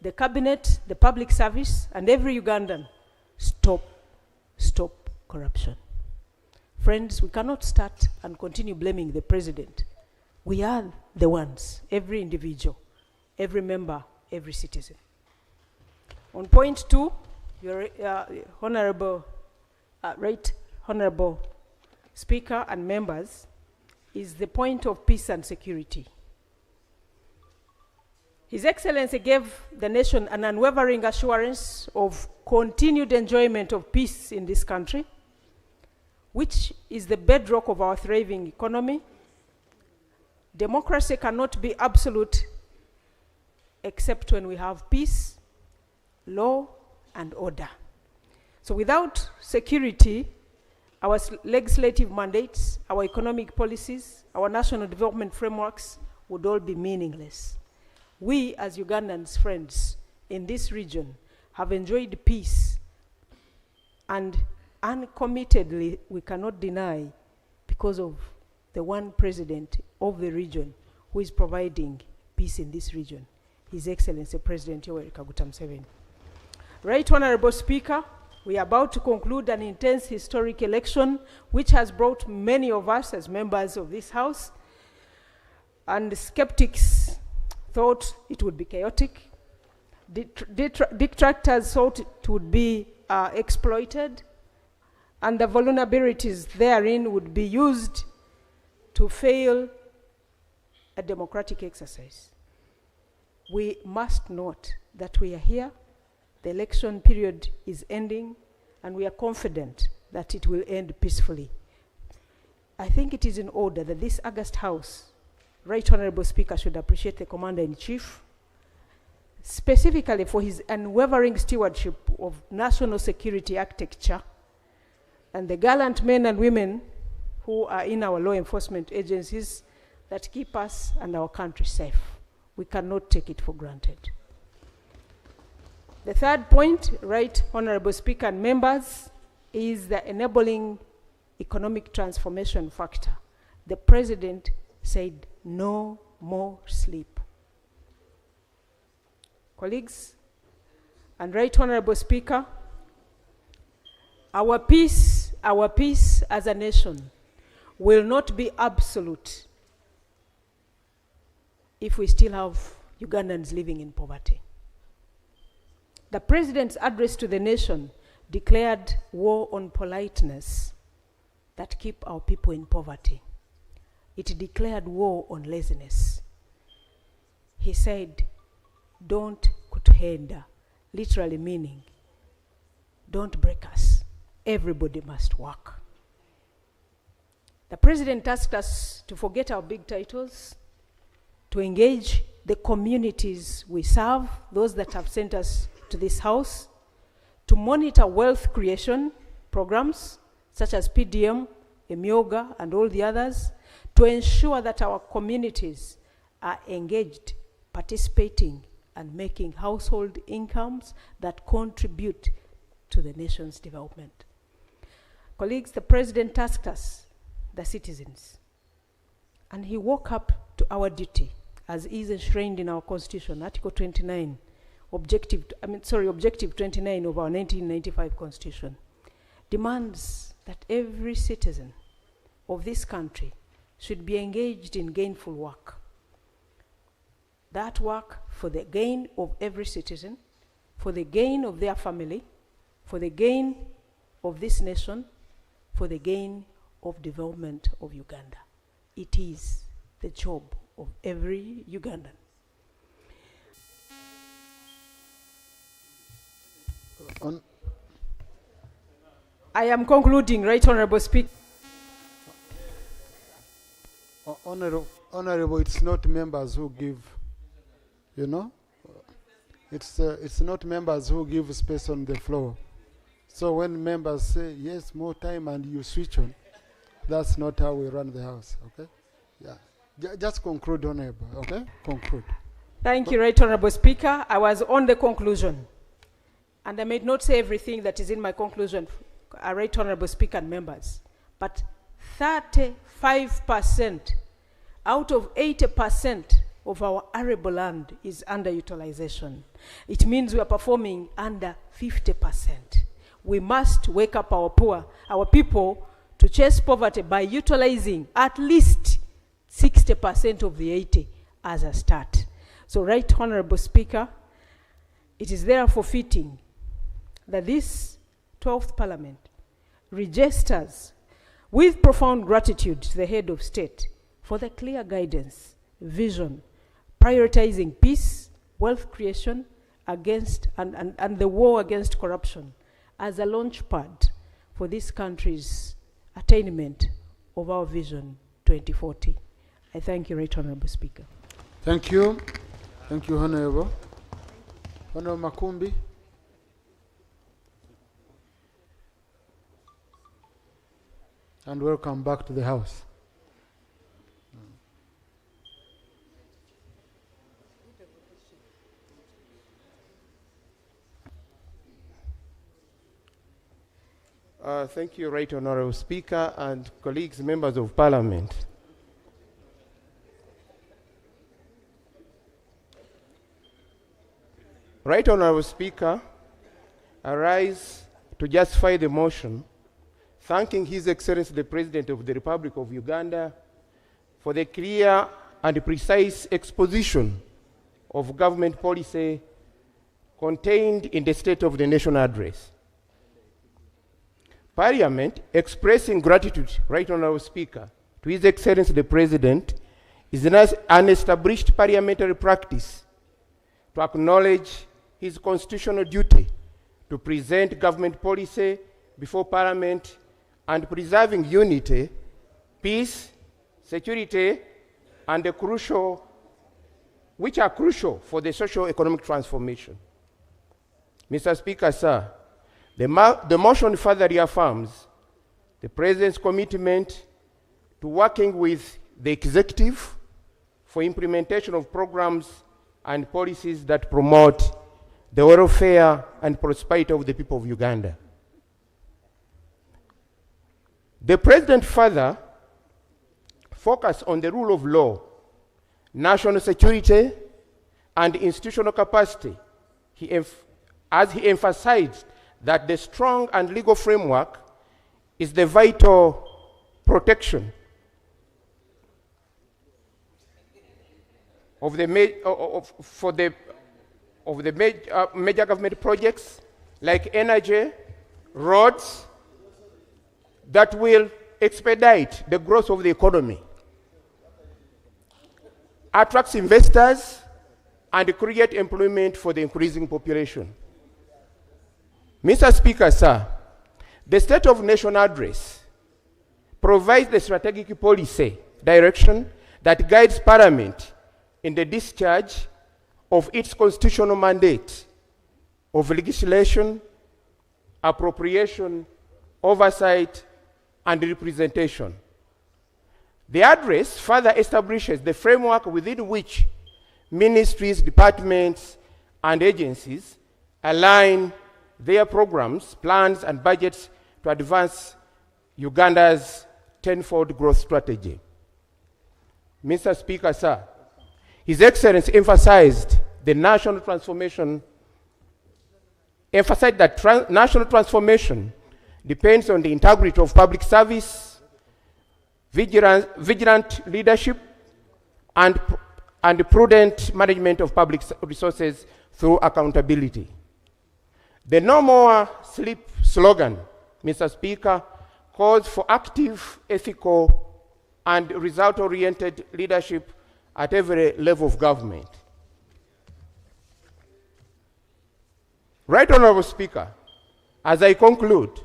the cabinet, the public service, and every Ugandan, stop corruption. Friends, we cannot start and continue blaming the President. We are the ones, every individual, every member, every citizen. On point 2, your Right Honorable Speaker and members, is the point of peace and security. His Excellency gave the nation an unwavering assurance of continued enjoyment of peace in this country, which is the bedrock of our thriving economy. Democracy cannot be absolute except when we have peace, law, and order. So without security, our legislative mandates, our economic policies, our national development frameworks would all be meaningless. We, as Ugandans, friends, in this region, have enjoyed peace, and uncommittedly, we cannot deny, because of the one President of the region who is providing peace in this region, His Excellency President Yoweri Kaguta Museveni. Right Honorable Speaker, we are about to conclude an intense historic election which has brought many of us as members of this House, and skeptics thought it would be chaotic. Detractors thought it would be exploited, and the vulnerabilities therein would be used to fail a democratic exercise. We must note that we are here, the election period is ending, and we are confident that it will end peacefully. I think it is in order that this August House, Right Honorable Speaker, should appreciate the Commander-in-Chief, specifically for his unwavering stewardship of national security architecture, and the gallant men and women who are in our law enforcement agencies that keep us and our country safe. We cannot take it for granted. The third point, Right Honorable Speaker and members, is the enabling economic transformation factor. The President said no more sleep. Colleagues, and Right Honorable Speaker, our peace as a nation will not be absolute if we still have Ugandans living in poverty. The President's address to the nation declared war on politeness that keep our people in poverty. It declared war on laziness. He said, don't kutuhenda, literally meaning, don't break us. Everybody must work. The President asked us to forget our big titles, to engage the communities we serve, those that have sent us to this House, to monitor wealth creation programs such as PDM, Emyoga, and all the others, to ensure that our communities are engaged, participating, and making household incomes that contribute to the nation's development. Colleagues, the President tasked us, the citizens, And he woke up to our duty as is enshrined in our Constitution, Article 29, Objective 29 of our 1995 Constitution, demands that every citizen of this country should be engaged in gainful work. That work for the gain of every citizen, for the gain of their family, for the gain of this nation, for the gain of development of Uganda. It is the job of every Ugandan. I am concluding, Right Honorable Speaker. Honorable, it's not members who give, you know? It's not members who give space on the floor. So when members say, yes, more time, and you switch on, that's not how we run the House, okay? Yeah. Just conclude, Honorable, okay? Conclude. Thank you, Right Honorable Speaker. I was on the conclusion, and I may not say everything that is in my conclusion, Right Honorable Speaker and members, but 35% out of 80% of our arable land is underutilization. It means we are performing under 50%. We must wake up our people to chase poverty by utilizing at least 60% of the 80 as a start. So, Right Honorable Speaker, it is therefore fitting that this 12th Parliament registers with profound gratitude to the head of state for the clear guidance, vision, prioritizing peace, wealth creation, and the war against corruption as a launch pad for this country's attainment of our Vision 2040. I thank you, Right Honorable Speaker. Thank you. Thank you, Honorable. Honorable Makumbi. And welcome back to the House. Thank you, Right Honorable Speaker and colleagues, members of Parliament. Right Honorable Speaker, I rise to justify the motion, thanking His Excellency the President of the Republic of Uganda for the clear and precise exposition of government policy contained in the State of the Nation address. Parliament, expressing gratitude, Right Honorable Speaker, to His Excellency the President, is an established parliamentary practice to acknowledge his constitutional duty to present government policy before Parliament and preserving unity, peace, security, and which are crucial for the socio-economic transformation. Mr. Speaker, sir, the motion further reaffirms the President's commitment to working with the executive for implementation of programs and policies that promote the welfare and prosperity of the people of Uganda. The President further focused on the rule of law, national security, and institutional capacity, as he emphasized that the strong and legal framework is the vital protection of the major government projects like energy, roads, that will expedite the growth of the economy, attracts investors, and create employment for the increasing population. Mr. Speaker, sir, the State of Nation address provides the strategic policy direction that guides Parliament in the discharge of its constitutional mandate of legislation, appropriation, oversight, and representation. The address further establishes the framework within which ministries, departments, and agencies align their programs, plans, and budgets to advance Uganda's tenfold growth strategy. Mr. Speaker, sir, His Excellency emphasized that national transformation depends on the integrity of public service, vigilant leadership, and prudent management of public resources through accountability. The No More Sleep slogan, Mr. Speaker, calls for active, ethical, and result-oriented leadership at every level of government. Right Honorable Speaker, as I conclude,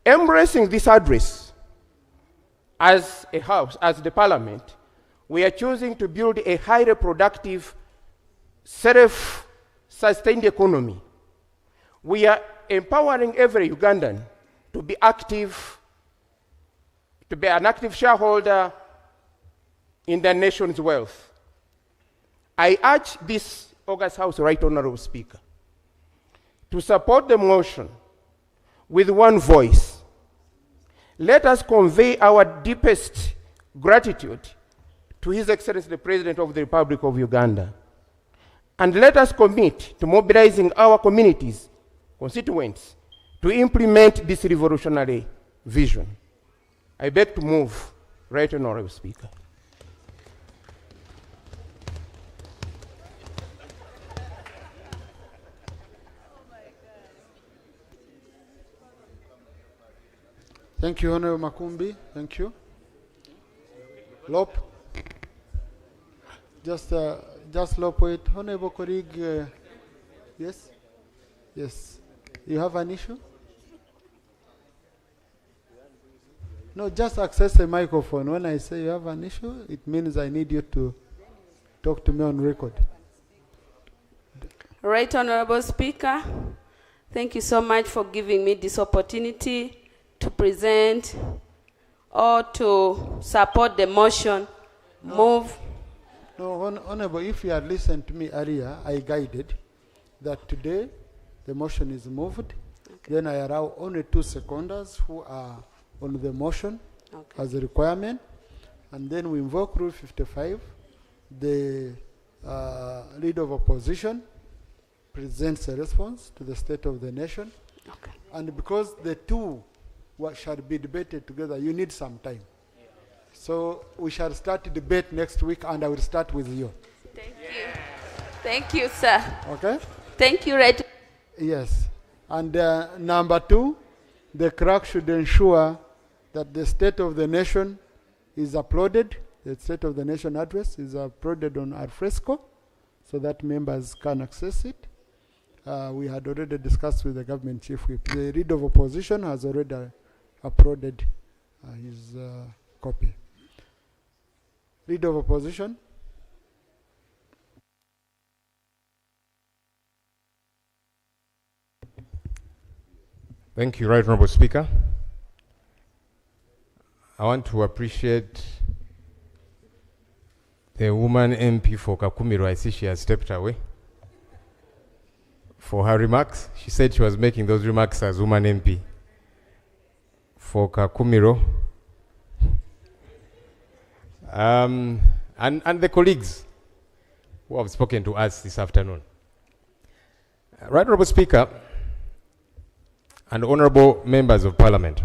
embracing this address as a house, as the Parliament, we are choosing to build a highly productive, self-sustained economy. We are empowering every Ugandan to be active, to be an active shareholder in the nation's wealth. I urge this August House, Right Honorable Speaker, to support the motion with one voice. Let us convey our deepest gratitude to His Excellency the President of the Republic of Uganda. And let us commit to mobilizing our communities, constituents, to implement this revolutionary vision. I beg to move, Right Honorable Speaker. Thank you, Honorable Makumbi. Thank you. Lop. Just Lop, wait. Honorable colleague, yes? Yes. You have an issue? No, just access the microphone. When I say you have an issue, it means I need you to talk to me on record. Right Honorable Speaker, thank you so much for giving me this opportunity to present or to support the motion. Move. No, Honorable, if you had listened to me earlier, I guided that today the motion is moved. Okay. Then I allow only 2 seconders who are on the motion as a requirement. And then we invoke Rule 55. The leader of opposition presents a response to the state of the nation. Okay. And because the two shall be debated together, you need some time. So we shall start the debate next week, and I will start with you. Thank you. Thank you, sir. Okay? Thank you, Right. Yes. And number 2, the clerk should ensure that the State of the Nation is uploaded, the State of the Nation address is uploaded on al fresco so that members can access it. We had already discussed with the government chief whip. The leader of opposition has already uploaded his copy. Leader of opposition. Thank you, Right Honorable Speaker. I want to appreciate the woman MP for Kakumiro. I see she has stepped away for her remarks. She said she was making those remarks as woman MP for Kakumiro. And the colleagues who have spoken to us this afternoon. Right Honorable Speaker and honorable members of Parliament,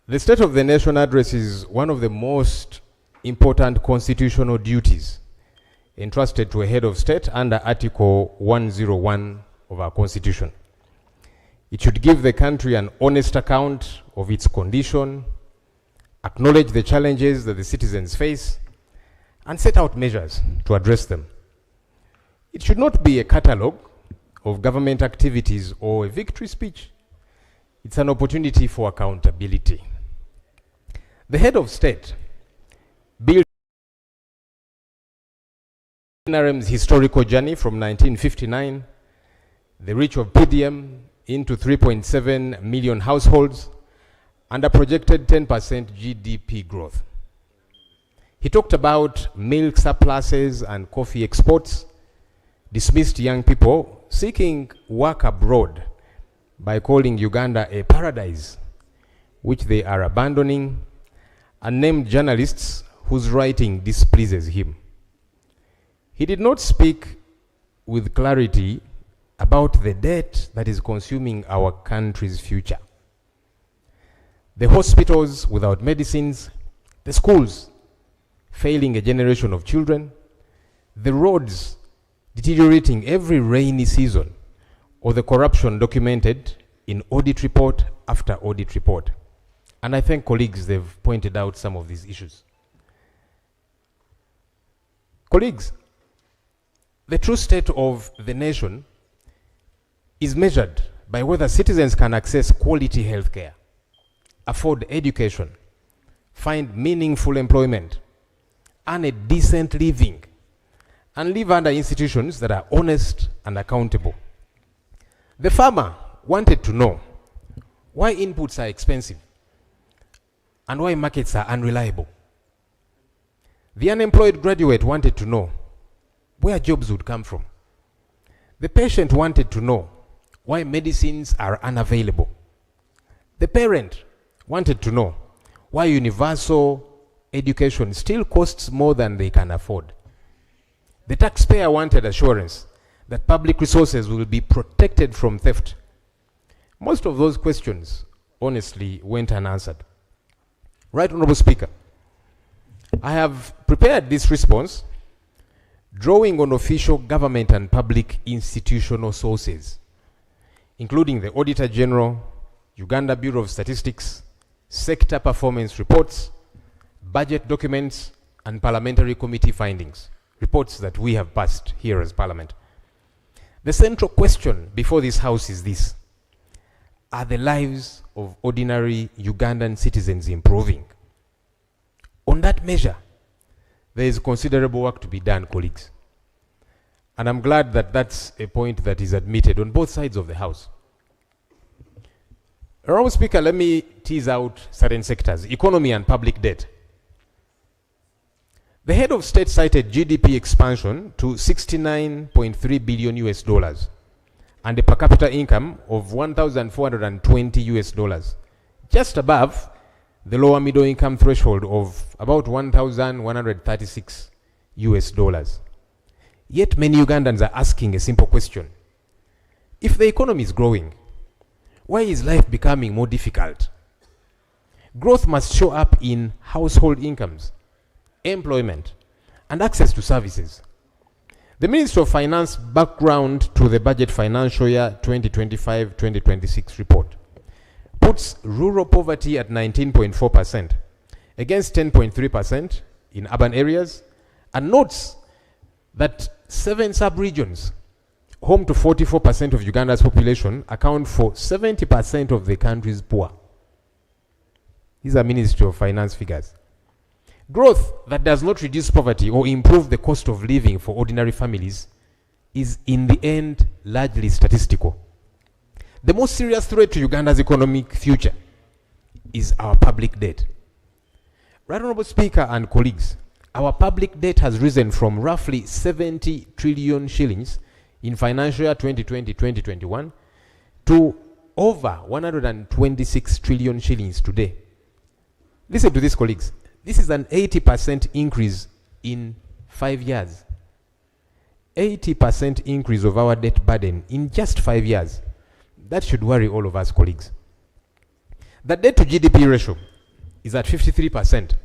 the State of the Nation address is one of the most important constitutional duties entrusted to a head of state under Article 101 of our Constitution. It should give the country an honest account of its condition, acknowledge the challenges that the citizens face, and set out measures to address them. It should not be a catalogue of government activities or a victory speech. It's an opportunity for accountability. The head of state built NRM's historical journey from 1959, the reach of PDM into 3.7 million households, and a projected 10% GDP growth. He talked about milk surpluses and coffee exports, dismissed young people seeking work abroad, by calling Uganda a paradise, which they are abandoning, and named journalists whose writing displeases him. He did not speak with clarity about the debt that is consuming our country's future. The hospitals without medicines, the schools failing a generation of children, the roads deteriorating every rainy season, or the corruption documented in audit report after audit report. And I thank colleagues, they've pointed out some of these issues. Colleagues, the true state of the nation is measured by whether citizens can access quality health care, afford education, find meaningful employment, earn a decent living, and live under institutions that are honest and accountable. The farmer wanted to know why inputs are expensive and why markets are unreliable. The unemployed graduate wanted to know where jobs would come from. The patient wanted to know why medicines are unavailable. The parent wanted to know why universal education still costs more than they can afford. The taxpayer wanted assurance that public resources will be protected from theft. Most of those questions, honestly, went unanswered. Right Honorable Speaker, I have prepared this response drawing on official government and public institutional sources, including the Auditor General, Uganda Bureau of Statistics, sector performance reports, budget documents, and parliamentary committee findings, reports that we have passed here as Parliament. The central question before this House is this: are the lives of ordinary Ugandan citizens improving? On that measure, there is considerable work to be done, colleagues. And I'm glad that that's a point that is admitted on both sides of the House. Honorable Speaker, let me tease out certain sectors: economy and public debt. The head of state cited GDP expansion to $69.3 billion US dollars and a per capita income of $1,420 US dollars, just above the lower middle income threshold of about $1,136 US dollars. Yet many Ugandans are asking a simple question: if the economy is growing, why is life becoming more difficult? Growth must show up in household incomes, employment, and access to services. The Ministry of Finance background to the budget financial year 2025-2026 report puts rural poverty at 19.4% against 10.3% in urban areas, and notes that 7 sub-regions, home to 44% of Uganda's population, account for 70% of the country's poor. These are Ministry of Finance figures. Growth that does not reduce poverty or improve the cost of living for ordinary families is in the end largely statistical. The most serious threat to Uganda's economic future is our public debt. Right Honorable Speaker and colleagues, our public debt has risen from roughly 70 trillion shillings in financial year 2020-2021 to over 126 trillion shillings today. Listen to this, colleagues. This is an 80% increase in 5 years. 80% increase of our debt burden in just 5 years. That should worry all of us, colleagues. The debt to GDP ratio is at 53%,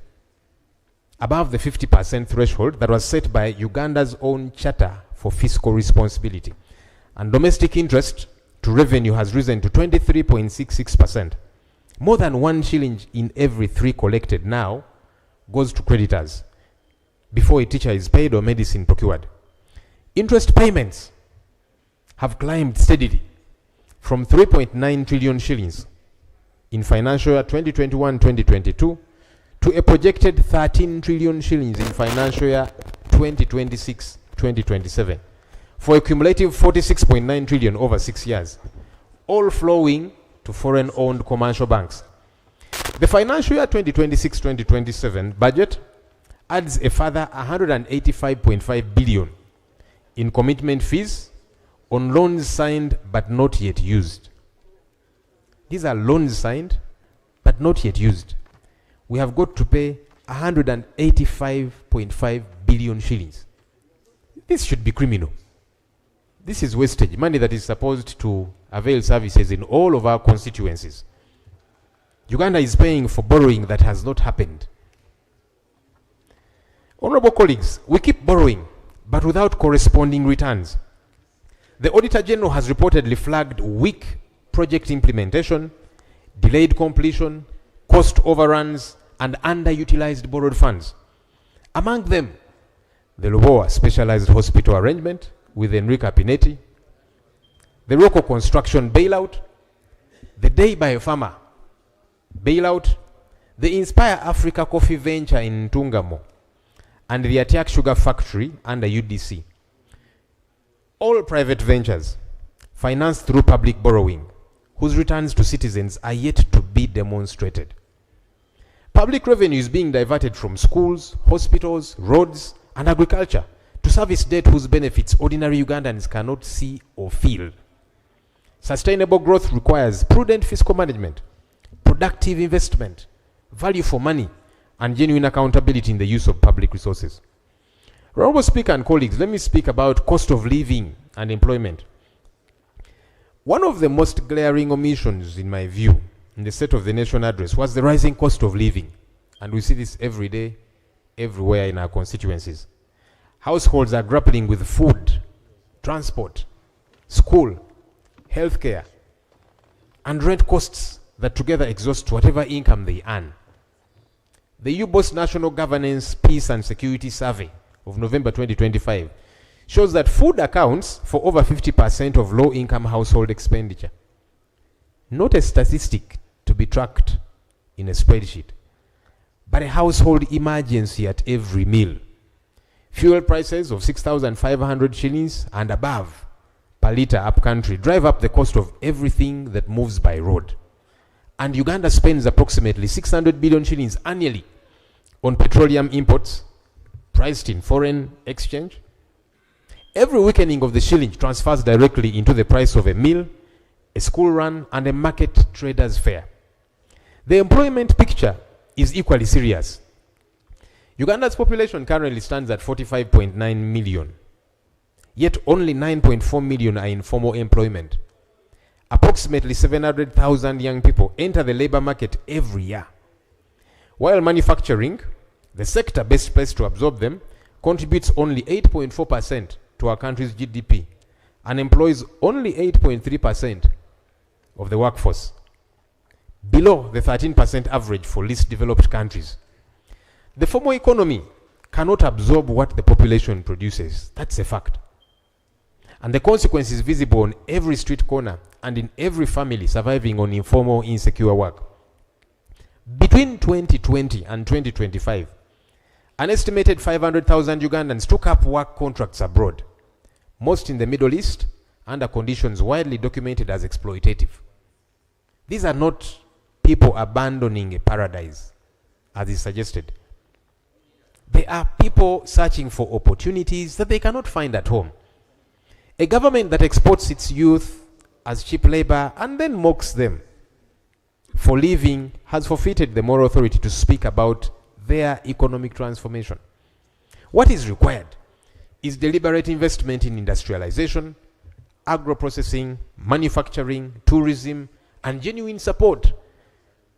above the 50% threshold that was set by Uganda's own Charter for Fiscal Responsibility. And domestic interest to revenue has risen to 23.66%. More than 1 shilling in every 3 collected now goes to creditors before a teacher is paid or medicine procured. Interest payments have climbed steadily from 3.9 trillion shillings in financial year 2021-2022 to a projected 13 trillion shillings in financial year 2026-2027, for a cumulative 46.9 trillion over 6 years, all flowing to foreign-owned commercial banks. The financial year 2026-2027 budget adds a further 185.5 billion in commitment fees on loans signed but not yet used. These are loans signed, but not yet used. We have got to pay 185.5 billion shillings. This should be criminal. This is wastage, money that is supposed to avail services in all of our constituencies. Uganda is paying for borrowing that has not happened. Honorable colleagues, we keep borrowing, but without corresponding returns. The Auditor General has reportedly flagged weak project implementation, delayed completion, cost overruns, and underutilized borrowed funds. Among them, the Lubowa Specialized Hospital arrangement with Enrique Pinetti, the Rocco Construction bailout, the Day by Farmer bailout, the Inspire Africa Coffee Venture in Ntungamo, and the Atiak Sugar Factory under UDC. All private ventures financed through public borrowing, whose returns to citizens are yet to be demonstrated. Public revenue is being diverted from schools, hospitals, roads, and agriculture to service debt whose benefits ordinary Ugandans cannot see or feel. Sustainable growth requires prudent fiscal management, productive investment, value for money, and genuine accountability in the use of public resources. Honorable Speaker and colleagues, let me speak about cost of living and employment. One of the most glaring omissions, in my view, in the State of the Nation address was the rising cost of living. And we see this every day, everywhere in our constituencies. Households are grappling with food, transport, school, healthcare, and rent costs that together exhaust whatever income they earn. The UBOS National Governance, Peace and Security Survey of November 2025 shows that food accounts for over 50% of low-income household expenditure. Not a statistic to be tracked in a spreadsheet, but a household emergency at every meal. Fuel prices of 6,500 shillings and above per litre upcountry drive up the cost of everything that moves by road. And Uganda spends approximately 600 billion shillings annually on petroleum imports priced in foreign exchange. Every weakening of the shilling transfers directly into the price of a meal, a school run, and a market trader's fare. The employment picture is equally serious. Uganda's population currently stands at 45.9 million, yet only 9.4 million are in formal employment. Approximately 700,000 young people enter the labor market every year. While manufacturing, the sector best placed to absorb them, contributes only 8.4% to our country's GDP and employs only 8.3% of the workforce, below the 13% average for least developed countries. The formal economy cannot absorb what the population produces. That's a fact. And the consequence is visible on every street corner and in every family surviving on informal, insecure work. Between 2020 and 2025, an estimated 500,000 Ugandans took up work contracts abroad, most in the Middle East, under conditions widely documented as exploitative. These are not people abandoning a paradise, as is suggested. They are people searching for opportunities that they cannot find at home. A government that exports its youth as cheap labor and then mocks them for leaving has forfeited the moral authority to speak about their economic transformation. What is required is deliberate investment in industrialization, agro-processing, manufacturing, tourism, and genuine support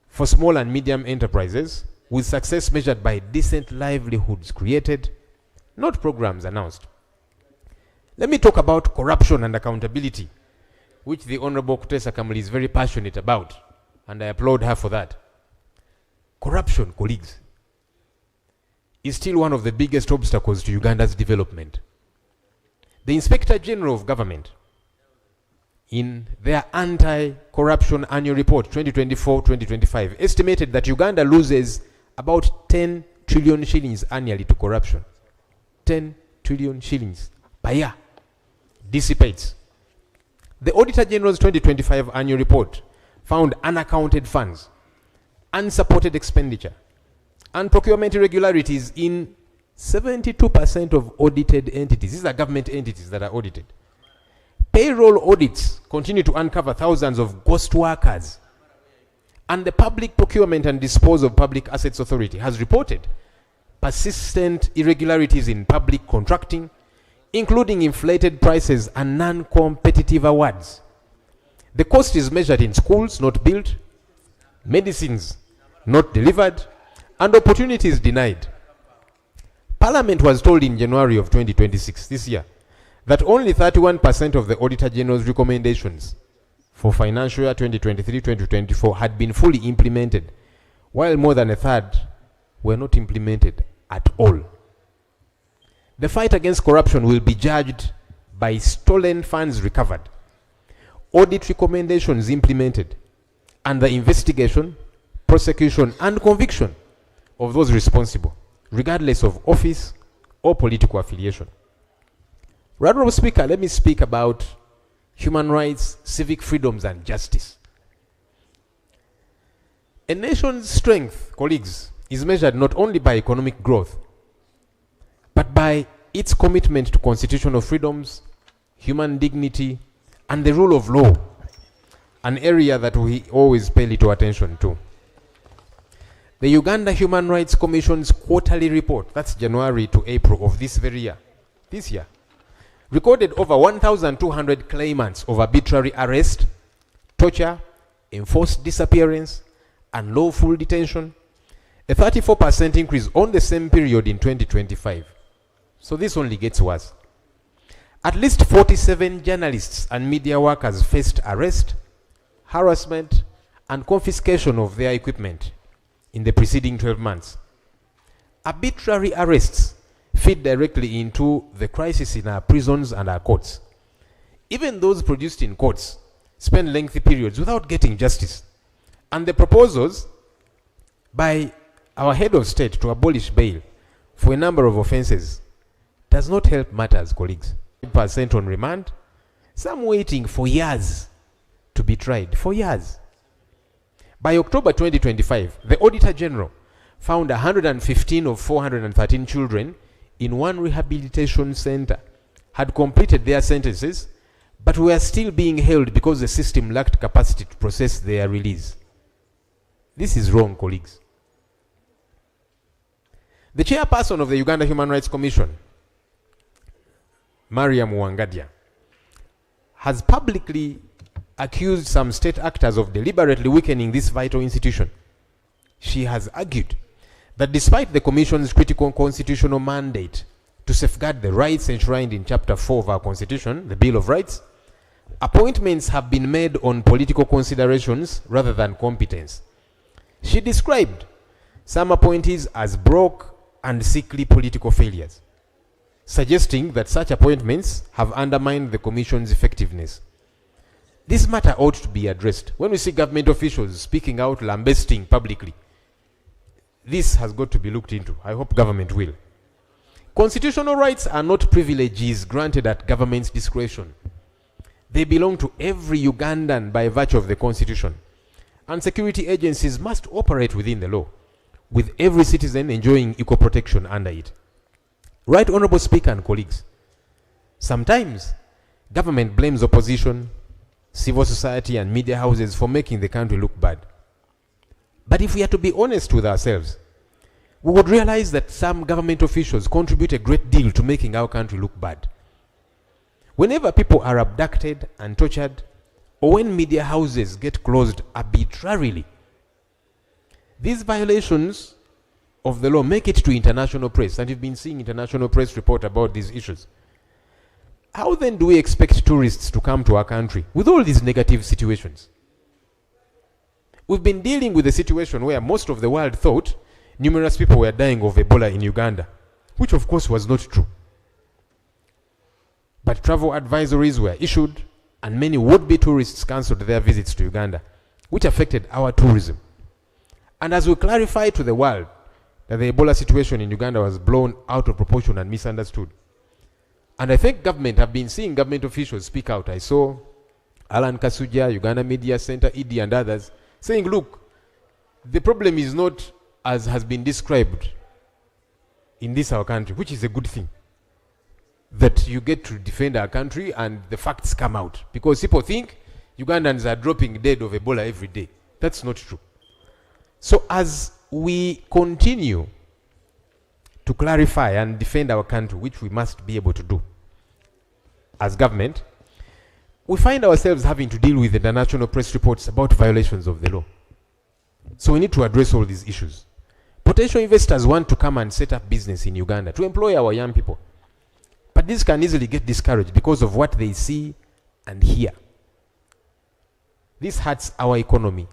for small and medium enterprises, with success measured by decent livelihoods created, not programs announced. Let me talk about corruption and accountability, which the Honorable Kutesa Kamali is very passionate about, and I applaud her for that. Corruption, colleagues, is still one of the biggest obstacles to Uganda's development. The Inspector General of Government, in their anti-corruption annual report 2024-2025, estimated that Uganda loses about 10 trillion shillings annually to corruption. 10 trillion shillings per year dissipates. The Auditor General's 2025 annual report found unaccounted funds, unsupported expenditure, and procurement irregularities in 72% of audited entities. These are government entities that are audited. Payroll audits continue to uncover thousands of ghost workers And the Public Procurement and Disposal of Public Assets Authority has reported persistent irregularities in public contracting, including inflated prices and non-competitive awards. The cost is measured in schools not built, medicines not delivered, and opportunities denied. Parliament was told in January of 2026, this year, that only 31% of the Auditor General's recommendations for financial year 2023-2024 had been fully implemented, while more than a third were not implemented at all. The fight against corruption will be judged by stolen funds recovered, audit recommendations implemented, and the investigation, prosecution, and conviction of those responsible, regardless of office or political affiliation. Right, Honourable Speaker, let me speak about human rights, civic freedoms, and justice. A nation's strength, colleagues, is measured not only by economic growth, but by its commitment to constitutional freedoms, human dignity, and the rule of law, an area that we always pay little attention to. The Uganda Human Rights Commission's quarterly report, that's January to April of this year, recorded over 1,200 claimants of arbitrary arrest, torture, enforced disappearance, and lawful detention, a 34% increase on the same period in 2025. So this only gets worse. At least 47 journalists and media workers faced arrest, harassment, and confiscation of their equipment in the preceding 12 months. Arbitrary arrests feed directly into the crisis in our prisons and our courts. Even those produced in courts spend lengthy periods without getting justice. And the proposals by our head of state to abolish bail for a number of offenses does not help matters, colleagues. 5% on remand, some waiting for years to be tried, for years. By October 2025, the Auditor General found 115 of 413 children in one rehabilitation center had completed their sentences, but were still being held because the system lacked capacity to process their release. This is wrong, colleagues. The chairperson of the Uganda Human Rights Commission, Mariam Wangadia, has publicly accused some state actors of deliberately weakening this vital institution. She has argued that despite the Commission's critical constitutional mandate to safeguard the rights enshrined in Chapter 4 of our Constitution, the Bill of Rights, appointments have been made on political considerations rather than competence. She described some appointees as broke and sickly political failures, suggesting that such appointments have undermined the Commission's effectiveness. This matter ought to be addressed. When we see government officials speaking out, lambasting publicly, this has got to be looked into. I hope government will. Constitutional rights are not privileges granted at government's discretion. They belong to every Ugandan by virtue of the Constitution. And security agencies must operate within the law, with every citizen enjoying equal protection under it. Right, Honourable Speaker and colleagues, sometimes government blames opposition, civil society, and media houses for making the country look bad. But if we are to be honest with ourselves, we would realize that some government officials contribute a great deal to making our country look bad. Whenever people are abducted and tortured, or when media houses get closed arbitrarily, these violations of the law make it to international press, and you've been seeing international press report about these issues. How then do we expect tourists to come to our country with all these negative situations? We've been dealing with a situation where most of the world thought numerous people were dying of Ebola in Uganda, which of course was not true. But travel advisories were issued, and many would-be tourists cancelled their visits to Uganda, which affected our tourism. And as we clarify to the world that the Ebola situation in Uganda was blown out of proportion and misunderstood, and I think government have been seeing government officials speak out. I saw Alan Kasuja, Uganda Media Center, ED, and others saying, look, the problem is not as has been described in this our country, which is a good thing, that you get to defend our country and the facts come out. Because people think Ugandans are dropping dead of Ebola every day. That's not true. So as we continue to clarify and defend our country, which we must be able to do as government, we find ourselves having to deal with international press reports about violations of the law. So we need to address all these issues. Potential investors want to come and set up business in Uganda to employ our young people. But this can easily get discouraged because of what they see and hear. This hurts our economy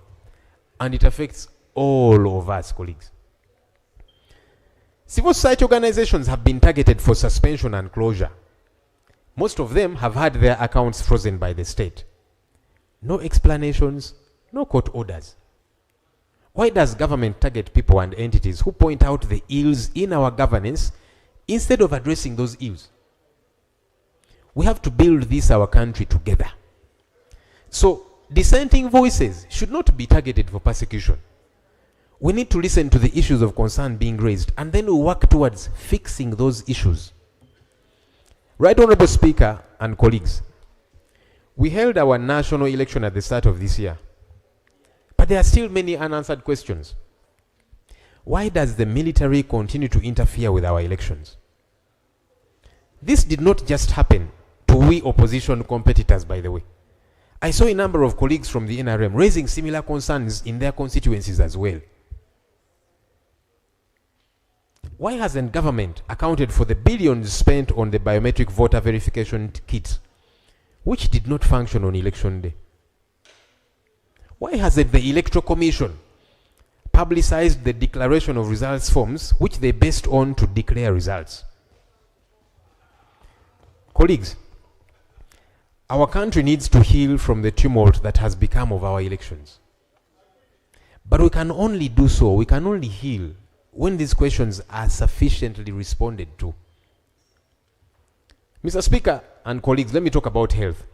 and it affects all of us, colleagues. Civil society organizations have been targeted for suspension and closure. Most of them have had their accounts frozen by the state. No explanations, no court orders. Why does government target people and entities who point out the ills in our governance instead of addressing those ills? We have to build this our country together. So dissenting voices should not be targeted for persecution. We need to listen to the issues of concern being raised and then we work towards fixing those issues. Right Honorable Speaker and colleagues, we held our national election at the start of this year. But there are still many unanswered questions. Why does the military continue to interfere with our elections? This did not just happen to we opposition competitors, by the way. I saw a number of colleagues from the NRM raising similar concerns in their constituencies as well. Why hasn't government accounted for the billions spent on the biometric voter verification kit, which did not function on election day? Why hasn't the Electoral Commission publicized the declaration of results forms which they based on to declare results? Colleagues, our country needs to heal from the tumult that has become of our elections. But we can only do so, we can only heal when these questions are sufficiently responded to. Mr. Speaker and colleagues, let me talk about health.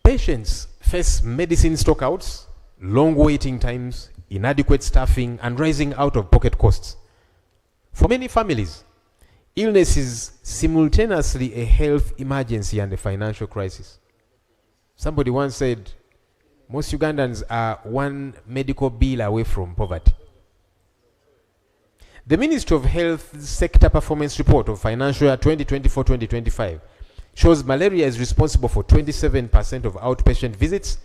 Patients face medicine stockouts, long waiting times, inadequate staffing, and rising out-of-pocket costs. For many families, illness is simultaneously a health emergency and a financial crisis. Somebody once said, most Ugandans are one medical bill away from poverty. The Ministry of Health Sector Performance Report of Financial Year 2024-2025 shows malaria is responsible for 27% of outpatient visits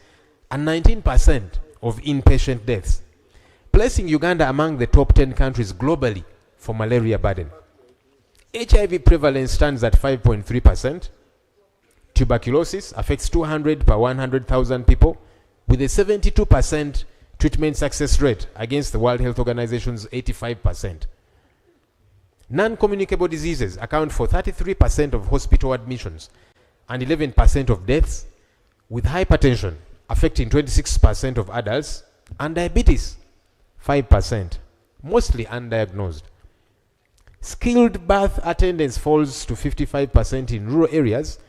and 19% of inpatient deaths, placing Uganda among the top 10 countries globally for malaria burden. HIV prevalence stands at 5.3%. Tuberculosis affects 200 per 100,000 people, with a 72% treatment success rate against the World Health Organization's 85%. Non-communicable diseases account for 33% of hospital admissions and 11% of deaths, with hypertension affecting 26% of adults and diabetes 5%, mostly undiagnosed. Skilled birth attendance falls to 55% in rural areas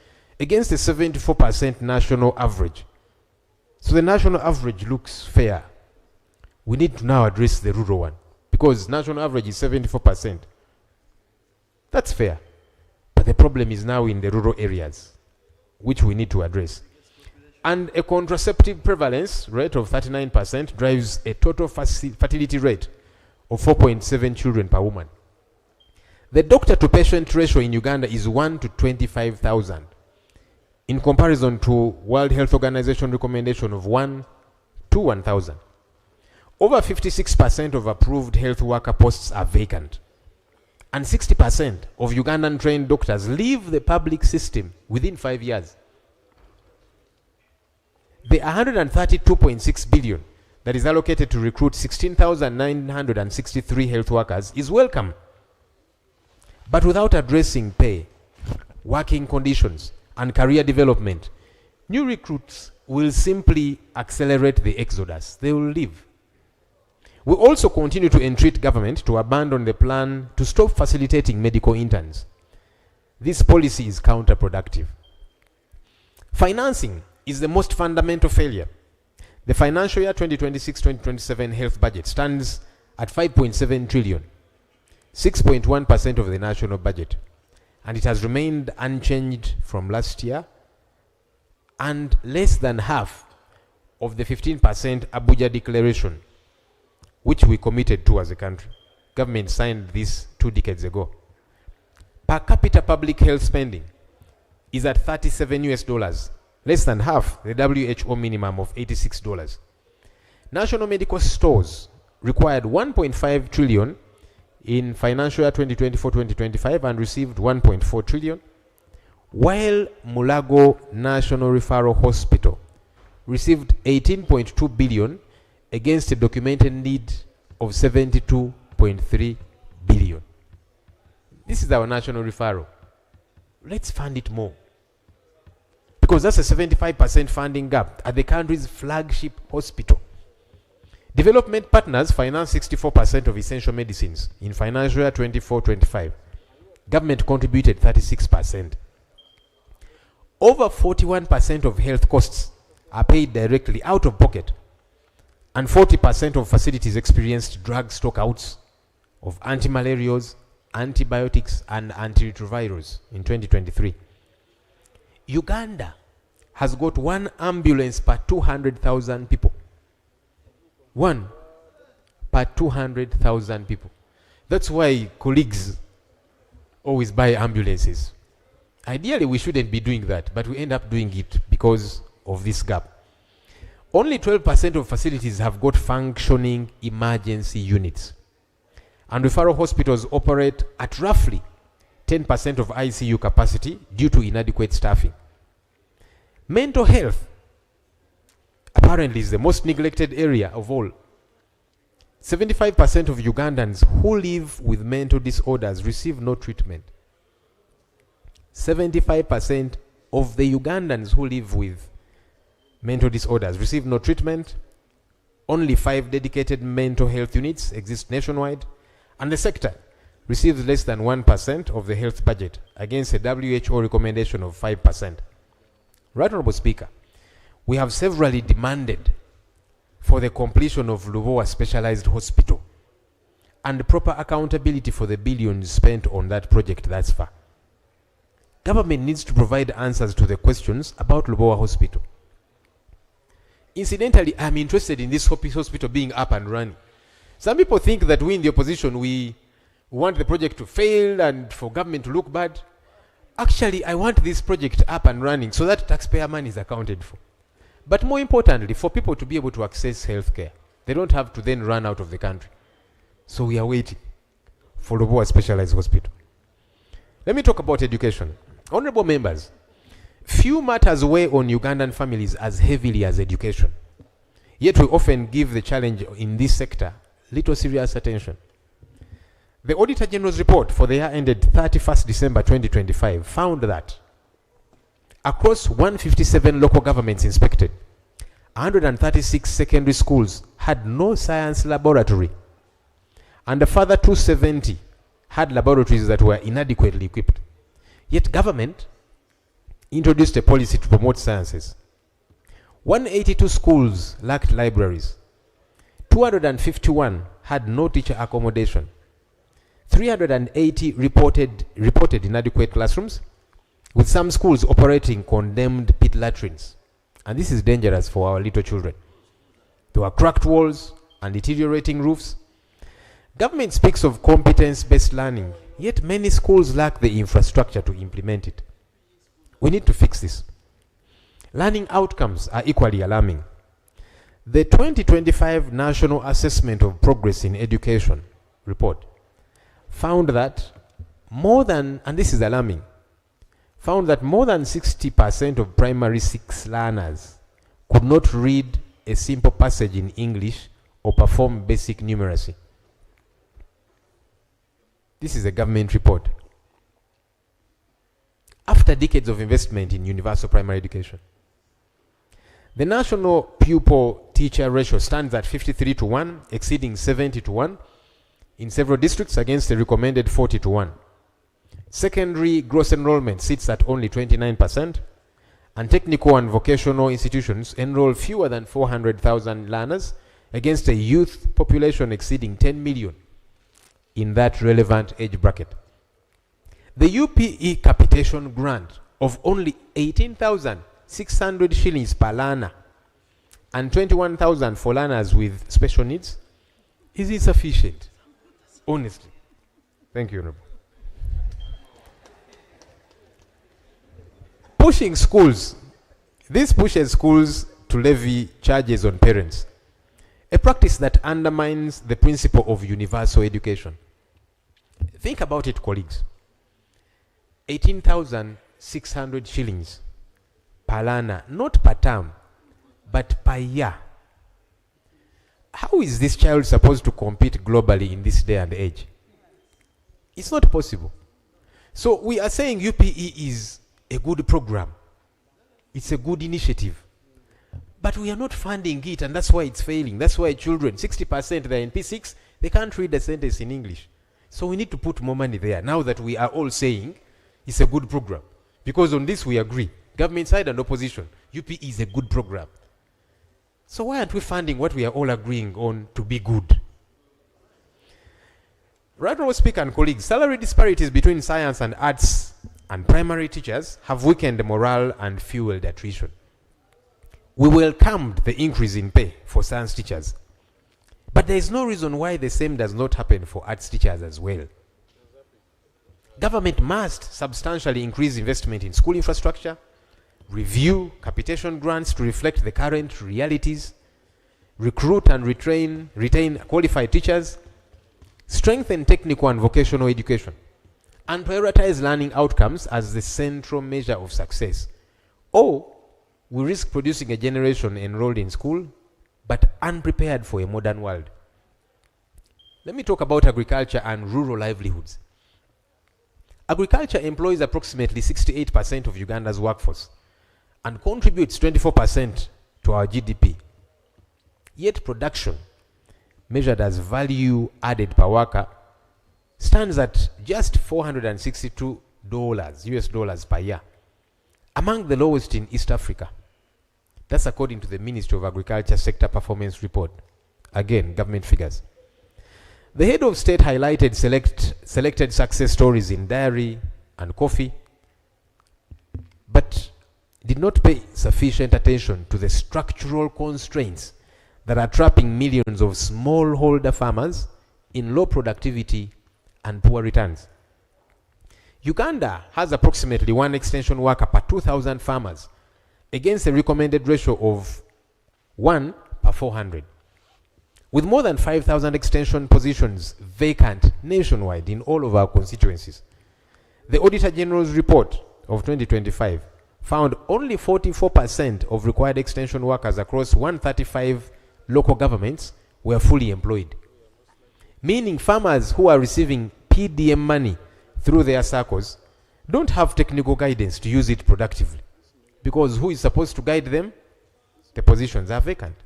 against a 74% national average. So the national average looks fair. We need to now address the rural one because national average is 74%. That's fair. But the problem is now in the rural areas, which we need to address. And a contraceptive prevalence rate of 39% drives a total fertility rate of 4.7 children per woman. The doctor-to-patient ratio in Uganda is 1 to 25,000, in comparison to World Health Organization recommendation of 1 to 1,000. Over 56% of approved health worker posts are vacant. And 60% of Ugandan trained doctors leave the public system within 5 years. The 132.6 billion that is allocated to recruit 16,963 health workers is welcome. But without addressing pay, working conditions, and career development, new recruits will simply accelerate the exodus. They will leave. We also continue to entreat government to abandon the plan to stop facilitating medical interns. This policy is counterproductive. Financing is the most fundamental failure. The financial year 2026-2027 health budget stands at 5.7 trillion, 6.1% of the national budget, and it has remained unchanged from last year and less than half of the 15% Abuja declaration which we committed to as a country. Government signed this 2 decades ago. Per capita public health spending is at $37, less than half the WHO minimum of $86. National medical stores required 1.5 trillion in financial year 2024-2025 and received 1.4 trillion, while Mulago National Referral Hospital received 18.2 billion against a documented need of 72.3 billion. This is our national referral. Let's fund it more, because that's a 75% funding gap at the country's flagship hospital. Development partners finance 64% of essential medicines in financial year 24-25. Government contributed 36%. Over 41% of health costs are paid directly out of pocket, and 40% of facilities experienced drug stockouts of antimalarials, antibiotics, and antiretrovirals in 2023. Uganda has got 1 ambulance per 200,000 people. 1 per 200,000 people. That's why colleagues always buy ambulances. Ideally, we shouldn't be doing that, but we end up doing it because of this gap. Only 12% of facilities have got functioning emergency units. And referral hospitals operate at roughly 10% of ICU capacity due to inadequate staffing. Mental health apparently is the most neglected area of all. 75% of Ugandans who live with mental disorders receive no treatment. 75% of the Ugandans who live with mental disorders receive no treatment. Only 5 dedicated mental health units exist nationwide, and the sector receives less than 1% of the health budget against a WHO recommendation of 5%. Right Honorable Speaker, we have severally demanded for the completion of Lubowa Specialized Hospital and proper accountability for the billions spent on that project thus far. Government needs to provide answers to the questions about Lubowa Hospital. Incidentally, I'm interested in this hospital being up and running. Some people think that we in the opposition, we want the project to fail and for government to look bad. Actually, I want this project up and running so that taxpayer money is accounted for. But more importantly, for people to be able to access healthcare. They don't have to then run out of the country. So we are waiting for Lubowa Specialized Hospital. Let me talk about education. Honorable members, few matters weigh on Ugandan families as heavily as education. Yet we often give the challenge in this sector little serious attention. The Auditor General's report for the year ended 31st December 2025 found that across 157 local governments inspected, 136 secondary schools had no science laboratory, and a further 270 had laboratories that were inadequately equipped. Yet government introduced a policy to promote sciences. 182 schools lacked libraries. 251 had no teacher accommodation. 380 reported inadequate classrooms, with some schools operating condemned pit latrines. And this is dangerous for our little children. There were cracked walls and deteriorating roofs. Government speaks of competence-based learning, yet many schools lack the infrastructure to implement it. We need to fix this. Learning outcomes are equally alarming. The 2025 National Assessment of Progress in Education report found that more than 60% of primary 6 learners could not read a simple passage in English or perform basic numeracy. This is a government report. After decades of investment in universal primary education, the national pupil-teacher ratio stands at 53:1, exceeding 70:1 in several districts against a recommended 40:1. Secondary gross enrollment sits at only 29%, and technical and vocational institutions enroll fewer than 400,000 learners against a youth population exceeding 10 million in that relevant age bracket. The UPE capitation grant of only 18,600 shillings per learner and 21,000 for learners with special needs is insufficient, honestly. Thank you, Honorable. Pushing schools. This pushes schools to levy charges on parents, a practice that undermines the principle of universal education. Think about it, colleagues. 18,600 shillings per learner, not per term, but per year. How is this child supposed to compete globally in this day and age? It's not possible. So we are saying UPE is a good program. It's a good initiative. But we are not funding it, and that's why it's failing. That's why children, 60% they're in P6, they can't read a sentence in English. So we need to put more money there, now that we are all saying it's a good program. Because on this we agree. Government side and opposition. UPE is a good program. So why aren't we funding what we are all agreeing on to be good? Right, Honourable Speaker and colleagues, salary disparities between science and arts and primary teachers have weakened morale and fueled attrition. We welcomed the increase in pay for science teachers, but there is no reason why the same does not happen for arts teachers as well. Government must substantially increase investment in school infrastructure, review capitation grants to reflect the current realities, recruit and retain qualified teachers, strengthen technical and vocational education, and prioritize learning outcomes as the central measure of success. Or we risk producing a generation enrolled in school but unprepared for a modern world. Let me talk about agriculture and rural livelihoods. Agriculture employs approximately 68% of Uganda's workforce and contributes 24% to our GDP. Yet production, measured as value added per worker, stands at just $462 US dollars per year, among the lowest in East Africa. That's according to the Ministry of Agriculture Sector Performance Report. Again, government figures. The head of state highlighted selected success stories in dairy and coffee, but did not pay sufficient attention to the structural constraints that are trapping millions of smallholder farmers in low productivity and poor returns. Uganda has approximately 1 extension worker per 2,000 farmers, against a recommended ratio of 1 per 400. With more than 5,000 extension positions vacant nationwide in all of our constituencies, the Auditor General's report of 2025 found only 44% of required extension workers across 135 local governments were fully employed. Meaning farmers who are receiving PDM money through their circles don't have technical guidance to use it productively. Because who is supposed to guide them? The positions are vacant.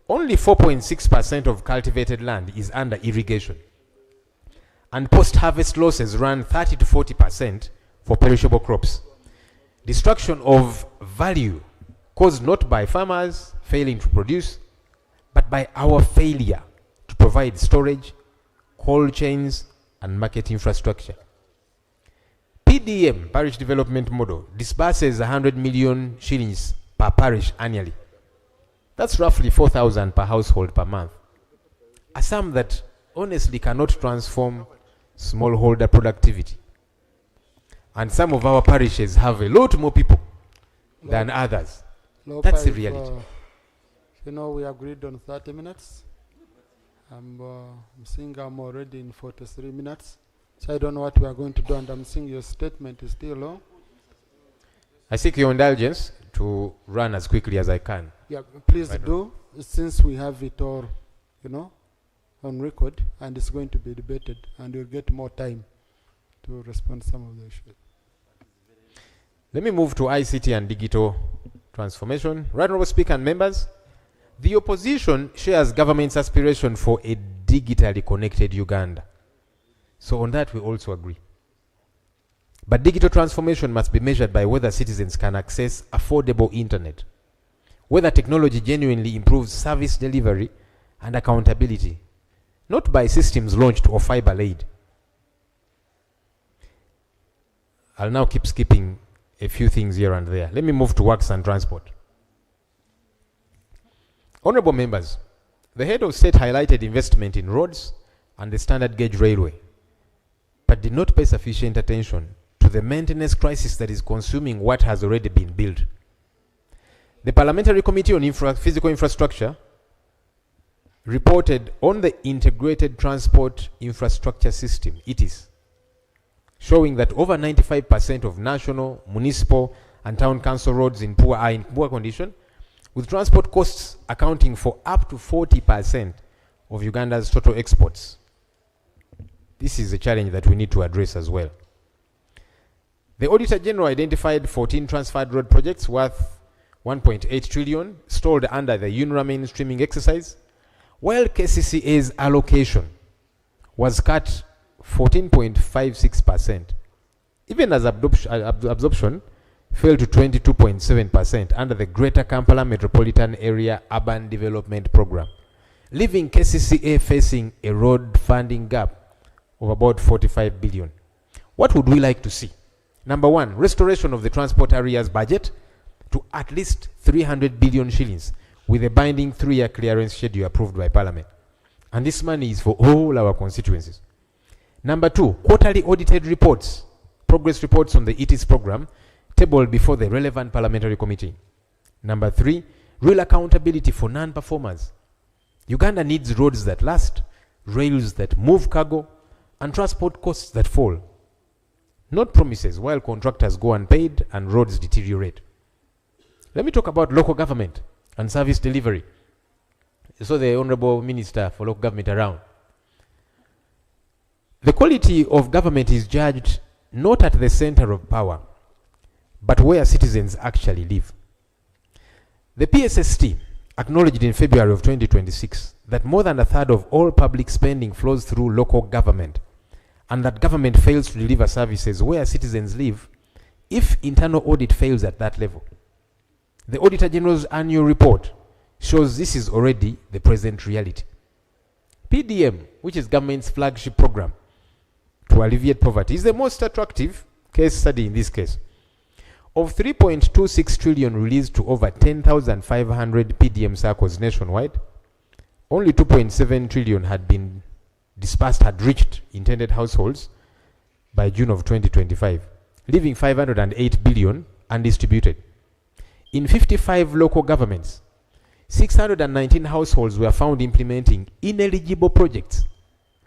Only 4.6% of cultivated land is under irrigation. And post-harvest losses run 30 to 40% for perishable crops. Destruction of value caused not by farmers failing to produce, but by our failure to provide storage, cold chains, and market infrastructure. PDM, Parish Development Model, disburses 100 million shillings per parish annually. That's roughly 4,000 per household per month. A sum that honestly cannot transform smallholder productivity. And some of our parishes have a lot more people than others. That's the reality. You know, we agreed on 30 minutes. I'm seeing I'm already in 43 minutes. So I don't know what we are going to do, and I'm seeing your statement is still long. I seek your indulgence to run as quickly as I can. Yeah, please do, since we have it all, you know, on record, and it's going to be debated, and we'll get more time to respond to some of the issues. Let me move to ICT and digital transformation. Right, Honourable Speaker and members, the opposition shares government's aspiration for a digitally connected Uganda. So on that we also agree. But digital transformation must be measured by whether citizens can access affordable internet, whether technology genuinely improves service delivery and accountability, not by systems launched or fiber laid. I'll now keep skipping a few things here and there. Let me move to works and transport. Honorable members, The head of state highlighted investment in roads and the standard gauge railway, but did not pay sufficient attention to the maintenance crisis that is consuming what has already been built. The Parliamentary Committee on Physical Infrastructure reported on the Integrated Transport Infrastructure System, ITIS, showing that over 95% of national, municipal, and town council roads are in poor condition, with transport costs accounting for up to 40% of Uganda's total exports. This is a challenge that we need to address as well. The Auditor General identified 14 transferred road projects worth 1.8 trillion stalled under the UNRA mainstreaming exercise, while KCCA's allocation was cut 14.56%, even as absorption fell to 22.7% under the Greater Kampala Metropolitan Area Urban Development Program, leaving KCCA facing a road funding gap of about 45 billion. What would we like to see? Number one, restoration of the transport areas budget to at least 300 billion shillings with a binding 3-year clearance schedule approved by Parliament. And this money is for all our constituencies. Number two, quarterly audited reports, progress reports on the ITIS program, tabled before the relevant parliamentary committee. Number three, real accountability for non-performers. Uganda needs roads that last, rails that move cargo, and transport costs that fall. Not promises while contractors go unpaid and roads deteriorate. Let me talk about local government and service delivery. So the Honorable Minister for Local Government around. The quality of government is judged not at the center of power, but where citizens actually live. The PSST acknowledged in February of 2026 that more than a third of all public spending flows through local government, and that government fails to deliver services where citizens live if internal audit fails at that level. The Auditor General's annual report shows this is already the present reality. PDM, which is government's flagship program to alleviate poverty, is the most attractive case study in this case. Of 3.26 trillion released to over 10,500 PDM circles nationwide, only 2.7 trillion had been dispersed, had reached intended households by June of 2025, leaving 508 billion undistributed. In 55 local governments, 619 households were found implementing ineligible projects.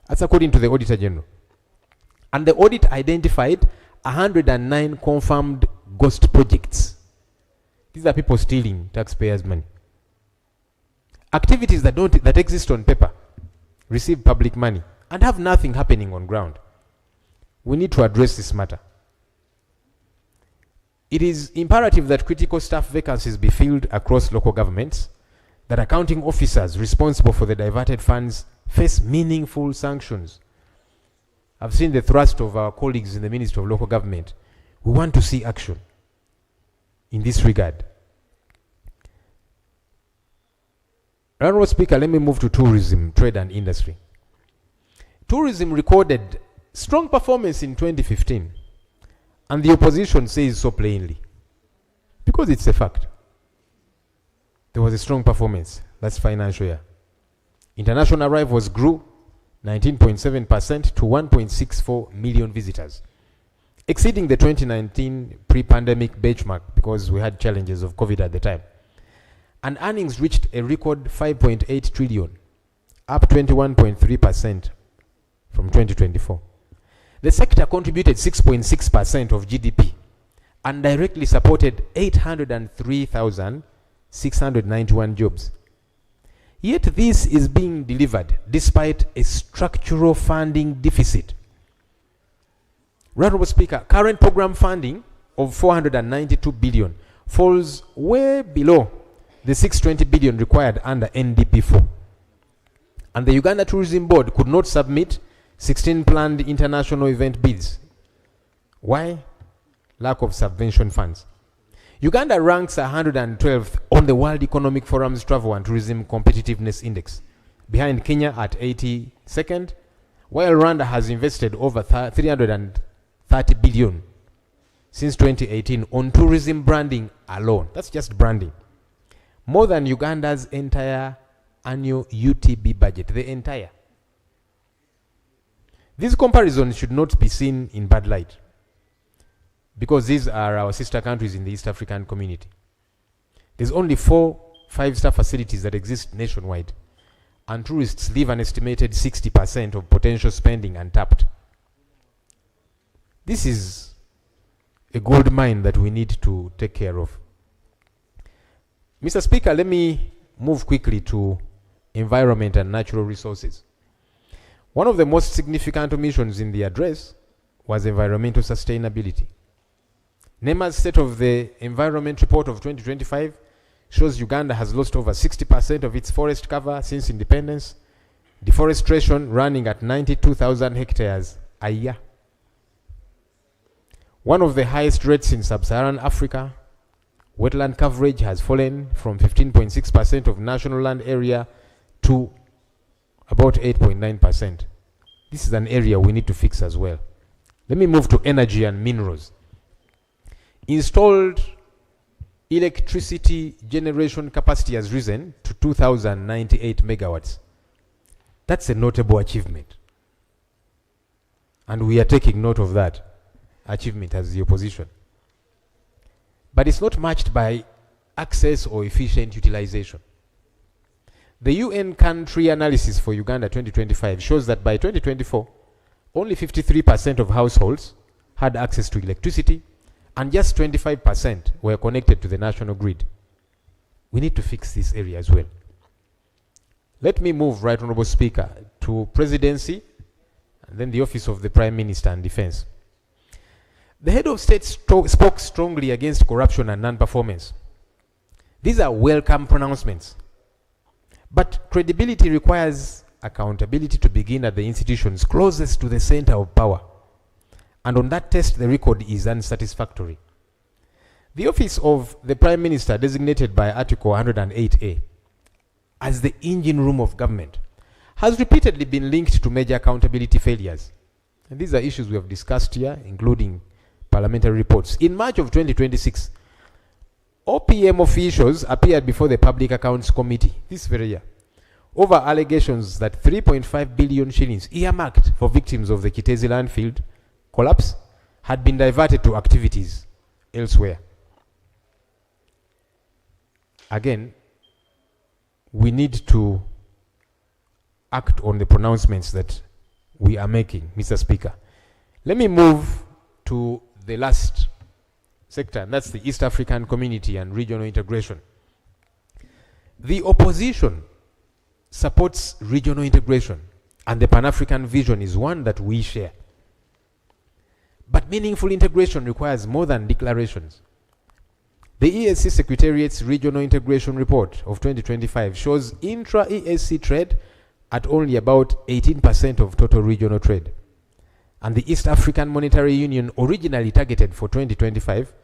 That's according to the Auditor General. And the audit identified 109 confirmed ghost projects. These are people stealing taxpayers' money. Activities that exist on paper, receive public money, and have nothing happening on ground. We need to address this matter. It is imperative that critical staff vacancies be filled across local governments, that accounting officers responsible for the diverted funds face meaningful sanctions. I've seen the thrust of our colleagues in the Ministry of Local Government. We want to see action in this regard. Honorable Speaker, let me move to tourism, trade and industry. Tourism recorded strong performance in 2015, and the opposition says so plainly, because it's a fact. There was a strong performance last financial year. International arrivals grew 19.7% to 1.64 million visitors, exceeding the 2019 pre-pandemic benchmark because we had challenges of COVID at the time. And earnings reached a record 5.8 trillion, up 21.3% from 2024. The sector contributed 6.6% of GDP and directly supported 803,691 jobs. Yet this is being delivered despite a structural funding deficit. Honorable Speaker, current program funding of 492 billion falls way below the 620 billion required under NDP4. And the Uganda Tourism Board could not submit 16 planned international event bids. Why? Lack of subvention funds. Uganda ranks 112th on the World Economic Forum's Travel and Tourism Competitiveness Index, behind Kenya at 82nd, while Rwanda has invested over 330 billion since 2018 on tourism branding alone. That's just branding. More than Uganda's entire annual UTB budget, the entire. These comparisons should not be seen in bad light, because these are our sister countries in the East African community. There's only 4 5-star facilities that exist nationwide, and tourists leave an estimated 60% of potential spending untapped. This is a gold mine that we need to take care of. Mr. Speaker, let me move quickly to environment and natural resources. One of the most significant omissions in the address was environmental sustainability. NEMA's State of the Environment Report of 2025 shows Uganda has lost over 60% of its forest cover since independence, deforestation running at 92,000 hectares a year. One of the highest rates in sub-Saharan Africa. Wetland coverage has fallen from 15.6% of national land area to about 8.9%. This is an area we need to fix as well. Let me move to energy and minerals. Installed electricity generation capacity has risen to 2,098 megawatts. That's a notable achievement. And we are taking note of that achievement as the opposition. But it's not matched by access or efficient utilization. The UN country analysis for Uganda 2025 shows that by 2024, only 53% of households had access to electricity, and just 25% were connected to the national grid. We need to fix this area as well. Let me move, Right Honourable Speaker, to Presidency, and then the Office of the Prime Minister and Defence. The head of state spoke strongly against corruption and non-performance. These are welcome pronouncements. But credibility requires accountability to begin at the institutions closest to the center of power. And on that test, the record is unsatisfactory. The Office of the Prime Minister, designated by Article 108A as the engine room of government, has repeatedly been linked to major accountability failures. And these are issues we have discussed here, including parliamentary reports. In March of 2026, OPM officials appeared before the Public Accounts Committee this very year over allegations that 3.5 billion shillings earmarked for victims of the Kitezi landfill collapse had been diverted to activities elsewhere. Again, we need to act on the pronouncements that we are making, Mr. Speaker. Let me move to the last sector, and that's the East African community and regional integration. The opposition supports regional integration, and the Pan-African vision is one that we share. But meaningful integration requires more than declarations. The EAC Secretariat's Regional Integration Report of 2025 shows intra-EAC trade at only about 18% of total regional trade. And the East African Monetary Union, originally targeted for 2025,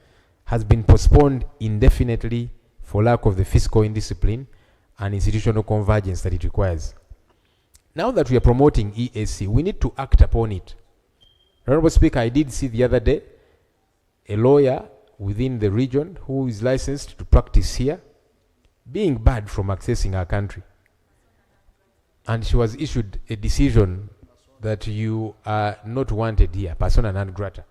has been postponed indefinitely for lack of the fiscal indiscipline and institutional convergence that it requires. Now that we are promoting EAC, we need to act upon it. Honorable Speaker, I did see the other day a lawyer within the region who is licensed to practice here being barred from accessing our country. And she was issued a decision that you are not wanted here, persona non grata.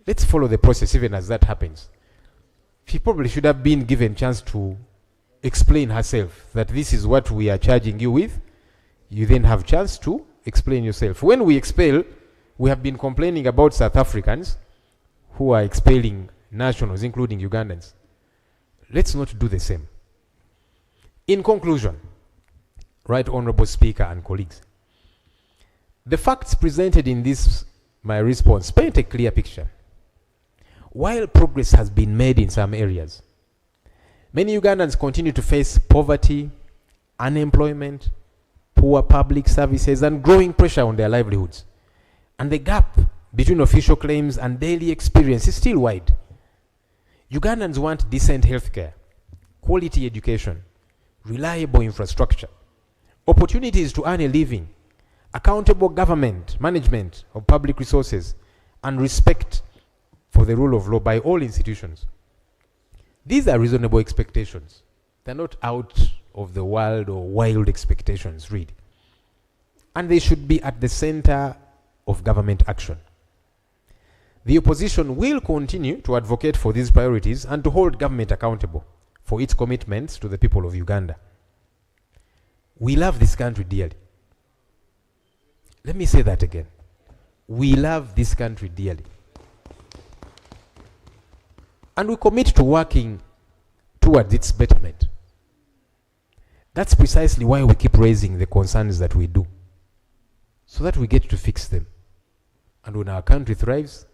Let's follow the process even as that happens. She probably should have been given a chance to explain herself that this is what we are charging you with. You then have a chance to explain yourself. When we expel, we have been complaining about South Africans who are expelling nationals, including Ugandans. Let's not do the same. In conclusion, Right Honourable Speaker and colleagues, the facts presented in this, my response, paint a clear picture. While progress has been made in some areas, many Ugandans continue to face poverty, unemployment, poor public services, and growing pressure on their livelihoods. And the gap between official claims and daily experience is still wide. Ugandans want decent healthcare, quality education, reliable infrastructure, opportunities to earn a living, accountable government management of public resources, and respect for the rule of law by all institutions. These are reasonable expectations. They're not out of the world or wild expectations, really. And they should be at the center of government action. The opposition will continue to advocate for these priorities and to hold government accountable for its commitments to the people of Uganda. We love this country dearly. Let me say that again. We love this country dearly. And we commit to working towards its betterment. That's precisely why we keep raising the concerns that we do, so that we get to fix them. And when our country thrives,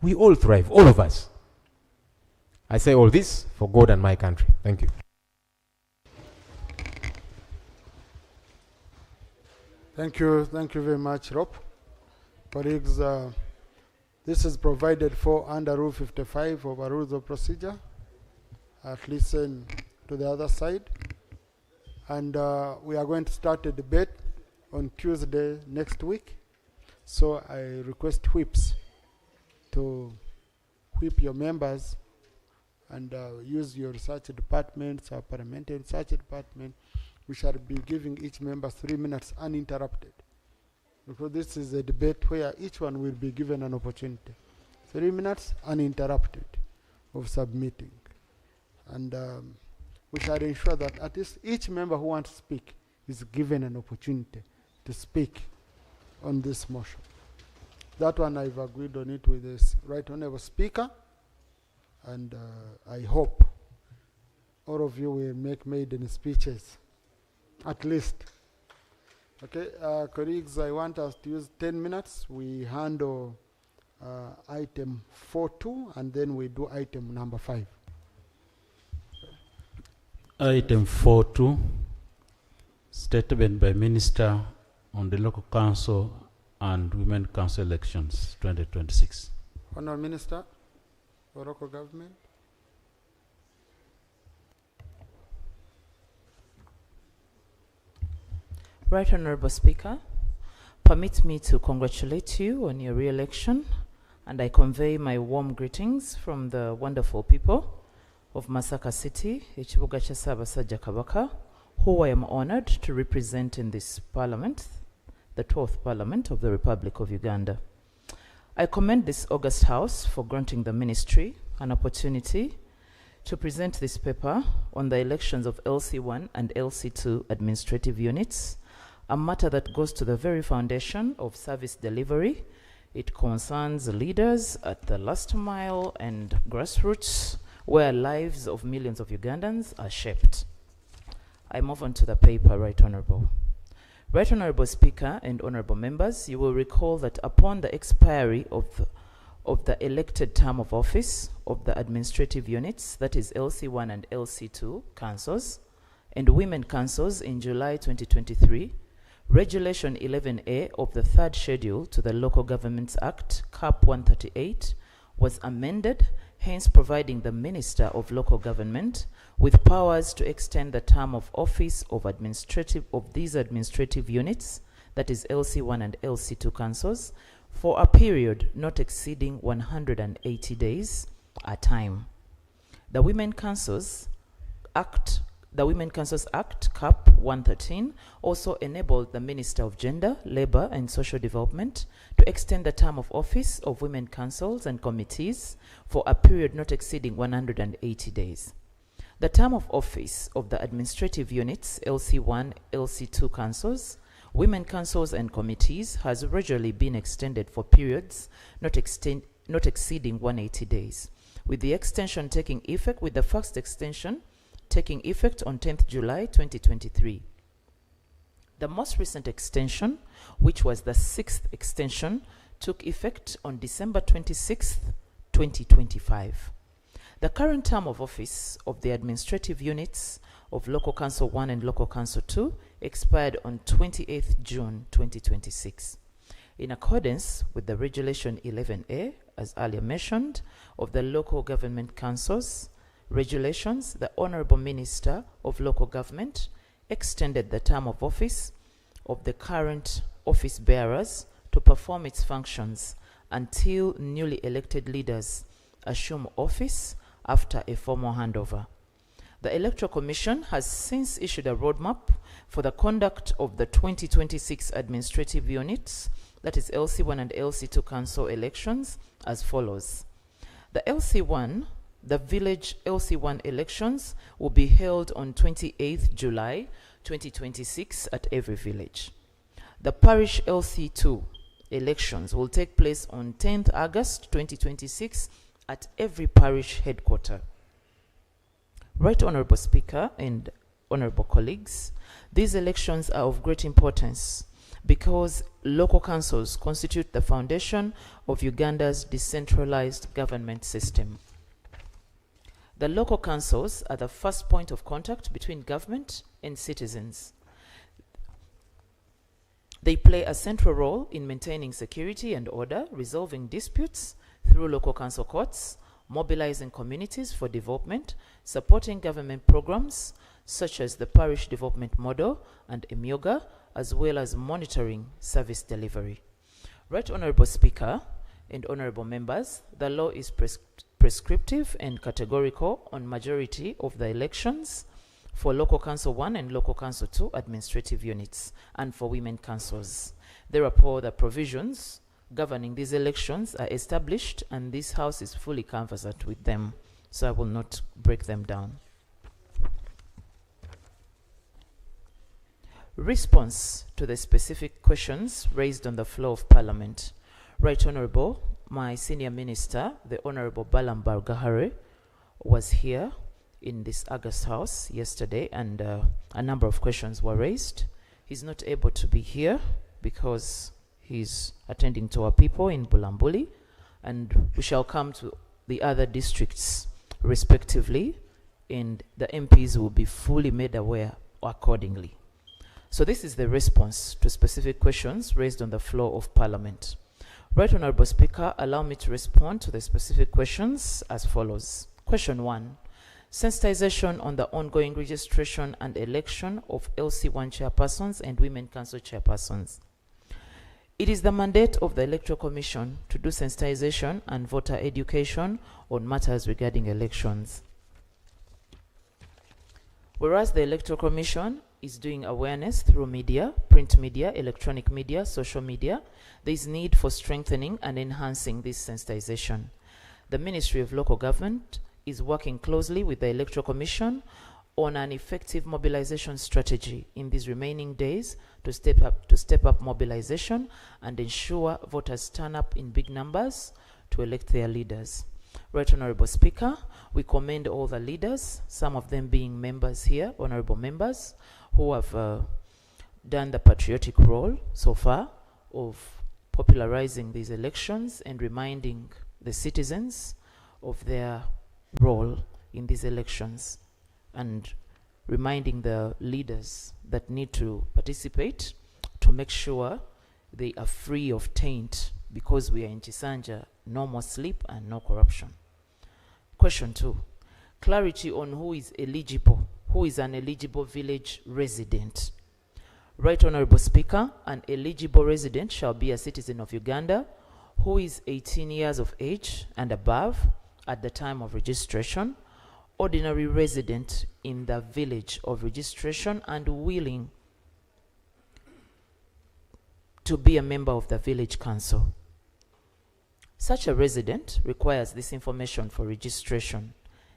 we all thrive, all of us. I say all this for God and my country. Thank you. Thank you very much, Rob. Colleagues, this is provided for under Rule 55 of our Rules of Procedure. Listen to the other side. And we are going to start a debate on Tuesday next week. So I request whips to whip your members and use your research departments, our parliamentary research department. We shall be giving each member 3 minutes uninterrupted, because this is a debate where each one will be given an opportunity. 3 minutes uninterrupted of submitting. And we shall ensure that at least each member who wants to speak is given an opportunity to speak on this motion. That one I've agreed on it with this Right Honourable Speaker, and I hope all of you will make maiden speeches, at least. Okay, colleagues, I want us to use 10 minutes. We handle item 4.2 and then we do item number 5. Item 4.2, statement by Minister on the local council and women council elections 2026. Honourable Minister for local government. Right Honourable Speaker, permit me to congratulate you on your re-election, and I convey my warm greetings from the wonderful people of Masaka City, Ekibuga kya Ssaabasajja Kabaka, who I am honoured to represent in this Parliament, the 12th Parliament of the Republic of Uganda. I commend this August House for granting the Ministry an opportunity to present this paper on the elections of LC1 and LC2 administrative units, a matter that goes to the very foundation of service delivery. It concerns leaders at the last mile and grassroots, where lives of millions of Ugandans are shaped. I move on to the paper, Right Honourable. Right Honourable Speaker and Honourable Members, you will recall that upon the expiry of the elected term of office of the administrative units, that is LC1 and LC2 councils, and women councils in July 2023, Regulation 11A of the third schedule to the Local Governments Act, CAP 138, was amended, hence providing the Minister of Local Government with powers to extend the term of office of these administrative units, that is LC1 and LC2 councils, for a period not exceeding 180 days a time. The Women Councils Act, CAP 113, also enabled the Minister of Gender, Labour and Social Development to extend the term of office of women councils and committees for a period not exceeding 180 days. The term of office of the administrative units, LC1, LC2 councils, women councils and committees has regularly been extended for periods not exceeding 180 days, with the extension taking effect, with the first extension taking effect on 10th July 2023. The most recent extension, which was the 6th extension, took effect on December 26th, 2025. The current term of office of the administrative units of Local Council 1 and Local Council 2 expired on 28th June 2026. In accordance with the Regulation 11A, as earlier mentioned, of the Local Government Councils regulations, the Honourable Minister of Local Government extended the term of office of the current office bearers to perform its functions until newly elected leaders assume office after a formal handover. The Electoral Commission has since issued a roadmap for the conduct of the 2026 administrative units, that is LC1 and LC2 council elections, as follows. The LC1, the village LC1 elections will be held on 28th July 2026 at every village. The parish LC2 elections will take place on 10th August 2026 at every parish headquarter. Right Honorable Speaker and honorable colleagues, these elections are of great importance because local councils constitute the foundation of Uganda's decentralized government system. The local councils are the first point of contact between government and citizens. They play a central role in maintaining security and order, resolving disputes through local council courts, mobilizing communities for development, supporting government programs such as the Parish Development Model and EMIOGA, as well as monitoring service delivery. Right Honorable Speaker and honorable members, the law is prescriptive and categorical on majority of the elections for Local Council 1 and Local Council 2 administrative units and for women councils. Therefore, the provisions governing these elections are established and this House is fully conversant with them, so I will not break them down. Response to the specific questions raised on the floor of Parliament. Right Honorable, my senior minister, the Honorable Balam Bargahare, was here in this August House yesterday and a number of questions were raised. He's not able to be here because he's attending to our people in Bulambuli, and we shall come to the other districts respectively, and the MPs will be fully made aware accordingly. So this is the response to specific questions raised on the floor of Parliament. Right Honorable Speaker, allow me to respond to the specific questions as follows. Question 1. Sensitization on the ongoing registration and election of LC1 chairpersons and women council chairpersons. It is the mandate of the Electoral Commission to do sensitization and voter education on matters regarding elections. Whereas the Electoral Commission is doing awareness through media, print media, electronic media, social media, there is need for strengthening and enhancing this sensitization. The Ministry of Local Government is working closely with the Electoral Commission on an effective mobilization strategy in these remaining days to step up mobilization and ensure voters turn up in big numbers to elect their leaders. Right Honorable Speaker, we commend all the leaders, some of them being members here, honorable members, who have done the patriotic role so far of popularizing these elections and reminding the citizens of their role in these elections and reminding the leaders that need to participate to make sure they are free of taint, because we are in Chisanja, no more sleep and no corruption. Question 2, clarity on who is eligible, who is an eligible village resident. Right Honorable Speaker, an eligible resident shall be a citizen of Uganda who is 18 years of age and above at the time of registration, ordinary resident in the village of registration and willing to be a member of the village council. Such a resident requires this information for registration: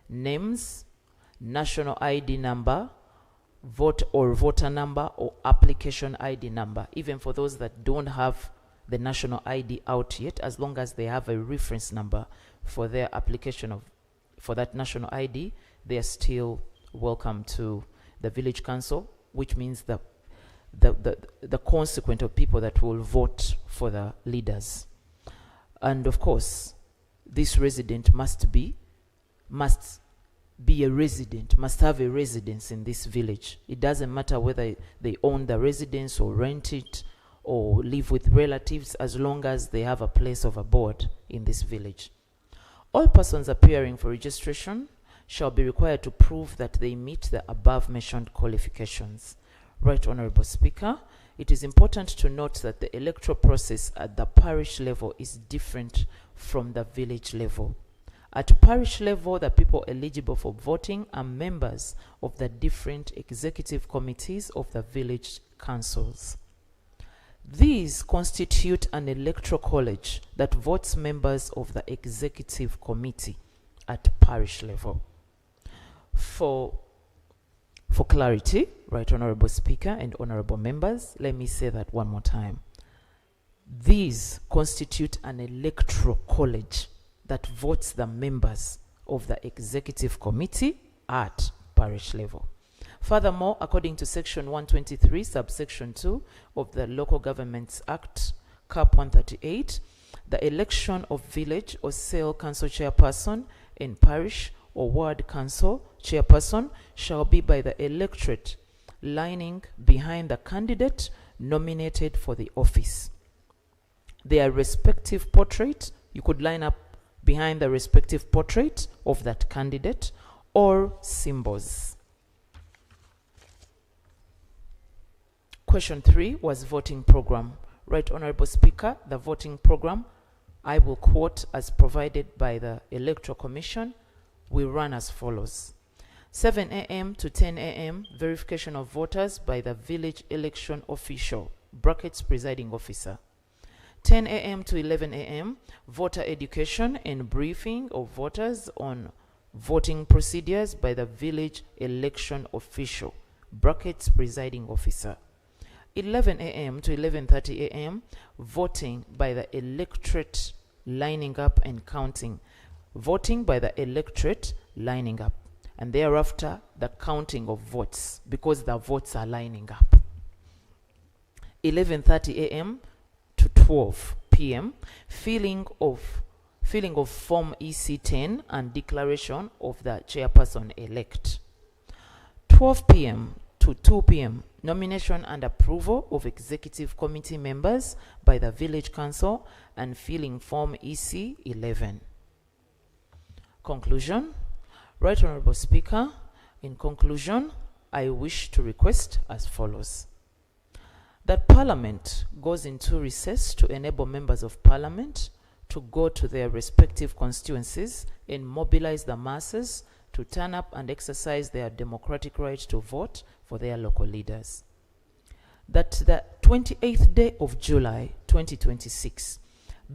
names, national ID number, voter number or application ID number, even for those that don't have the national ID out yet, as long as they have a reference number for their application for that national ID, they are still welcome to the village council, which means the consequent of people that will vote for the leaders. And of course, this resident must be a resident, must have a residence in this village. It doesn't matter whether they own the residence or rent it or live with relatives, as long as they have a place of abode in this village. All persons appearing for registration shall be required to prove that they meet the above mentioned qualifications. Right Honorable Speaker, it is important to note that the electoral process at the parish level is different from the village level. At parish level, the people eligible for voting are members of the different executive committees of the village councils. These constitute an electoral college that votes members of the executive committee at parish level. For clarity, Right Honorable Speaker and Honorable Members, let me say that one more time. These constitute an electoral college that votes the members of the executive committee at parish level. Furthermore, according to Section 123, subsection 2 of the Local Governments Act, Cap 138, the election of village or cell council chairperson in parish or ward council chairperson shall be by the electorate lining behind the candidate nominated for the office. Their respective portrait, you could line up behind the respective portrait of that candidate or symbols. Question 3 was voting program. Right Honorable Speaker, the voting program, I will quote as provided by the Electoral Commission, will run as follows. 7 a.m. to 10 a.m. verification of voters by the village election official, brackets presiding officer. 10 a.m. to 11 a.m. voter education and briefing of voters on voting procedures by the village election official, brackets presiding officer. 11 a.m. to 11:30 a.m. voting by the electorate lining up and counting. Voting by the electorate lining up. And thereafter, the counting of votes, because the votes are lining up. 11:30 a.m. to 12 p.m. filling of Form EC10 and declaration of the chairperson-elect. 12 p.m. to 2 p.m. nomination and approval of executive committee members by the village council and filling Form EC11. Conclusion. Right Honorable Speaker, in conclusion, I wish to request as follows. That Parliament goes into recess to enable members of Parliament to go to their respective constituencies and mobilize the masses to turn up and exercise their democratic right to vote for their local leaders. That the 28th day of July 2026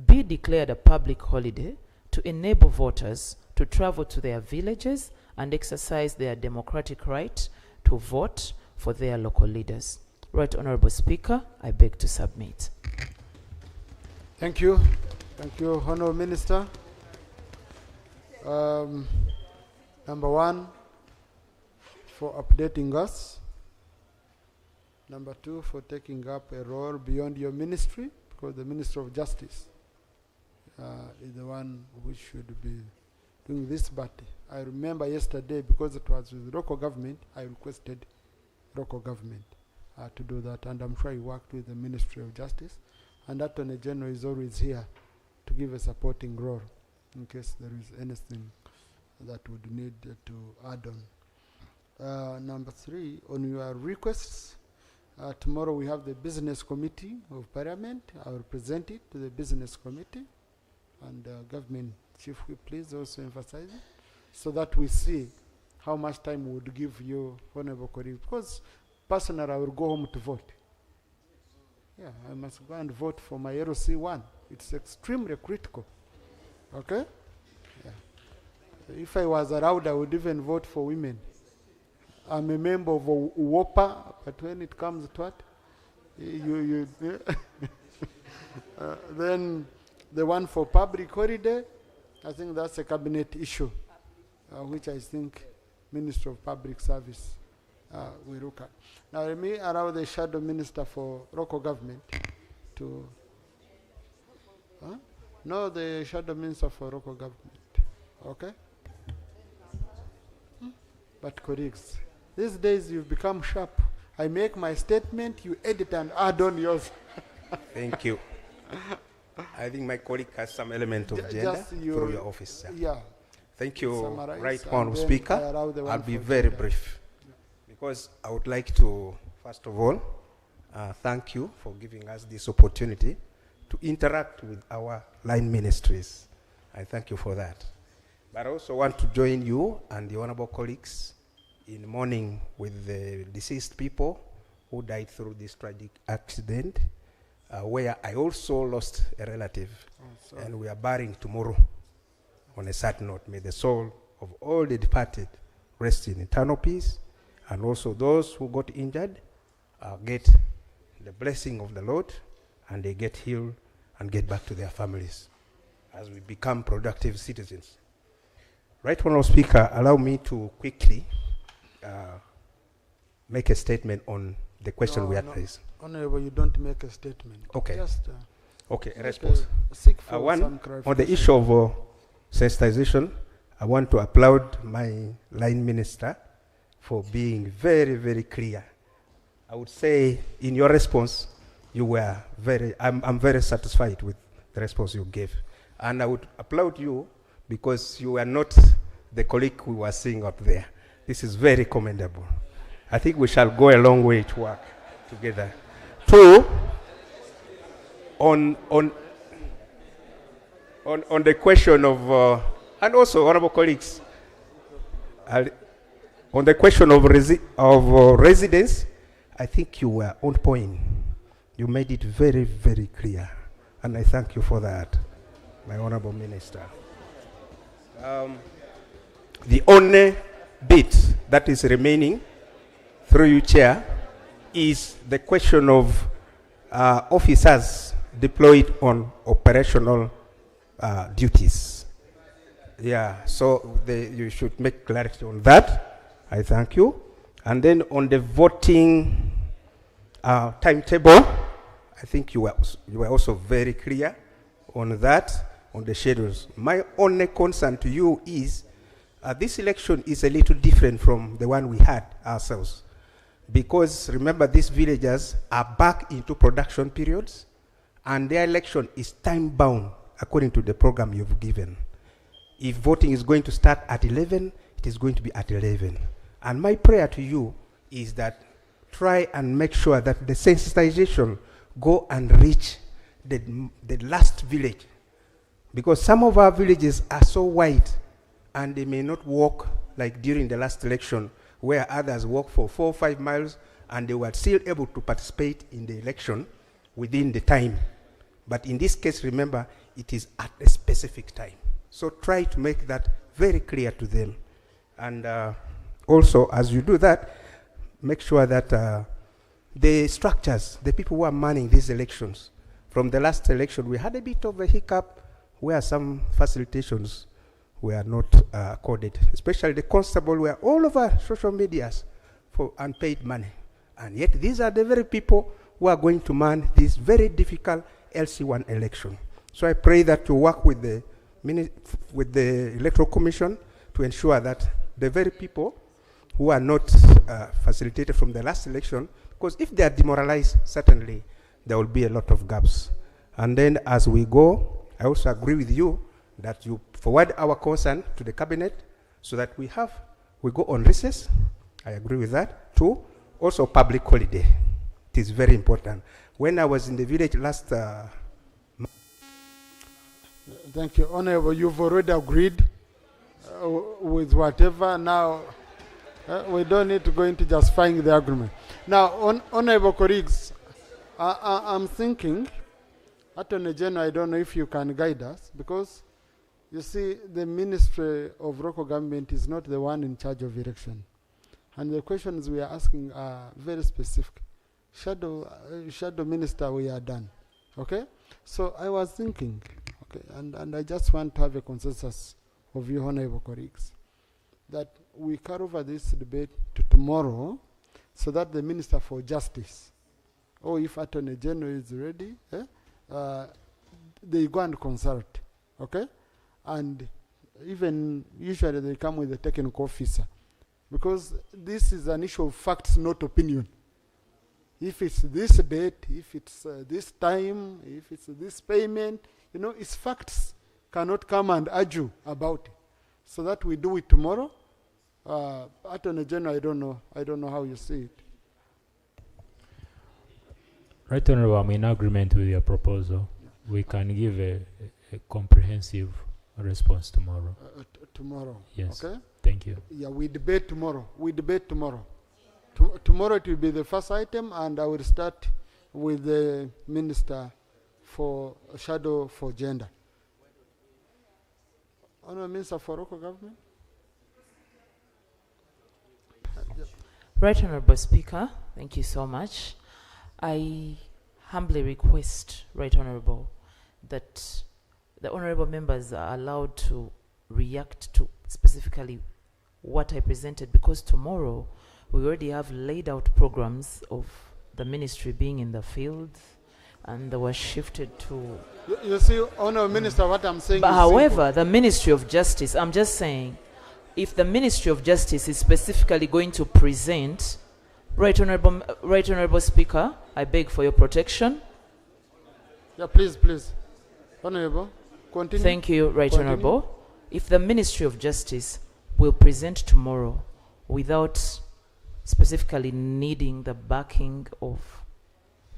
be declared a public holiday to enable voters to travel to their villages and exercise their democratic right to vote for their local leaders. Right Honorable Speaker, I beg to submit. Thank you. Thank you, Honorable Minister. Number one, for updating us. Number two, for taking up a role beyond your ministry, because the Minister of Justice is the one who should be doing this. But I remember yesterday, because it was with local government, I requested local government to do that, and I'm sure he worked with the Ministry of Justice, and Attorney General is always here to give a supporting role in case there is anything that would need to add on. Number three, on your requests, tomorrow we have the Business Committee of Parliament. I will present it to the Business Committee, and Government Chief Whip, please also emphasize it, so that we see how much time we would give you, honorable colleagues, because personally I will go home to vote. Yeah, I must go and vote for my LC1. It's extremely critical. Okay? Yeah. If I was allowed, I would even vote for women. I'm a member of WOPA, but when it comes to what? Then the one for public holiday, I think that's a cabinet issue, which I think Minister of Public Service will look at. Now let me allow the Shadow Minister for Local Government to... No, the Shadow Minister for Local Government. Okay? But colleagues, these days you've become sharp. I make my statement, you edit and add on yours. Thank you. I think my colleague has some element of gender through your office. Yeah. Thank you, Summarize, Right and Honourable then Speaker. I allow the one I'll be for very gender. brief, because I would like to, first of all, thank you for giving us this opportunity to interact with our line ministries. I thank you for that. But I also want to join you and the honorable colleagues in mourning with the deceased people who died through this tragic accident, where I also lost a relative. And we are burying tomorrow. On a sad note, may the soul of all the departed rest in eternal peace, and also those who got injured get the blessing of the Lord, and they get healed and get back to their families as we become productive citizens. Right Honourable Speaker, allow me to quickly make a statement on the question we had raised. Honourable, you don't make a statement. Okay. Just okay, a response. Seek for One, some on the clarification. issue of sensitization, I want to applaud my line minister for being very, very clear. I would say in your response, you were I'm very satisfied with the response you gave. And I would applaud you because you were not the colleague we were seeing up there. This is very commendable. I think we shall go a long way to work together. Two, on the question of, and also honorable colleagues, on the question of residence, I think you were on point. You made it very, very clear. And I thank you for that, my honorable minister. The only bit that is remaining, through you, Chair, is the question of officers deployed on operational duties. Yeah, so you should make clarity on that. I thank you. And then on the voting timetable, I think you were also very clear on that, on the schedules. My only concern to you is this election is a little different from the one we had ourselves. Because remember, these villagers are back into production periods, and their election is time-bound according to the program you've given. If voting is going to start at 11, it is going to be at 11. And my prayer to you is that try and make sure that the sensitization go and reach the last village. Because some of our villages are so wide, and they may not walk like during the last election, where others walk for 4 or 5 miles, and they were still able to participate in the election within the time. But in this case, remember, it is at a specific time. So try to make that very clear to them. And also, as you do that, make sure that the structures, the people who are manning these elections, from the last election, we had a bit of a hiccup where some facilitations were not accorded, especially the constable were all over social medias for unpaid money. And yet these are the very people who are going to man this very difficult LC1 election. So I pray that you work with the Electoral Commission to ensure that the very people who are not facilitated from the last election, because if they are demoralized, certainly there will be a lot of gaps. And then as we go, I also agree with you that you forward our concern to the cabinet so that we go on recess. I agree with that. 2, also public holiday. It is very important. When I was in the village last Thank you. Honorable, you've already agreed with whatever. Now, we don't need to go into justifying the argument. Now, honorable colleagues, I'm thinking, Attorney General, I don't know if you can guide us, because you see, the Ministry of Local Government is not the one in charge of election. And the questions we are asking are very specific. Shadow Minister, we are done. Okay? So I was thinking, okay, and I just want to have a consensus of you, honorable colleagues, that we carry over this debate to tomorrow so that the Minister for Justice, or if Attorney General is ready, they go and consult. Okay? And even usually they come with a technical officer, because this is an issue of facts, not opinion. If it's this date, if it's this time, if it's this payment, you know, it's facts. Cannot come and argue about it. So that we do it tomorrow. Attorney General, I don't know how you see it. Right, Honorable, I'm in agreement with your proposal. We can give a comprehensive a response tomorrow. Tomorrow. Yes. Okay. Thank you. Yeah, we debate tomorrow. Tomorrow it will be the first item, and I will start with the Minister for Shadow for Gender. Honourable Minister for Local Government. Right Honourable Speaker, thank you so much. I humbly request, Right Honourable, that the Honourable members are allowed to react to specifically what I presented, because tomorrow we already have laid out programs of the ministry being in the field, and they were shifted to... You see, Honourable Minister, what I'm saying But is however, simple. the Ministry of Justice, I'm just saying, if the Ministry of Justice is specifically going to present, Right Honourable Speaker, I beg for your protection. Yeah, please. Honourable, continue. Thank you, Right Continue. Honourable. If the Ministry of Justice will present tomorrow without specifically needing the backing of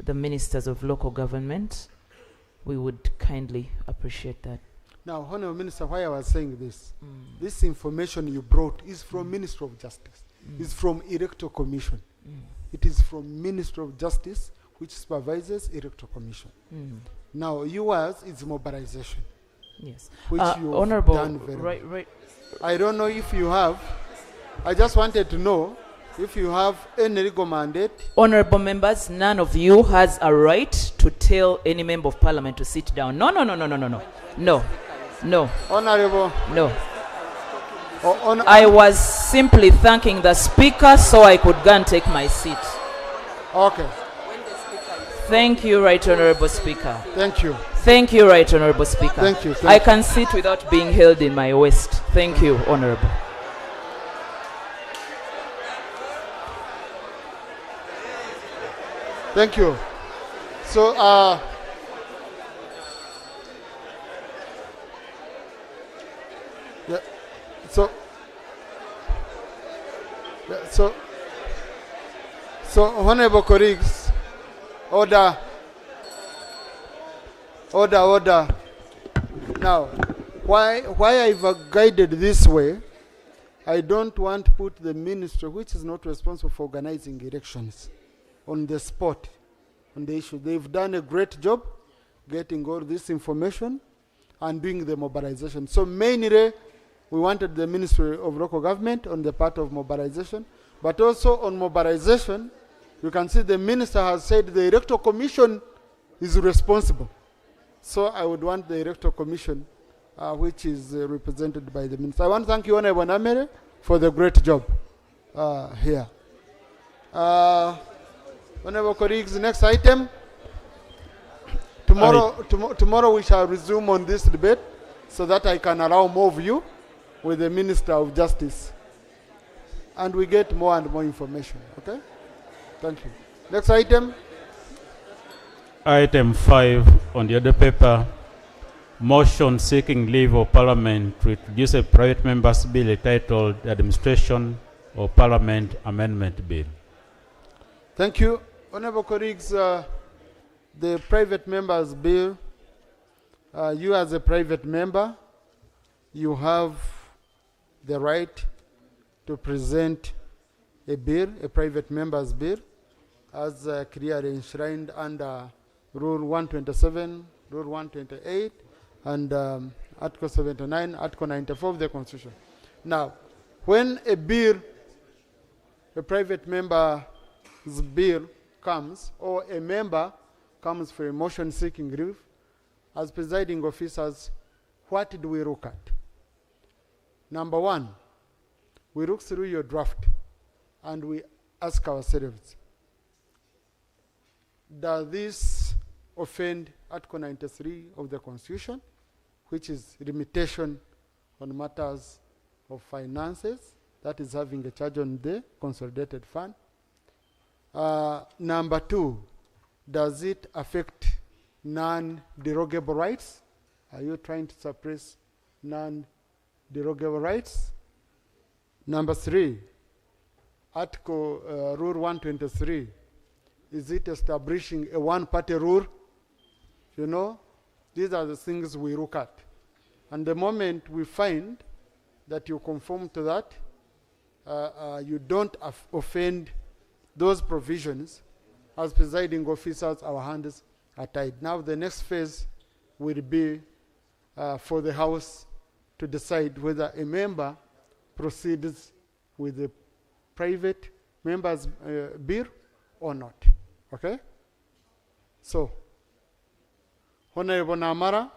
the ministers of local government, we would kindly appreciate that. Now, Honourable Minister, why I was saying this, this information you brought is from Ministry of Justice, is from Electoral Commission. It is from Ministry of Justice, which supervises Electoral Commission. Now, yours is mobilization. Yes. Which you Honourable, done very well. right. I don't know if you have. I just wanted to know if you have any legal mandate. Honourable members, none of you has a right to tell any member of parliament to sit down. No. Honourable. No. I was simply thanking the speaker so I could go and take my seat. Okay. Thank you, Right Honourable Speaker. Thank you. Thank you, Right Honourable Speaker. Thank you. I can sit without being held in my waist. Thank you, Honourable. Thank you. So, so honourable colleagues, order. Now, why I've guided this way, I don't want to put the ministry, which is not responsible for organizing elections, on the spot, on the issue. They've done a great job getting all this information and doing the mobilization. So mainly, we wanted the Ministry of Local Government on the part of mobilization, but also on mobilization, you can see the minister has said the Electoral Commission is responsible. So I would want the Electoral Commission, which is represented by the minister. I want to thank you, Honourable Namere, for the great job here. Honourable colleagues, next item. Tomorrow we shall resume on this debate so that I can allow more of you with the Minister of Justice. And we get more and more information, okay? Thank you. Next item. Item 5 on the other paper, motion seeking leave of Parliament to introduce a private member's bill titled Administration of Parliament Amendment Bill. Thank you. Honourable colleagues, the private member's bill, you as a private member, you have the right to present a bill, a private member's bill, as clearly enshrined under Rule 127, Rule 128, and Article 79, Article 94 of the Constitution. Now, when a bill, a private member's bill comes, or a member comes for a motion seeking leave, as presiding officers, what do we look at? Number one, we look through your draft and we ask ourselves, does this offend Article 93 of the Constitution, which is limitation on matters of finances, that is having a charge on the consolidated fund? Number two, does it affect non-derogable rights? Are you trying to suppress non-derogable rights? Number three, Article Rule 123, is it establishing a one-party rule? You know, these are the things we look at. And the moment we find that you conform to that, you don't offend those provisions, as presiding officers, our hands are tied. Now the next phase will be for the House to decide whether a member proceeds with the private member's bill or not. Okay? So, Honorable Namara,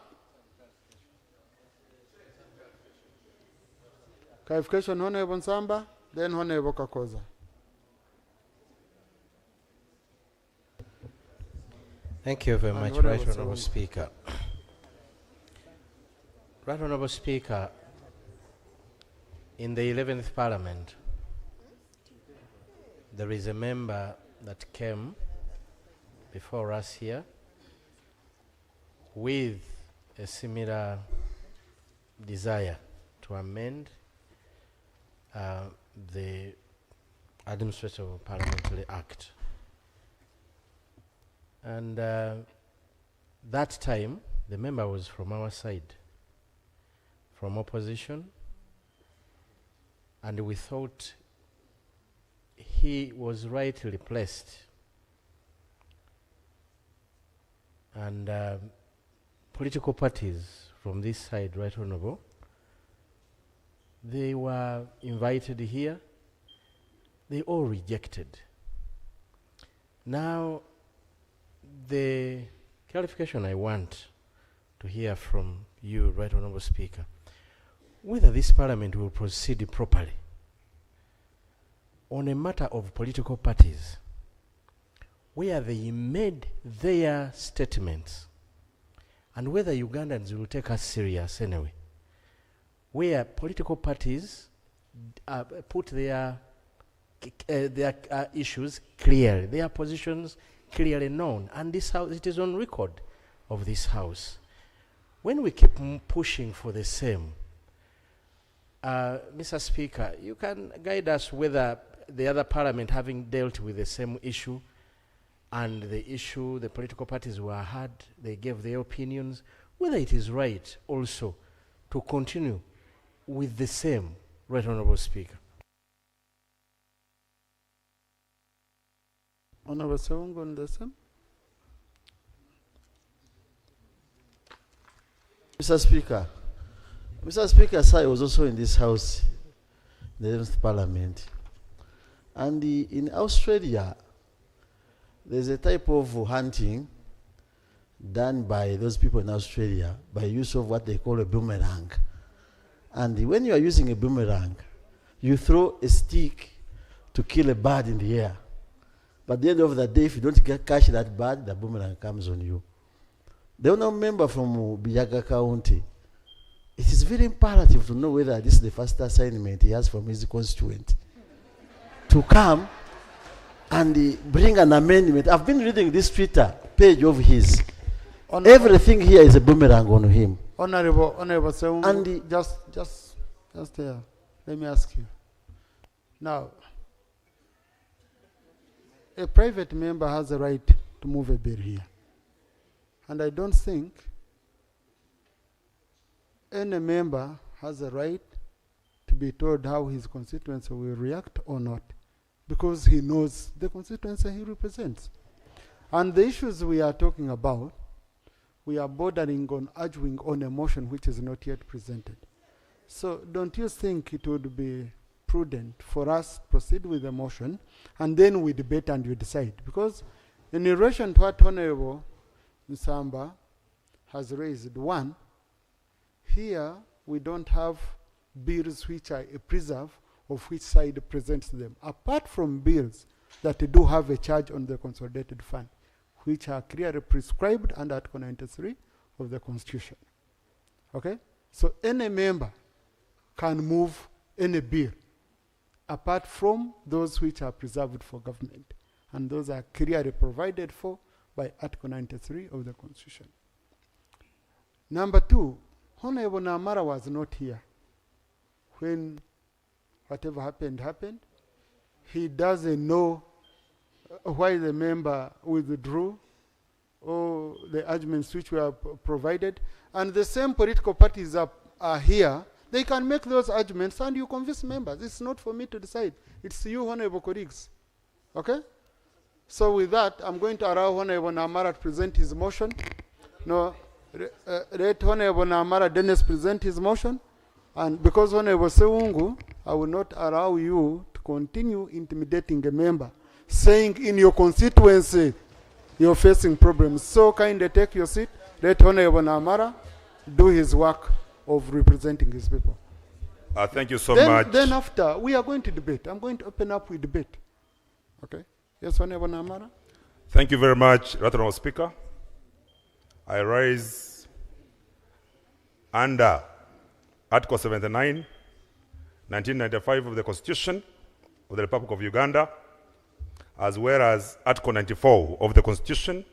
clarification, Honorable Nsamba, then Honorable Kakoza. Thank you very much, Right Honourable Speaker. Right Honourable Speaker, in the 11th Parliament, there is a member that came before us here with a similar desire to amend the Administrative Parliamentary Act. And that time, the member was from our side, from opposition, and we thought he was rightly placed. And political parties from this side, Right Honourable, they were invited here. They all rejected. Now, the clarification I want to hear from you, Right Honourable Speaker, whether this Parliament will proceed properly on a matter of political parties where they made their statements, and whether Ugandans will take us serious anyway, where political parties put their issues clearly, their positions clearly known, and this house, it is on record of this House. When we keep pushing for the same, Mr. Speaker, you can guide us whether the other Parliament, having dealt with the same issue, and the issue, the political parties were heard, they gave their opinions, whether it is right also to continue with the same, Right Honourable Speaker. Honourable Sewungu on the same. Mr. Speaker, sir, I was also in this House, the 11th Parliament. And in Australia, there's a type of hunting done by those people in Australia by use of what they call a boomerang. And when you are using a boomerang, you throw a stick to kill a bird in the air. But at the end of the day, if you don't catch that bird, the boomerang comes on you. The honourable member from Biyaga County, it is very imperative to know whether this is the first assignment he has from his constituent to come and bring an amendment. I've been reading this Twitter page of his. Everything here is a boomerang on him. Honorable Sewungu, just there. Let me ask you. Now, a private member has a right to move a bill here. And I don't think any member has a right to be told how his constituency will react or not, because he knows the constituency he represents. And the issues we are talking about, we are bordering on arguing on a motion which is not yet presented. So don't you think it would be prudent for us to proceed with the motion and then we debate and we decide? Because in relation to what Honorable Nsamba has raised, one, here we don't have bills which are a preserve of which side presents them, apart from bills that do have a charge on the consolidated fund, which are clearly prescribed under Article 93 of the Constitution. Okay? So any member can move any bill, apart from those which are preserved for government. And those are clearly provided for by Article 93 of the Constitution. Number two, Honorable Namara was not here when whatever happened. He doesn't know why the member withdrew or the arguments which were provided. And the same political parties are are here, they can make those arguments and you convince members. It's not for me to decide. It's you, honorable colleagues. Okay? So with that, I'm going to allow Honorable Namara to present his motion. No, let Honorable Namara Dennis present his motion. And because Honorable Sewungu, I will not allow you to continue intimidating a member, saying in your constituency you're facing problems. So kindly take your seat. Let Honorable Namara do his work of representing his people. Thank you so much. Then after, we are going to debate. I'm going to open up with debate. Okay? Yes, Honorable Namara. Thank you very much, Honorable Speaker. I raise under Article 79, 1995 of the Constitution of the Republic of Uganda, as well as Article 94 of the Constitution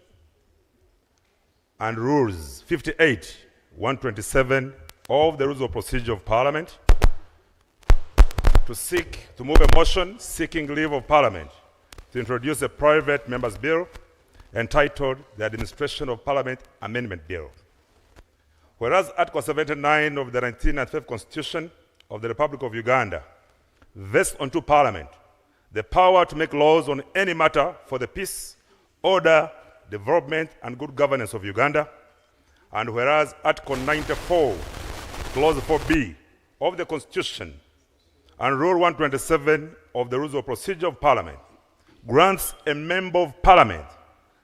and Rules 58, 127 of the Rules of Procedure of Parliament, to move a motion seeking leave of Parliament to introduce a private member's bill entitled the Administration of Parliament Amendment Bill. Whereas Article 79 of the 1995 Constitution of the Republic of Uganda vests onto Parliament the power to make laws on any matter for the peace, order, development, and good governance of Uganda, and whereas Article 94, Clause 4B of the Constitution and Rule 127 of the Rules of Procedure of Parliament grants a member of Parliament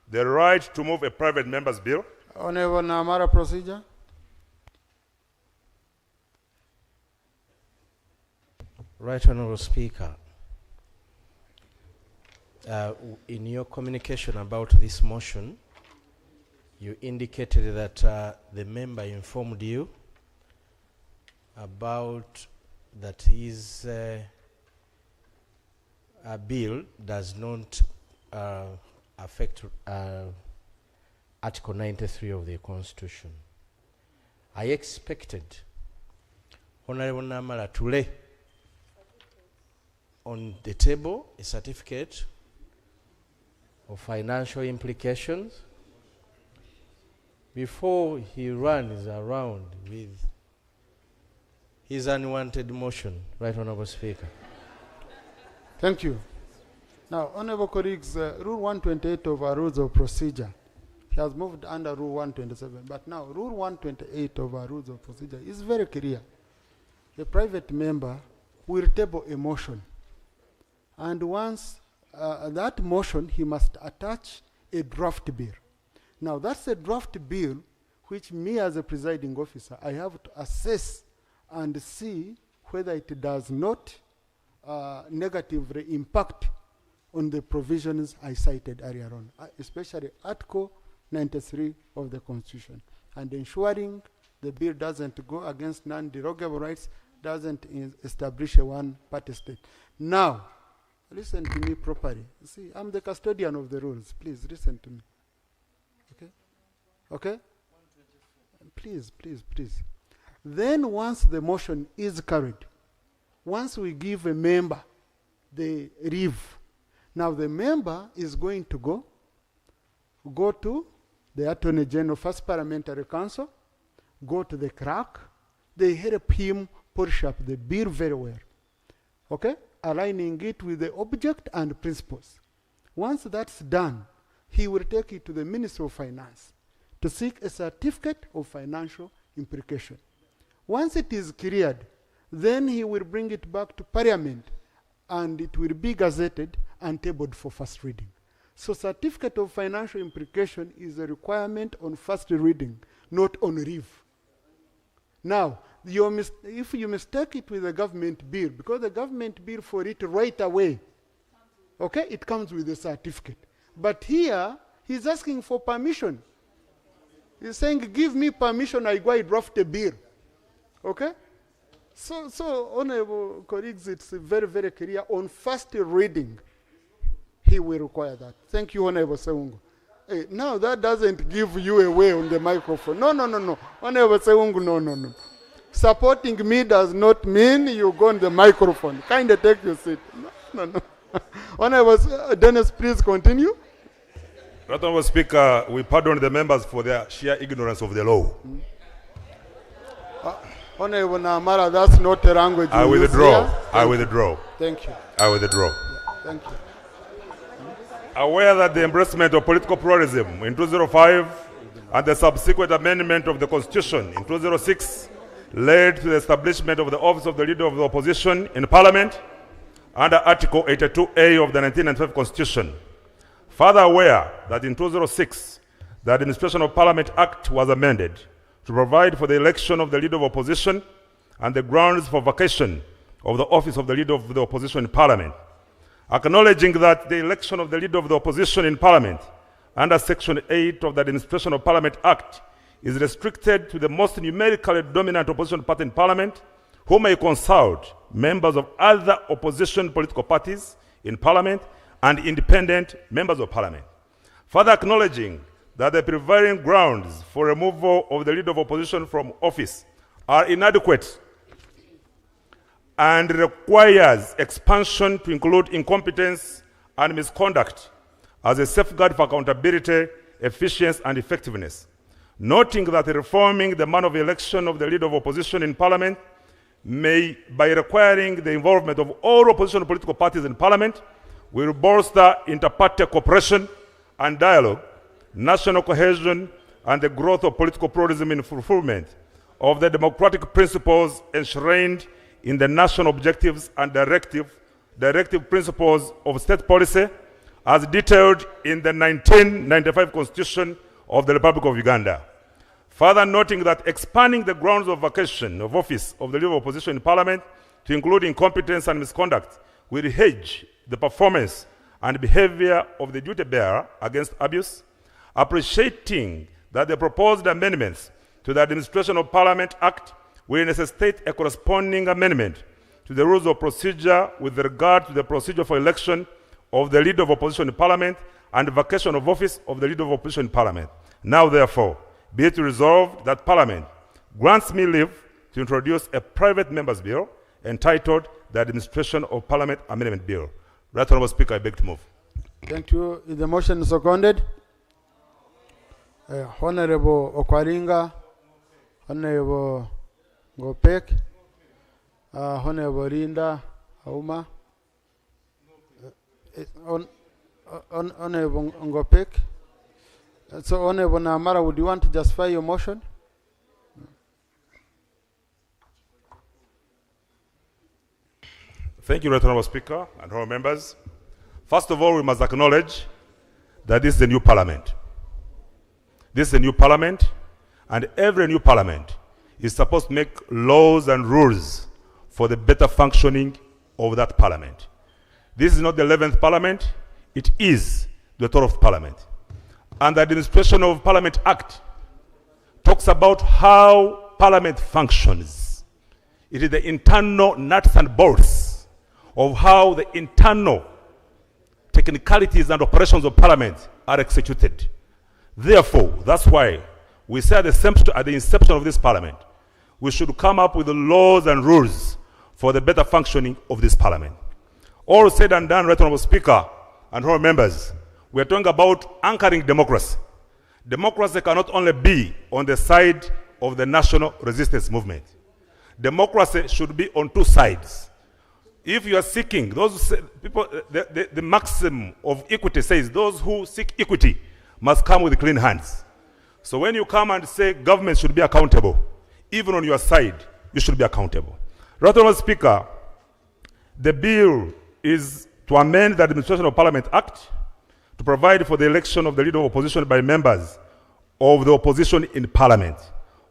the right to move a private member's bill. Honorable Namara, procedure. Right Honorable Speaker, in your communication about this motion, you indicated that the member informed you about that his bill does not affect Article 93 of the Constitution. I expected Honorable Namara to lay on the table a certificate of financial implications before he runs around with his unwanted motion. Right Honorable Speaker. Thank you. Now, Honorable colleagues, Rule 128 of our Rules of Procedure, he has moved under Rule 127, but now Rule 128 of our Rules of Procedure is very clear. A private member will table a motion, and once that motion, he must attach a draft bill. Now, that's a draft bill which me as a presiding officer, I have to assess and see whether it does not negatively impact on the provisions I cited earlier on, especially Article 93 of the Constitution, and ensuring the bill doesn't go against non-derogable rights, doesn't establish a one-party state. Now, listen to me properly. See, I'm the custodian of the rules. Please listen to me. Okay? Okay? Please, please, please. Then once the motion is carried, once we give a member the leave, now the member is going to go to the Attorney General, First Parliamentary Council, go to the clerk. They help him polish up the bill very well. Okay? Aligning it with the object and principles. Once that's done, he will take it to the Minister of Finance to seek a certificate of financial implication. Once it is cleared, then he will bring it back to Parliament and it will be gazetted and tabled for first reading. So certificate of financial implication is a requirement on first reading, not on leave. Now, if you mistake it with a government bill, because the government bill for it right away, okay, it comes with a certificate. But here, he's asking for permission. He's saying, give me permission, I go and draft a bill. Okay? So, honorable colleagues, it's very, very clear. On first reading, he will require that. Thank you, Honorable Sewungu. Hey, now, that doesn't give you away on the microphone. No. Honorable Sewungu, no. Supporting me does not mean you go on the microphone. Kind of take your seat. No. Honorable Dennis, please continue. Honorable Speaker, we pardon the members for their sheer ignorance of the law. Honorable Namara, that's not a language. I we use withdraw. here. I withdraw. Thank you. I withdraw. Thank you. Aware that the embracement of political pluralism in 2005 and the subsequent amendment of the Constitution in 2006 led to the establishment of the office of the Leader of the Opposition in Parliament under Article 82A of the 1995 Constitution. Further aware that in 2006, the Administration of Parliament Act was amended to provide for the election of the Leader of Opposition and the grounds for vacation of the office of the Leader of the Opposition in Parliament. Acknowledging that the election of the Leader of the Opposition in Parliament under Section 8 of the Administration of Parliament Act is restricted to the most numerically dominant opposition party in Parliament, who may consult members of other opposition political parties in Parliament and independent members of Parliament. Further acknowledging that the prevailing grounds for removal of the Leader of Opposition from office are inadequate and requires expansion to include incompetence and misconduct as a safeguard for accountability, efficiency, and effectiveness. Noting that reforming the manner of election of the Leader of Opposition in Parliament may, by requiring the involvement of all opposition political parties in Parliament, will bolster inter-party cooperation and dialogue, national cohesion, and the growth of political pluralism in fulfillment of the democratic principles enshrined in the national objectives and directive principles of state policy as detailed in the 1995 Constitution of the Republic of Uganda. Further noting that expanding the grounds of vacation of office of the Leader of Opposition in Parliament to include incompetence and misconduct will hedge the performance and behavior of the duty bearer against abuse, appreciating that the proposed amendments to the Administration of Parliament Act will necessitate a corresponding amendment to the rules of procedure with regard to the procedure for election of the Leader of Opposition in Parliament and vacation of office of the Leader of Opposition in Parliament. Now, therefore, be it resolved that Parliament grants me leave to introduce a private member's bill entitled the Administration of Parliament Amendment Bill. Right Honourable Speaker, I beg to move. Thank you. Is the motion seconded? Honorable Okwaringa, Honorable Ngopek, Honorable Linda Auma, Honorable Ngopek. So Honorable Namara, would you want to justify your motion? Thank you, Right Honourable Speaker and honourable members. First of all, we must acknowledge that this is a new parliament. This is a new parliament, and every new parliament is supposed to make laws and rules for the better functioning of that parliament. This is not the 11th parliament, it is the 12th parliament. And the Administration of Parliament Act talks about how parliament functions. It is the internal nuts and bolts of how the internal technicalities and operations of parliament are executed. Therefore, that's why we say at the inception of this parliament, we should come up with the laws and rules for the better functioning of this parliament. All said and done, Right Honourable Speaker and honourable members, we are talking about anchoring democracy. Democracy cannot only be on the side of the national resistance movement. Democracy should be on two sides. If you are seeking, those people, the maxim of equity says those who seek equity must come with clean hands. So when you come and say government should be accountable, even on your side, you should be accountable. Right Honourable Speaker, the bill is to amend the Administration of Parliament Act to provide for the election of the Leader of Opposition by members of the opposition in Parliament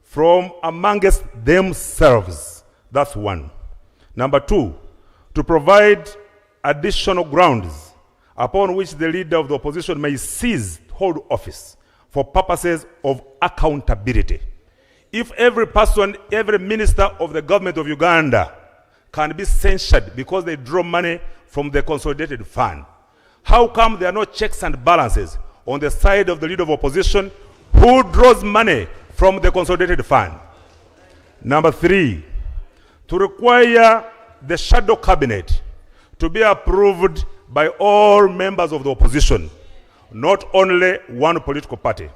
from amongst themselves. That's one. Number two, to provide additional grounds upon which the Leader of the Opposition may cease to hold office for purposes of accountability. If every person, every minister of the government of Uganda can be censured because they draw money from the consolidated fund, how come there are no checks and balances on the side of the Leader of Opposition who draws money from the consolidated fund? Number three, to require the shadow cabinet to be approved by all members of the opposition, not only one political party.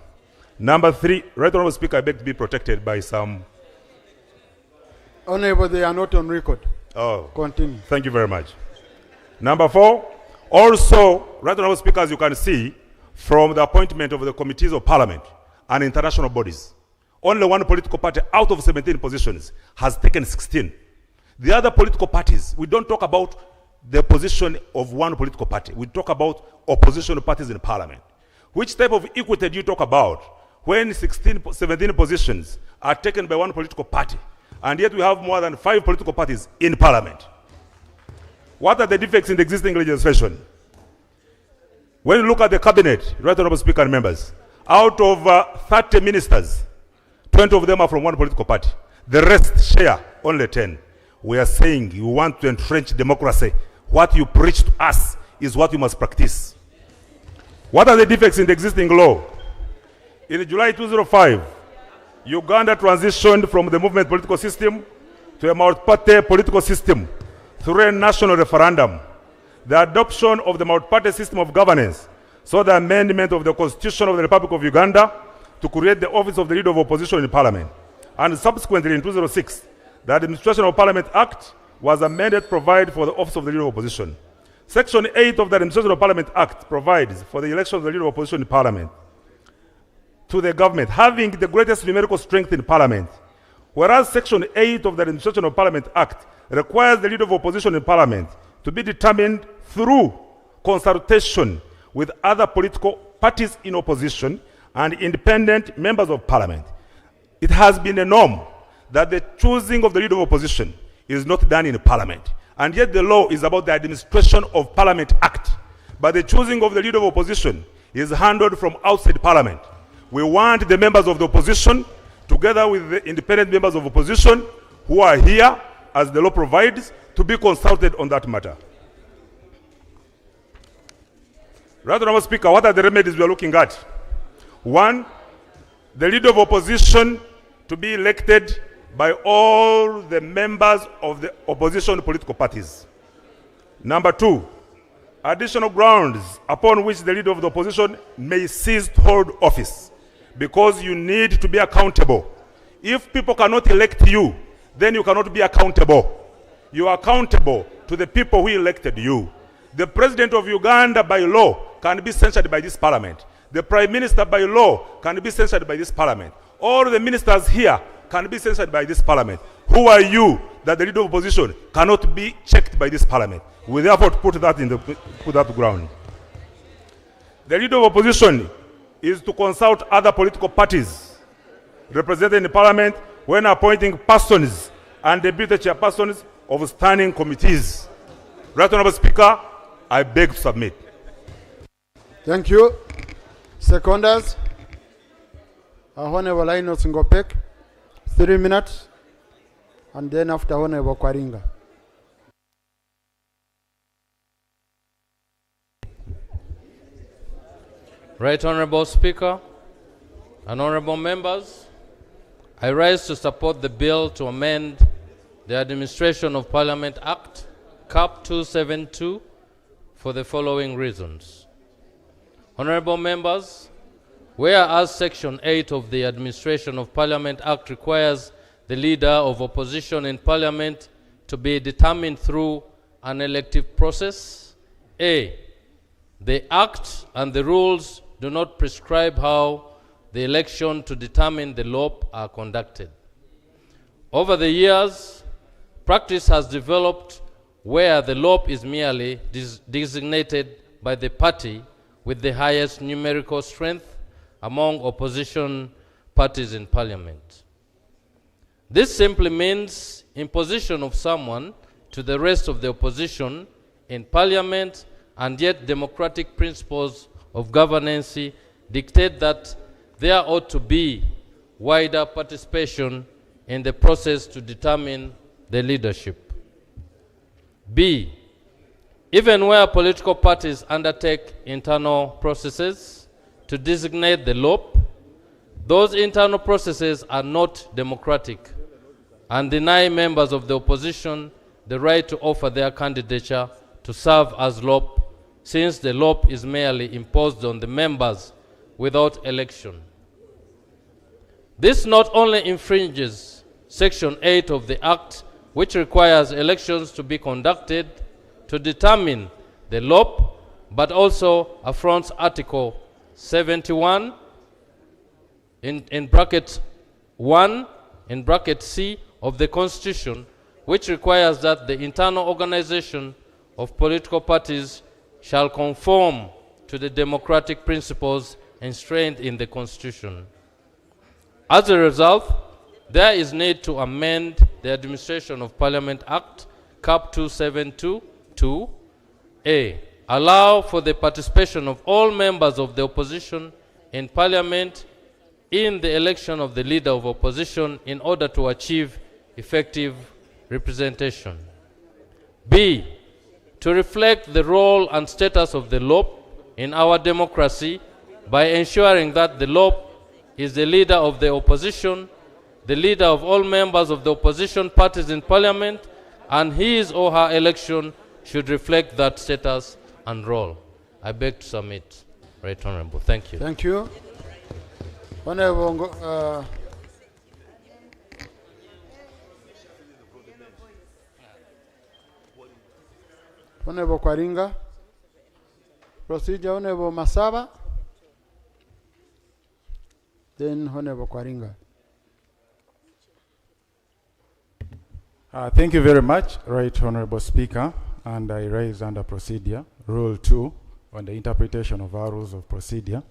Number three, Right Honourable Speaker, I beg to be protected by some. Honorable, they are not on record. Oh. Continue. Thank you very much. Number 4, also, Right Honorable Speaker, as you can see, from the appointment of the committees of parliament and international bodies, only one political party out of 17 positions has taken 16. The other political parties, we don't talk about the position of one political party. We talk about opposition parties in parliament. Which type of equity do you talk about when 17 positions are taken by one political party, and yet we have more than 5 political parties in parliament? What are the defects in the existing legislation? When you look at the cabinet, Right Honorable Speaker and members, out of 30 ministers, 20 of them are from one political party. The rest share only 10. We are saying you want to entrench democracy. What you preach to us is what you must practice. What are the defects in the existing law? In July 2005, Uganda transitioned from the movement political system to a multi-party political system through a national referendum. The adoption of the multi-party system of governance saw the amendment of the Constitution of the Republic of Uganda to create the office of the Leader of Opposition in Parliament. And subsequently, in 2006, the Administration of Parliament Act was amended to provide for the office of the Leader of Opposition. Section 8 of the Administration of Parliament Act provides for the election of the Leader of Opposition in Parliament to the government, having the greatest numerical strength in Parliament. Whereas Section 8 of the Administration of Parliament Act requires the Leader of Opposition in Parliament to be determined through consultation with other political parties in opposition and independent members of Parliament. It has been a norm that the choosing of the Leader of Opposition is not done in Parliament. And yet the law is about the Administration of Parliament Act. But the choosing of the Leader of Opposition is handled from outside Parliament. We want the members of the opposition, together with the independent members of opposition who are here, as the law provides, to be consulted on that matter. Right Honorable Speaker, what are the remedies we are looking at? 1, the Leader of Opposition to be elected by all the members of the opposition political parties. Number 2, additional grounds upon which the Leader of the Opposition may cease to hold office, because you need to be accountable. If people cannot elect you, then you cannot be accountable. You are accountable to the people who elected you. The President of Uganda by law can be censured by this Parliament. The Prime Minister by law can be censured by this Parliament. All the ministers here can be censured by this Parliament. Who are you that the Leader of Opposition cannot be checked by this Parliament? We therefore put that ground. The Leader of Opposition is to consult other political parties represented in the Parliament when appointing persons and deputy chairpersons of standing committees. Right Honorable Speaker, I beg to submit. Thank you. Seconders, Honorable Linus Ngopek, 3 minutes, and then after Honorable Kwaringa. Right Honorable Speaker and honorable members, I rise to support the bill to amend the Administration of Parliament Act, CAP 272, for the following reasons. Honorable members, whereas Section 8 of the Administration of Parliament Act requires the Leader of Opposition in Parliament to be determined through an elective process, A, the Act and the rules do not prescribe how the election to determine the LOP are conducted. Over the years, practice has developed where the LOP is merely designated by the party with the highest numerical strength among opposition parties in Parliament. This simply means imposition of someone to the rest of the opposition in Parliament, and yet democratic principles of governance dictate that there ought to be wider participation in the process to determine the leadership. B, even where political parties undertake internal processes to designate the LOP, those internal processes are not democratic and deny members of the opposition the right to offer their candidature to serve as LOP, since the LOP is merely imposed on the members without election. This not only infringes Section 8 of the Act, which requires elections to be conducted to determine the LOP, but also affronts Article 71 in bracket 1 in bracket C of the Constitution, which requires that the internal organization of political parties shall conform to the democratic principles enshrined in the Constitution. As a result, there is need to amend the Administration of Parliament Act, Cap 272, A. Allow for the participation of all members of the opposition in Parliament in the election of the leader of opposition in order to achieve effective representation. B. To reflect the role and status of the LOP in our democracy by ensuring that the LOP is the leader of the opposition, the leader of all members of the opposition parties in Parliament, and his or her election should reflect that status and role. I beg to submit, Right Honorable. Thank you. Thank you. Honorable Honorable Kwaringa. Procedure Honorable Masaba. Then Honorable Kwaringa. Thank you very much, Right Honorable Speaker. And I raise under procedure, Rule 2, on the interpretation of our rules of procedure.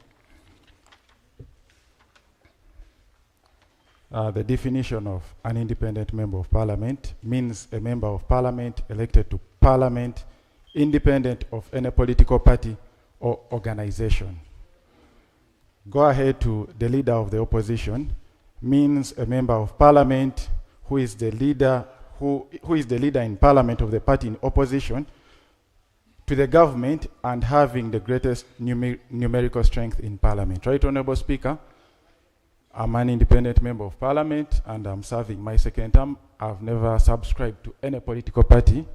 The definition of an independent member of parliament means a member of parliament elected to parliament, independent of any political party or organization. Go ahead to the leader of the opposition means a member of parliament who is the leader in parliament of the party in opposition to the government and having the greatest numerical strength in parliament. Right Honorable Speaker, I'm an independent member of parliament and I'm serving my second term. I've never subscribed to any political party.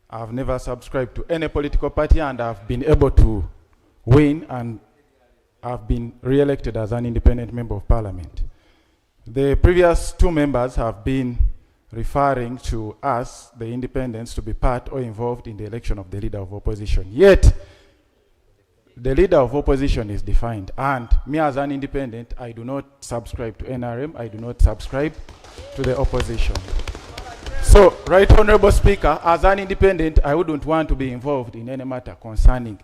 I've never subscribed to any political party and I've been able to win and I've been re-elected as an independent member of parliament. The previous two members have been referring to us, the independents, to be part or involved in the election of the leader of opposition. Yet, the leader of opposition is defined. And me as an independent, I do not subscribe to NRM. I do not subscribe to the opposition. So, Right Honorable Speaker, as an independent, I wouldn't want to be involved in any matter concerning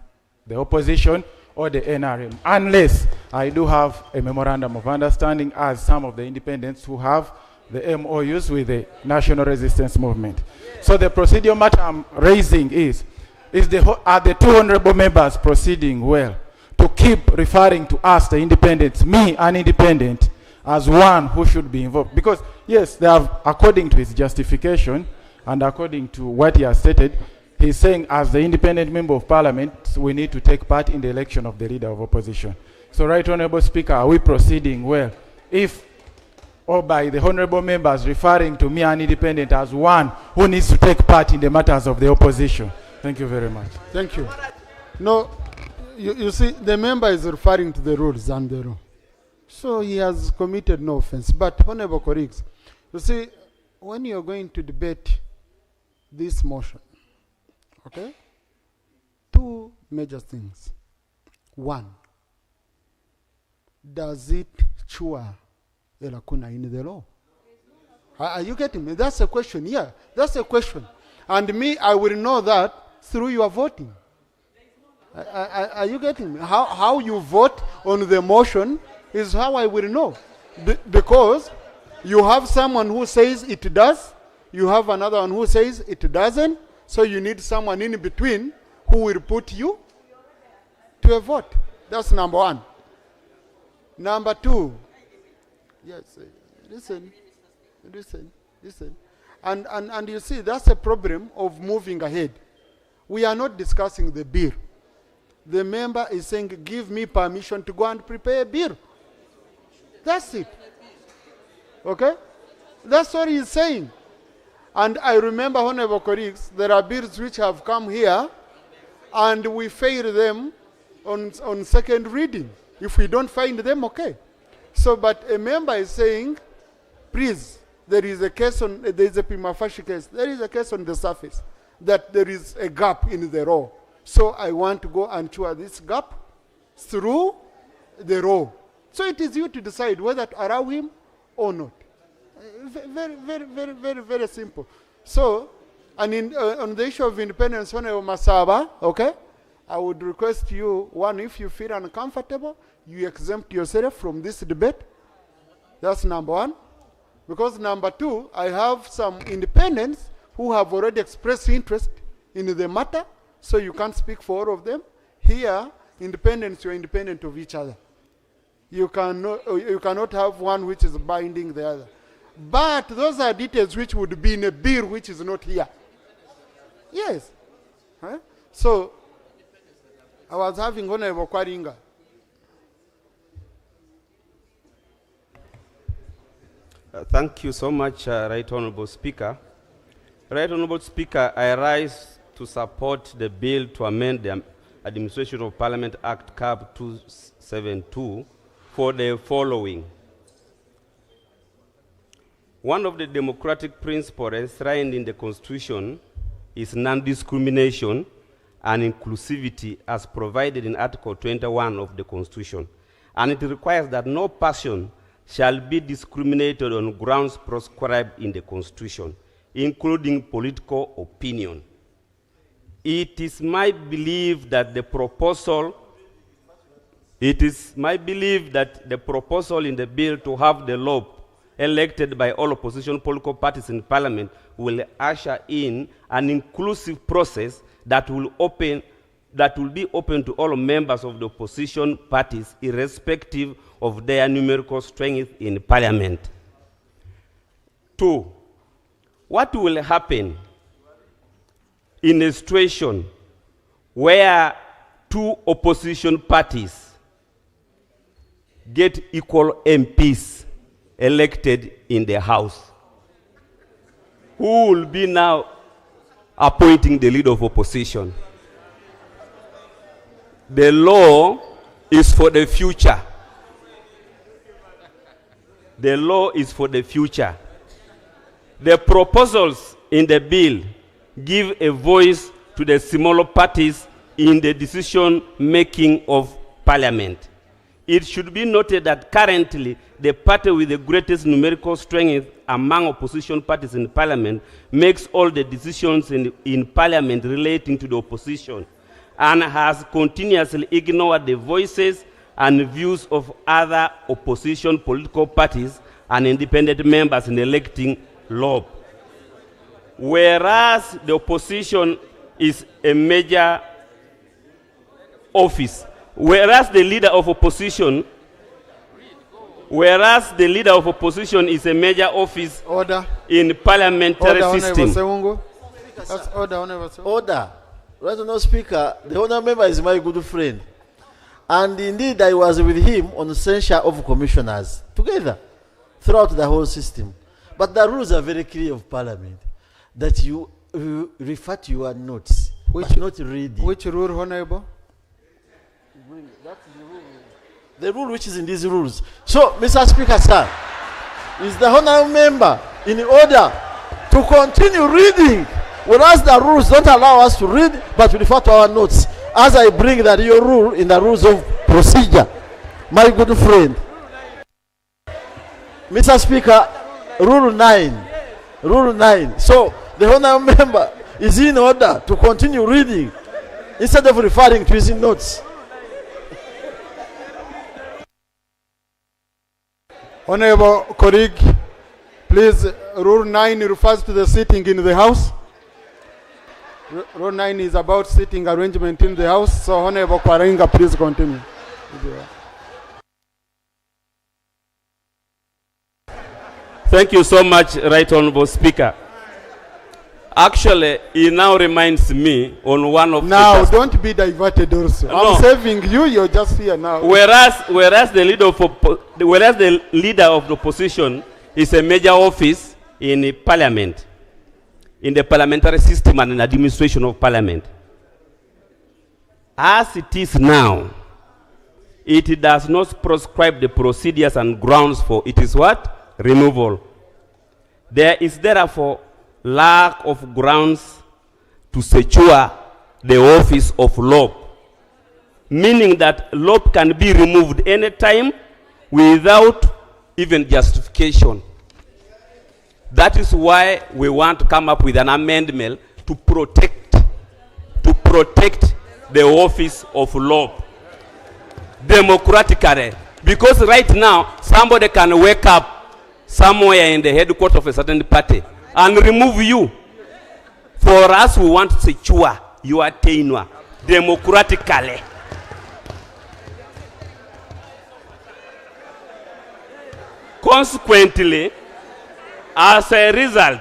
the opposition or the NRM, unless I do have a memorandum of understanding as some of the independents who have the MOUs with the National Resistance Movement. So the procedural matter I'm raising are the two honorable members proceeding well to keep referring to us, the independents, me, an independent, as one who should be involved? Because yes, they have, according to his justification and according to what he has stated, he's saying as the independent member of parliament, we need to take part in the election of the leader of opposition. So Right Honorable Speaker, are we proceeding well if, or by the honorable members referring to me, an independent, as one who needs to take part in the matters of the opposition? Thank you very much. Thank you. No, you see, the member is referring to the rules and the law. So he has committed no offense. But honorable colleagues, you see, when you're going to debate this motion, okay, two major things. One, does it cure a lacuna in the law? Are you getting me? That's a question. Yeah, that's a question. And me, I will know that through your voting. Are you getting me? How you vote on the motion is how I will know. Because you have someone who says it does, you have another one who says it doesn't, so you need someone in between who will put you to a vote. That's number one. Number two, yes, listen. And you see, that's a problem of moving ahead. We are not discussing the bill. The member is saying, give me permission to go and prepare a bill. That's it. Okay? That's what he's saying. And I remember, honorable colleagues, there are bills which have come here and we fail them on second reading. If we don't find them, okay. So, but a member is saying, please, there is a case on, there is a prima facie case, there is a case on the surface that there is a gap in the law. So I want to go and cure this gap through the law. So it is you to decide whether to allow him or not. Very simple. So, and on the issue of independence, Honorable Masaba, okay, I would request you, one, if you feel uncomfortable, you exempt yourself from this debate. That's number one. Because number two, I have some independents who have already expressed interest in the matter, so you can't speak for all of them. Here, independents, you're independent of each other. You cannot have one which is binding the other. But those are details which would be in a bill which is not here. Yes. Huh? So, I was having Honorable Kwaringa. Thank you so much, Right Honorable Speaker. Right Honorable Speaker, I rise to support the bill to amend the Administration of Parliament Act CAP 272 for the following. One of the democratic principles enshrined in the Constitution is non-discrimination and inclusivity as provided in Article 21 of the Constitution. And it requires that no person shall be discriminated on grounds prescribed in the Constitution, including political opinion. It is my belief that the proposal in the bill to have the law elected by all opposition political parties in Parliament will usher in an inclusive process that will be open to all members of the opposition parties, irrespective of their numerical strength in Parliament. 2, what will happen in a situation where 2 opposition parties get equal MPs elected in the House? Who will be now appointing the leader of opposition? The law is for the future. The law is for the future. The proposals in the bill give a voice to the smaller parties in the decision-making of Parliament. It should be noted that currently the party with the greatest numerical strength among opposition parties in Parliament makes all the decisions in Parliament relating to the opposition and has continuously ignored the voices and views of other opposition political parties and independent members in electing law. Whereas the opposition is a major office, whereas the leader of opposition is a major office in parliamentary system. That's order. Right Honourable Speaker, the Honourable Member is my good friend. And indeed, I was with him on the censure of commissioners, together, throughout the whole system. But the rules are very clear of Parliament, that you refer to your notes, which not reading. Which rule, Honourable? That's the rule. The rule which is in these rules. So, Mr. Speaker, sir, is the Honourable Member in order to continue reading, whereas the rules don't allow us to read, but to refer to our notes, as I bring that your rule in the rules of procedure. My good friend, Mr. Speaker, Rule 9. Rule 9. So, the Honourable Member is in order to continue reading instead of referring to his notes. Honourable colleague, please, Rule 9 refers to the sitting in the House. Rule 9 is about sitting arrangement in the House. So, Honourable Kwaringa, please continue. Thank you so much, Right Honourable Speaker. Actually, it now reminds me on one of now, don't be diverted also. No. I'm saving you, you're just here now. Whereas the leader of the opposition is a major office in the Parliament, in the parliamentary system and in administration of Parliament. As it is now, it does not prescribe the procedures and grounds for it is what? Removal There is therefore lack of grounds to secure the office of LOP, meaning that LOP can be removed anytime without even justification. That is why we want to come up with an amendment to protect the office of LOP democratically. Because right now, somebody can wake up somewhere in the headquarters of a certain party and remove you. For us, we want to secure your tenure democratically. Consequently, as a result,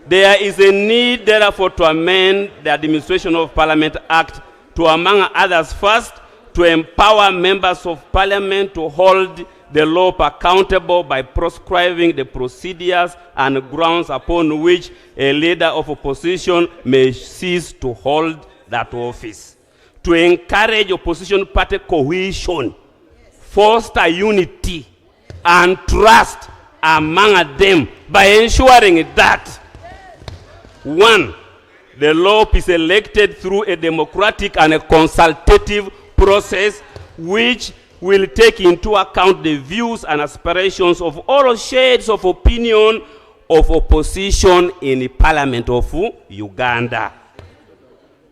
there is a need, therefore, to amend the Administration of Parliament Act to, among others, first, to empower members of Parliament to hold the law accountable by prescribing the procedures and grounds upon which a leader of opposition may cease to hold that office. To encourage opposition party cohesion, foster unity and trust among them by ensuring that, one, the law is elected through a democratic and a consultative process which will take into account the views and aspirations of all shades of opinion of opposition in the Parliament of Uganda.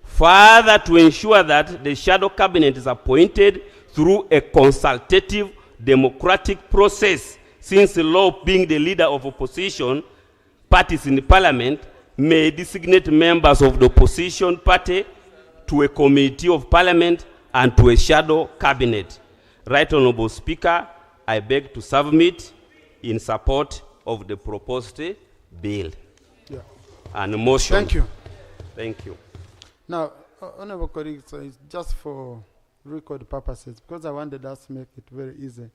Further, to ensure that the shadow cabinet is appointed through a consultative democratic process, since the law, being the leader of opposition parties in the Parliament, may designate members of the opposition party to a committee of Parliament and to a shadow cabinet. Right Honorable Speaker, I beg to submit in support of the proposed bill. Yeah. And motion. Thank you. Thank you. Now, Honorable colleagues, it's just for record purposes, because I wanted us to make it very easy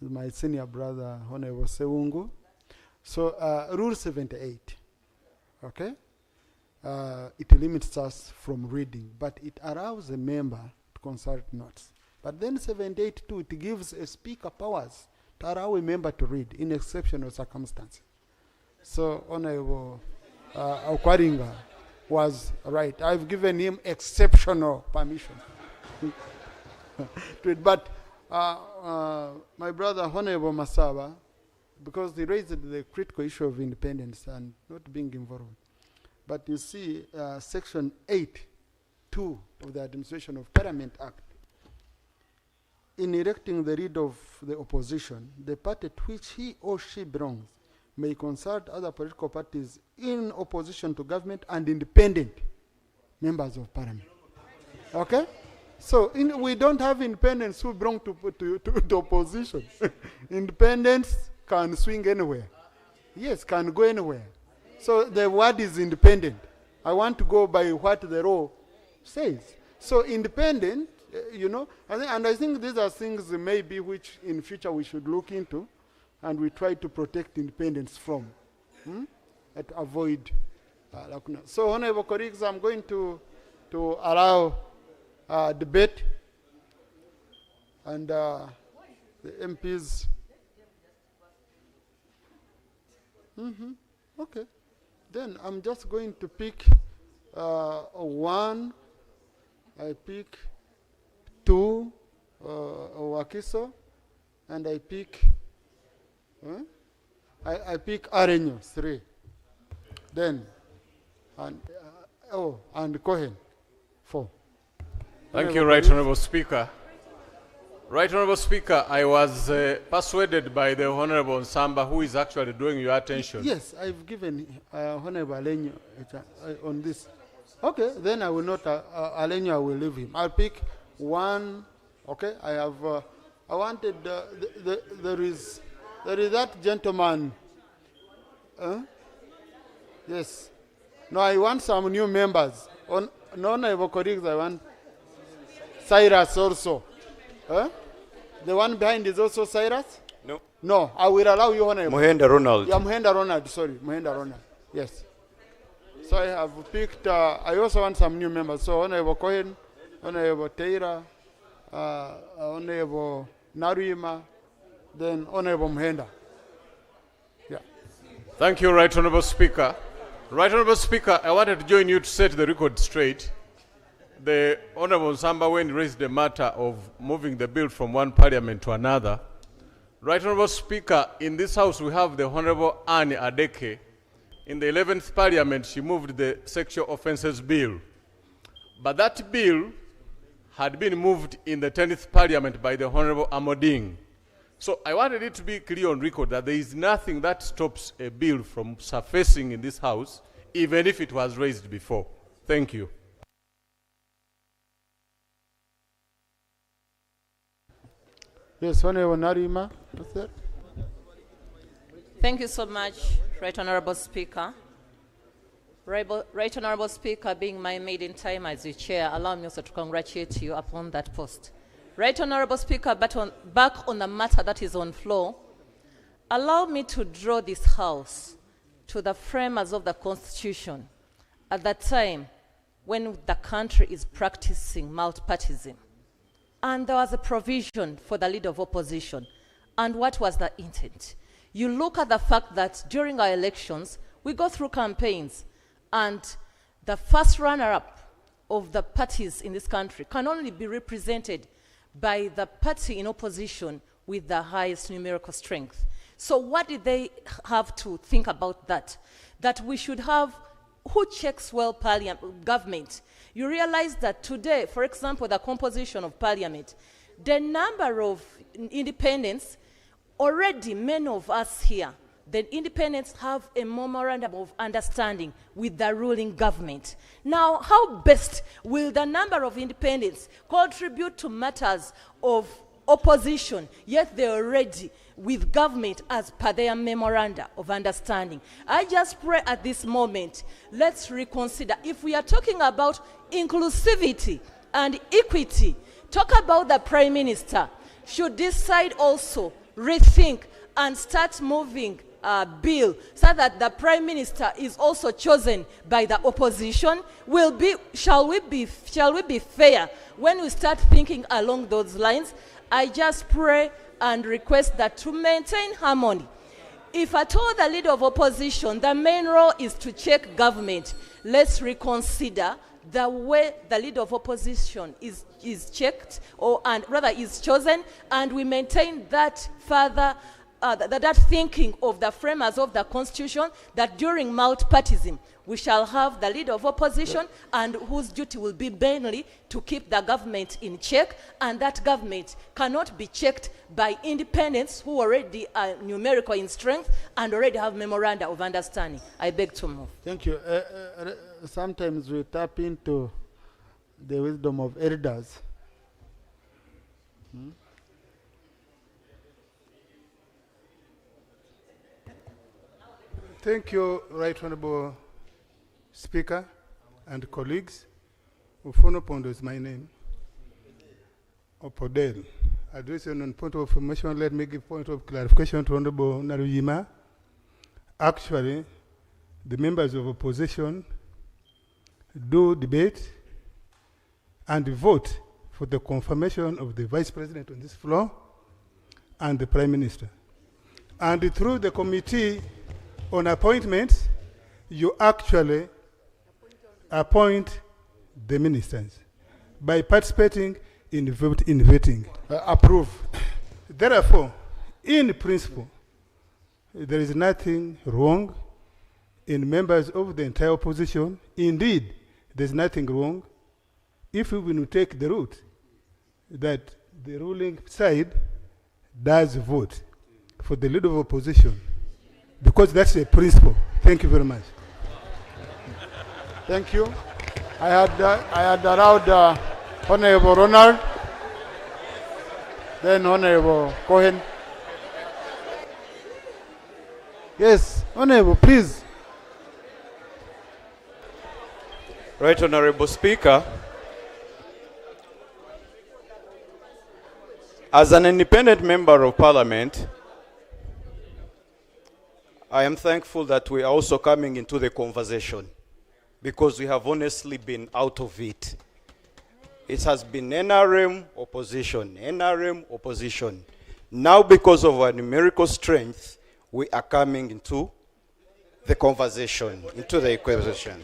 with my senior brother, Honorable Sewungu. So, Rule 78, okay? It limits us from reading, but it allows a member to consult notes. But then 78 too, it gives a speaker powers to allow a member to read in exceptional circumstances. So Honorable Okwaringa was right. I've given him exceptional permission. But my brother Honorable Masaba, because he raised the critical issue of independence and not being involved. But you see, Section 8(2) of the Administration of Parliament Act, in electing the leader of the opposition, the party to which he or she belongs may consult other political parties in opposition to government and independent members of Parliament. Okay? So we don't have independents who belong to opposition. Independents can swing anywhere. Yes, can go anywhere. So the word is independent. I want to go by what the law says. So independent, you know, and I think these are things maybe which in future we should look into, and we try to protect independence from, and avoid lacuna. So, honorable colleagues, I'm going to allow debate, and the MPs. Okay. Then I'm just going to pick one. I pick two, Wakiso, and I pick. I pick Arenyo, 3. Then, and Cohen, 4. Thank you, Right Honorable Speaker. Right Honorable Speaker, I was persuaded by the Honorable Nsamba, who is actually drawing your attention. Yes, I've given Honorable Alenyo on this. Okay, then I will not, Alenyo, I will leave him. I'll pick one. Okay, I have, I wanted, there is that gentleman. Yes. No, I want some new members. On non-honorable colleagues, I want Cyrus also. The one behind is also Cyrus? No. No, I will allow you, Honorable. Muhenda Ronald. Yeah, Muhenda Ronald, sorry. Muhenda Ronald. Yes. So I have picked, I also want some new members. So Honorable Cohen, Honorable Teira, Honorable Narima, then Honorable Muhenda. Yeah. Thank you, Right Honourable Speaker. Right Honourable Speaker, I wanted to join you to set the record straight. The Honourable Nsamba, when he raised the matter of moving the bill from one parliament to another, Right Honourable Speaker, in this House we have the Honourable Anne Adeke. In the 11th Parliament, she moved the Sexual Offences Bill. But that bill had been moved in the 10th Parliament by the Honourable Amoding. So I wanted it to be clear on record that there is nothing that stops a bill from surfacing in this House, even if it was raised before. Thank you. Yes, Honorable Narima. What's that? Thank you so much, Right Honourable Speaker. Right Honourable Speaker, being my maiden time as your chair, allow me also to congratulate you upon that post. Right Honourable Speaker, but back on the matter that is on floor, allow me to draw this House to the framers of the Constitution at the time when the country is practicing multipartyism. And there was a provision for the leader of opposition. And what was the intent? You look at the fact that during our elections, we go through campaigns, and the first runner-up of the parties in this country can only be represented by the party in opposition with the highest numerical strength. So what did they have to think about that? That we should have who checks well government. You realize that today, for example, the composition of parliament, the number of independents, already many of us here, the independents have a memorandum of understanding with the ruling government. Now, how best will the number of independents contribute to matters of opposition, yet they're already with government as per their memoranda of understanding? I just pray at this moment, let's reconsider. If we are talking about inclusivity and equity, talk about the Prime Minister. Should this side also rethink and start moving a bill so that the Prime Minister is also chosen by the opposition? Shall we be fair when we start thinking along those lines? I just pray and request that to maintain harmony. If at all the leader of opposition, the main role is to check government, let's reconsider the way the leader of opposition is checked, and rather is chosen, and we maintain that further that thinking of the framers of the Constitution, that during multipartyism we shall have the leader of opposition and whose duty will be mainly to keep the government in check, and that government cannot be checked by independents who already are numerical in strength and already have memoranda of understanding. I beg to move. Thank you. Sometimes we tap into the wisdom of elders. Thank you, Right Honourable Speaker and colleagues. Ufonopondo is my name. Opodel. Addressing on point of information, let me give point of clarification to Honourable Naruyima. Actually, the members of opposition do debate and vote for the confirmation of the Vice President on this floor and the Prime Minister. And through the Committee on Appointments, you actually appoint the ministers by participating in voting. Approve. Therefore, in principle, there is nothing wrong in members of the entire opposition. Indeed, there's nothing wrong if we will take the route that the ruling side does vote for the leader of opposition, because that's a principle. Thank you very much. Thank you. I had allowed Honorable Ronald, then Honorable Cohen. Yes, Honorable, please. Right Honourable Speaker, as an independent member of Parliament, I am thankful that we are also coming into the conversation, because we have honestly been out of it. It has been NRM opposition. Now, because of our numerical strength, we are coming into the conversation, into the conversation.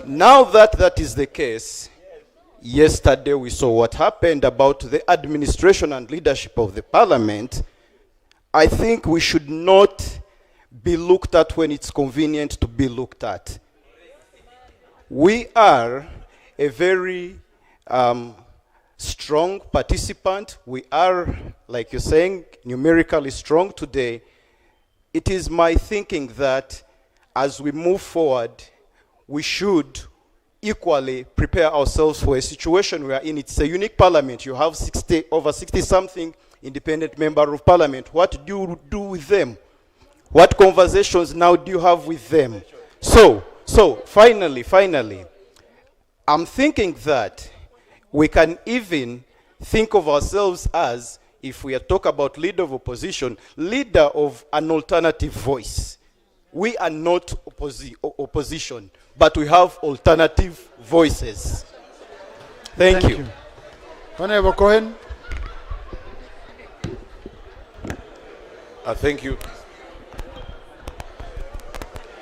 Now that that is the case, yesterday we saw what happened about the administration and leadership of the parliament. I think we should not be looked at when it's convenient to be looked at. We are a very strong participant. We are, like you're saying, numerically strong today. It is my thinking that as we move forward, we should equally prepare ourselves for a situation we are in. It's a unique parliament. You have over 60-something independent member of parliament. What do you do with them? What conversations now do you have with them? So finally, I'm thinking that we can even think of ourselves as, if we are talking about leader of opposition, leader of an alternative voice. We are not opposition, but we have alternative voices. Thank you. Honorable Cohen. Thank you.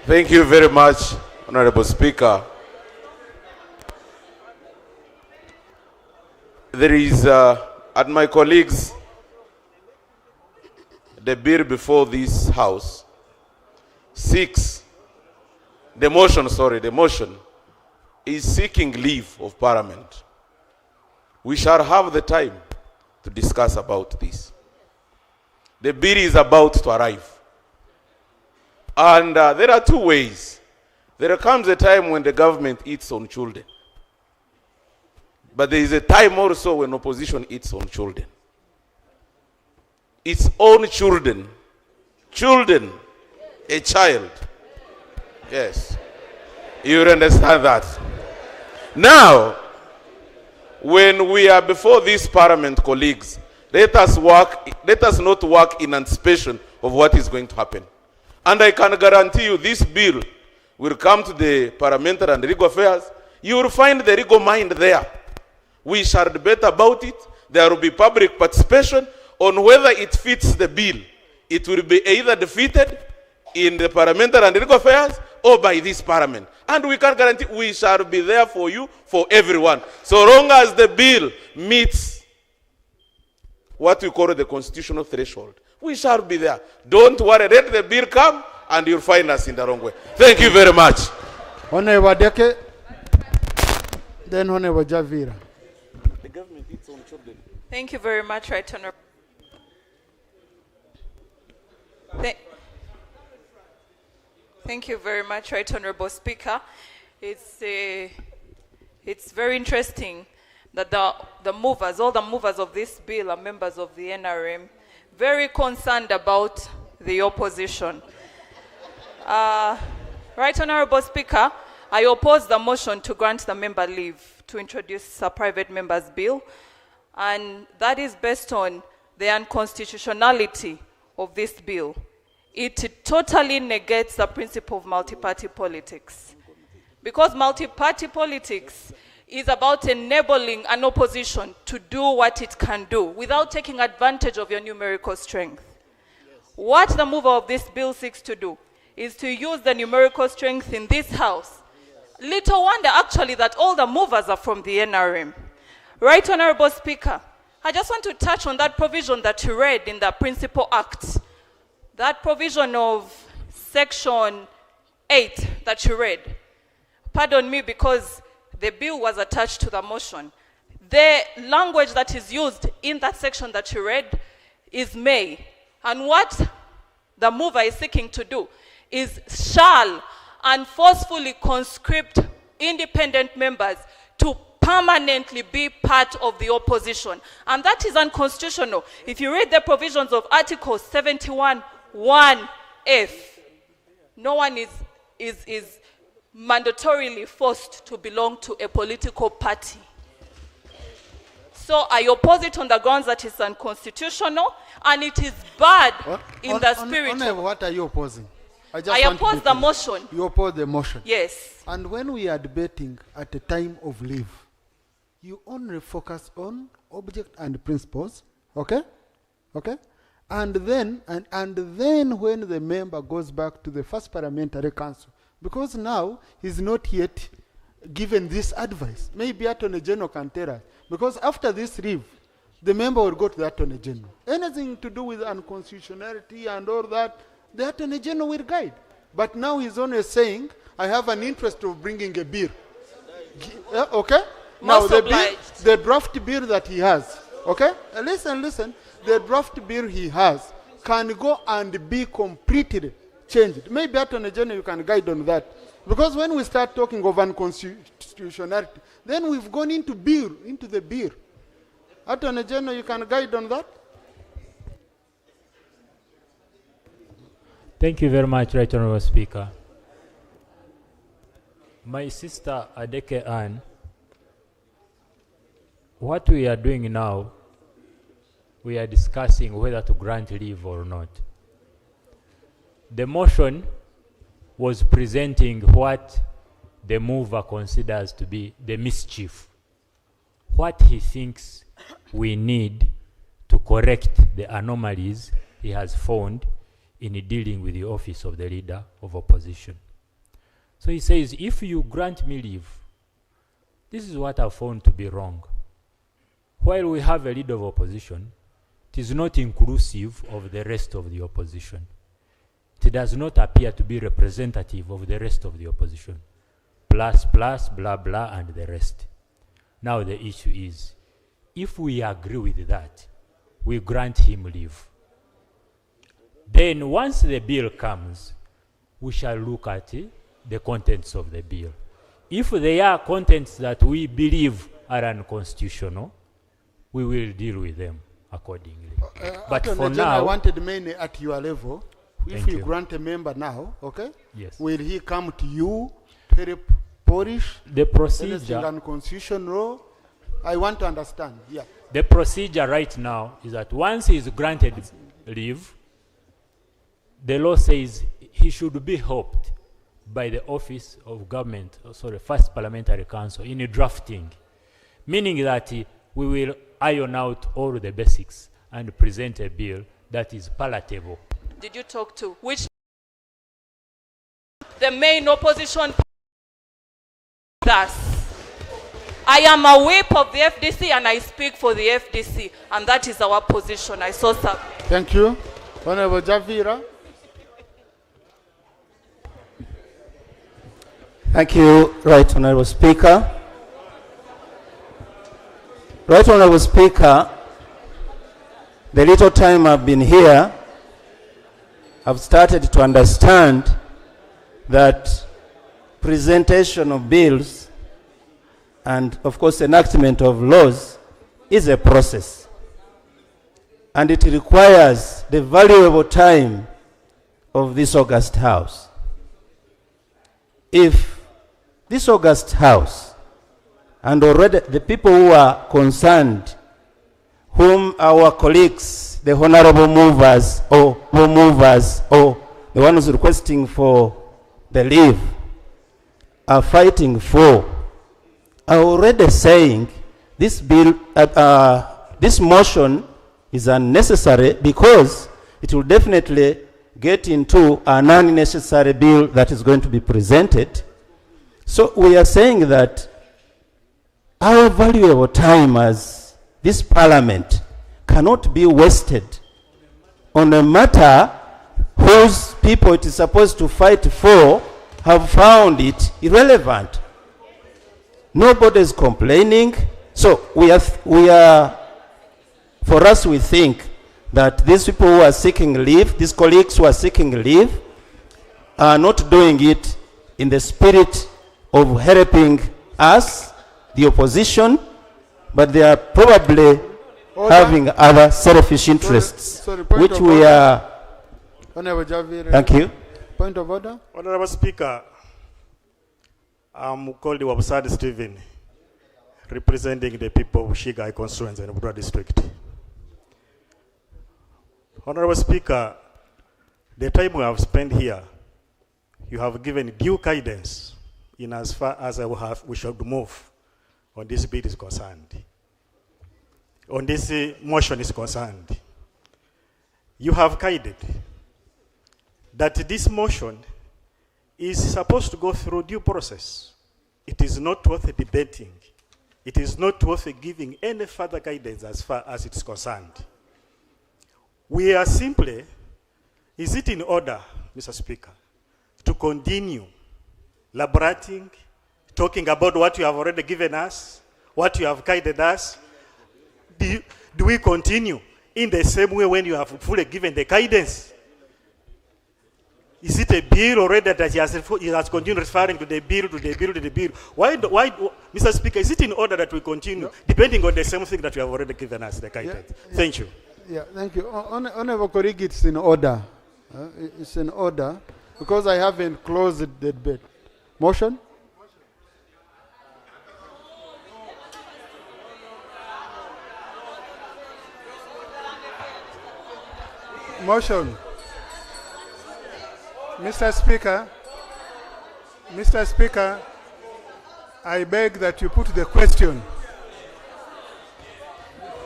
Thank you very much, Honorable Speaker. There is, at my colleagues, the bill before this House the motion is seeking leave of Parliament. We shall have the time to discuss about this. The bill is about to arrive. And there are two ways. There comes a time when the government eats on children. But there is a time also when opposition eats on children. Its own children. Children. A child. Yes. You understand that. Now, when we are before this parliament, colleagues, let us not work in anticipation of what is going to happen. And I can guarantee you this bill will come to the Parliamentary and Legal Affairs. You will find the legal mind there. We shall debate about it. There will be public participation on whether it fits the bill. It will be either defeated in the Parliamentary and Legal Affairs or by this Parliament. And we can guarantee we shall be there for you, for everyone. So long as the bill meets what we call the constitutional threshold, we shall be there. Don't worry, let the bill come and you'll find us in the wrong way. Thank you very much. Honorable Deke, then Honorable Javira. The government eats on children. Thank you very much, Right Honorable. Thank you very much, Right Honorable Speaker. It's very interesting that all the movers of this bill are members of the NRM, very concerned about the opposition. Right Honorable Speaker, I oppose the motion to grant the member leave to introduce a private member's bill, and that is based on the unconstitutionality of this bill. It totally negates the principle of multi-party politics. Because multi-party politics is about enabling an opposition to do what it can do without taking advantage of your numerical strength. What the mover of this bill seeks to do is to use the numerical strength in this House. Little wonder, actually, that all the movers are from the NRM. Right Honorable Speaker, I just want to touch on that provision that you read in the Principal Act. That provision of Section 8 that you read. Pardon me, because the bill was attached to the motion. The language that is used in that section that you read is may. And what the mover is seeking to do is shall and forcefully conscript independent members to permanently be part of the opposition. And that is unconstitutional. If you read the provisions of Article 71(1)(f), no one is mandatorily forced to belong to a political party. So I oppose it on the grounds that it's unconstitutional and it is bad in the spirit. What are you opposing? I oppose the motion. You oppose the motion? Yes. And when we are debating at a time of leave, you only focus on object and principles, okay? Okay? And then when the member goes back to the first parliamentary council, because now he's not yet given this advice, maybe Attorney General can tell us, because after this leave, the member will go to the Attorney General. Anything to do with unconstitutionality and all that, the Attorney General will guide. But now he's only saying, I have an interest of bringing a bill. Okay? Now the draft bill that he has, okay? Listen. The draft bill he has can go and be completely changed. Maybe Attorney General, you can guide on that. Because when we start talking of unconstitutionality, then we've gone into the bill. Attorney General, you can guide on that? Thank you very much, Right Honourable Speaker. My sister Adeke Ann, what we are doing now, we are discussing whether to grant leave or not. The motion was presenting what the mover considers to be the mischief, what he thinks we need to correct the anomalies he has found in dealing with the office of the leader of opposition. So he says, if you grant me leave, this is what I found to be wrong. While we have a leader of opposition, it is not inclusive of the rest of the opposition. It does not appear to be representative of the rest of the opposition. Plus, blah, blah, and the rest. Now the issue is, if we agree with that, we grant him leave. Then once the bill comes, we shall look at the contents of the bill. If they are contents that we believe are unconstitutional, we will deal with them accordingly. But for now, I wanted mainly at your level. If you grant a member now, okay? Yes. Will he come to you to help polish the procedure? Anything unconstitutional? I want to understand. Yeah. The procedure right now is that once he is granted leave, the law says he should be helped by the office of government, first parliamentary council, in drafting, meaning that we will iron out all the basics and present a bill that is palatable. Did you talk to which the main opposition? Thus, I am a whip of the FDC and I speak for the FDC, and that is our position. I saw some. Thank you. Honorable Javira. Thank you, Right Honourable Speaker. Right Honourable Speaker, the little time I've been here, I've started to understand that presentation of bills and, of course, enactment of laws is a process. And it requires the valuable time of this August House. If this August House, and already the people who are concerned, whom our colleagues, the honorable movers or the ones requesting for the leave, are fighting for, are already saying this bill, this motion is unnecessary because it will definitely get into an unnecessary bill that is going to be presented. So we are saying that our valuable time as this parliament cannot be wasted on a matter whose people it is supposed to fight for have found it irrelevant. Nobody is complaining. So we are, for us, we think that these people who are seeking leave, these colleagues who are seeking leave, are not doing it in the spirit of helping us, the opposition, but they are probably having other selfish interests, which we are. Honorable Javira. Thank you. Point of order. Honorable Speaker, I'm called Wabusadi Stephen, representing the people of Shigai constituency in Budwa district. Honorable Speaker, the time we have spent here, you have given due guidance in as far as we should move on this bill is concerned. On this motion is concerned. you have guided that this motion is supposed to go through due process. It is not worth debating. It is not worth giving any further guidance as far as it is concerned. We are simply, is it in order, Mr. Speaker, to continue elaborating, talking about what you have already given us, what you have guided us? Do we continue in the same way when you have fully given the guidance? Is it a bill already that he has continued referring to the bill, to the bill, to the bill? Why, Mr. Speaker, is it in order that we continue, depending on the same thing that you have already given us, the guidance? Thank you. Yeah, thank you. Honorable colleague, it's in order. It's in order because I haven't closed the debate. Motion? Motion. Mr. Speaker, I beg that you put the question.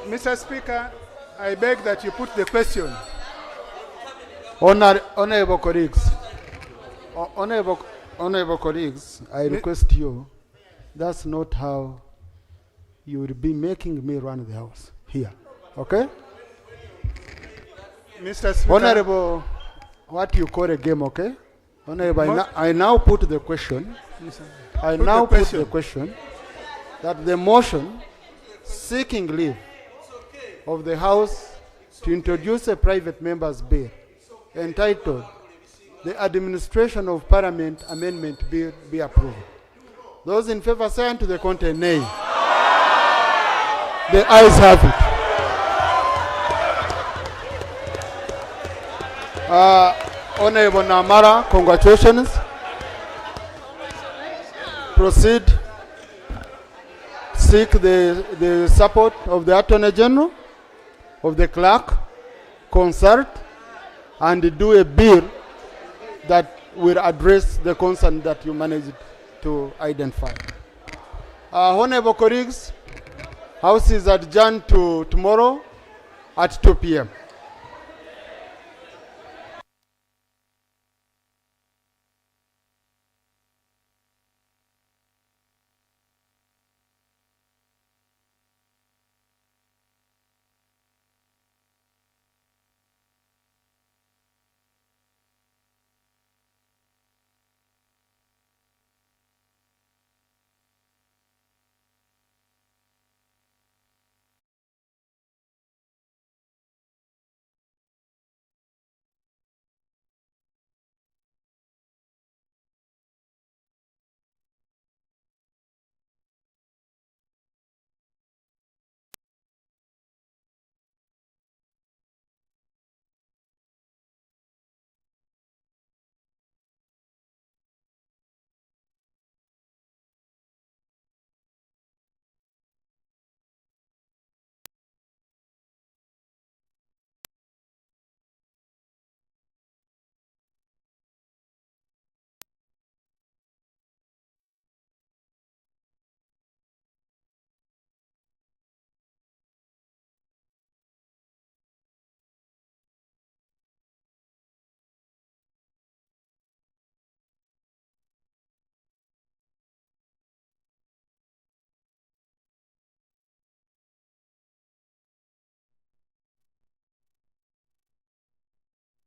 Mr. Speaker, I beg that you put the question. Honorable colleagues, honorable colleagues, I request you, that's not how you will be making me run the house here, okay? Mr. Speaker. Honorable, what you call a game, okay? Honorable, I now put the question. I now put the question that the motion seeking leave of the House to introduce a private member's bill entitled the Administration of Parliament Amendment Bill be approved. Those in favor say unto the contrary, nay. The ayes have it. Honorable Namara, congratulations. Proceed. Seek the support of the Attorney General, of the clerk, consult, and do a bill that will address the concern that you managed to identify. Honorable colleagues, House is adjourned to tomorrow at 2 p.m.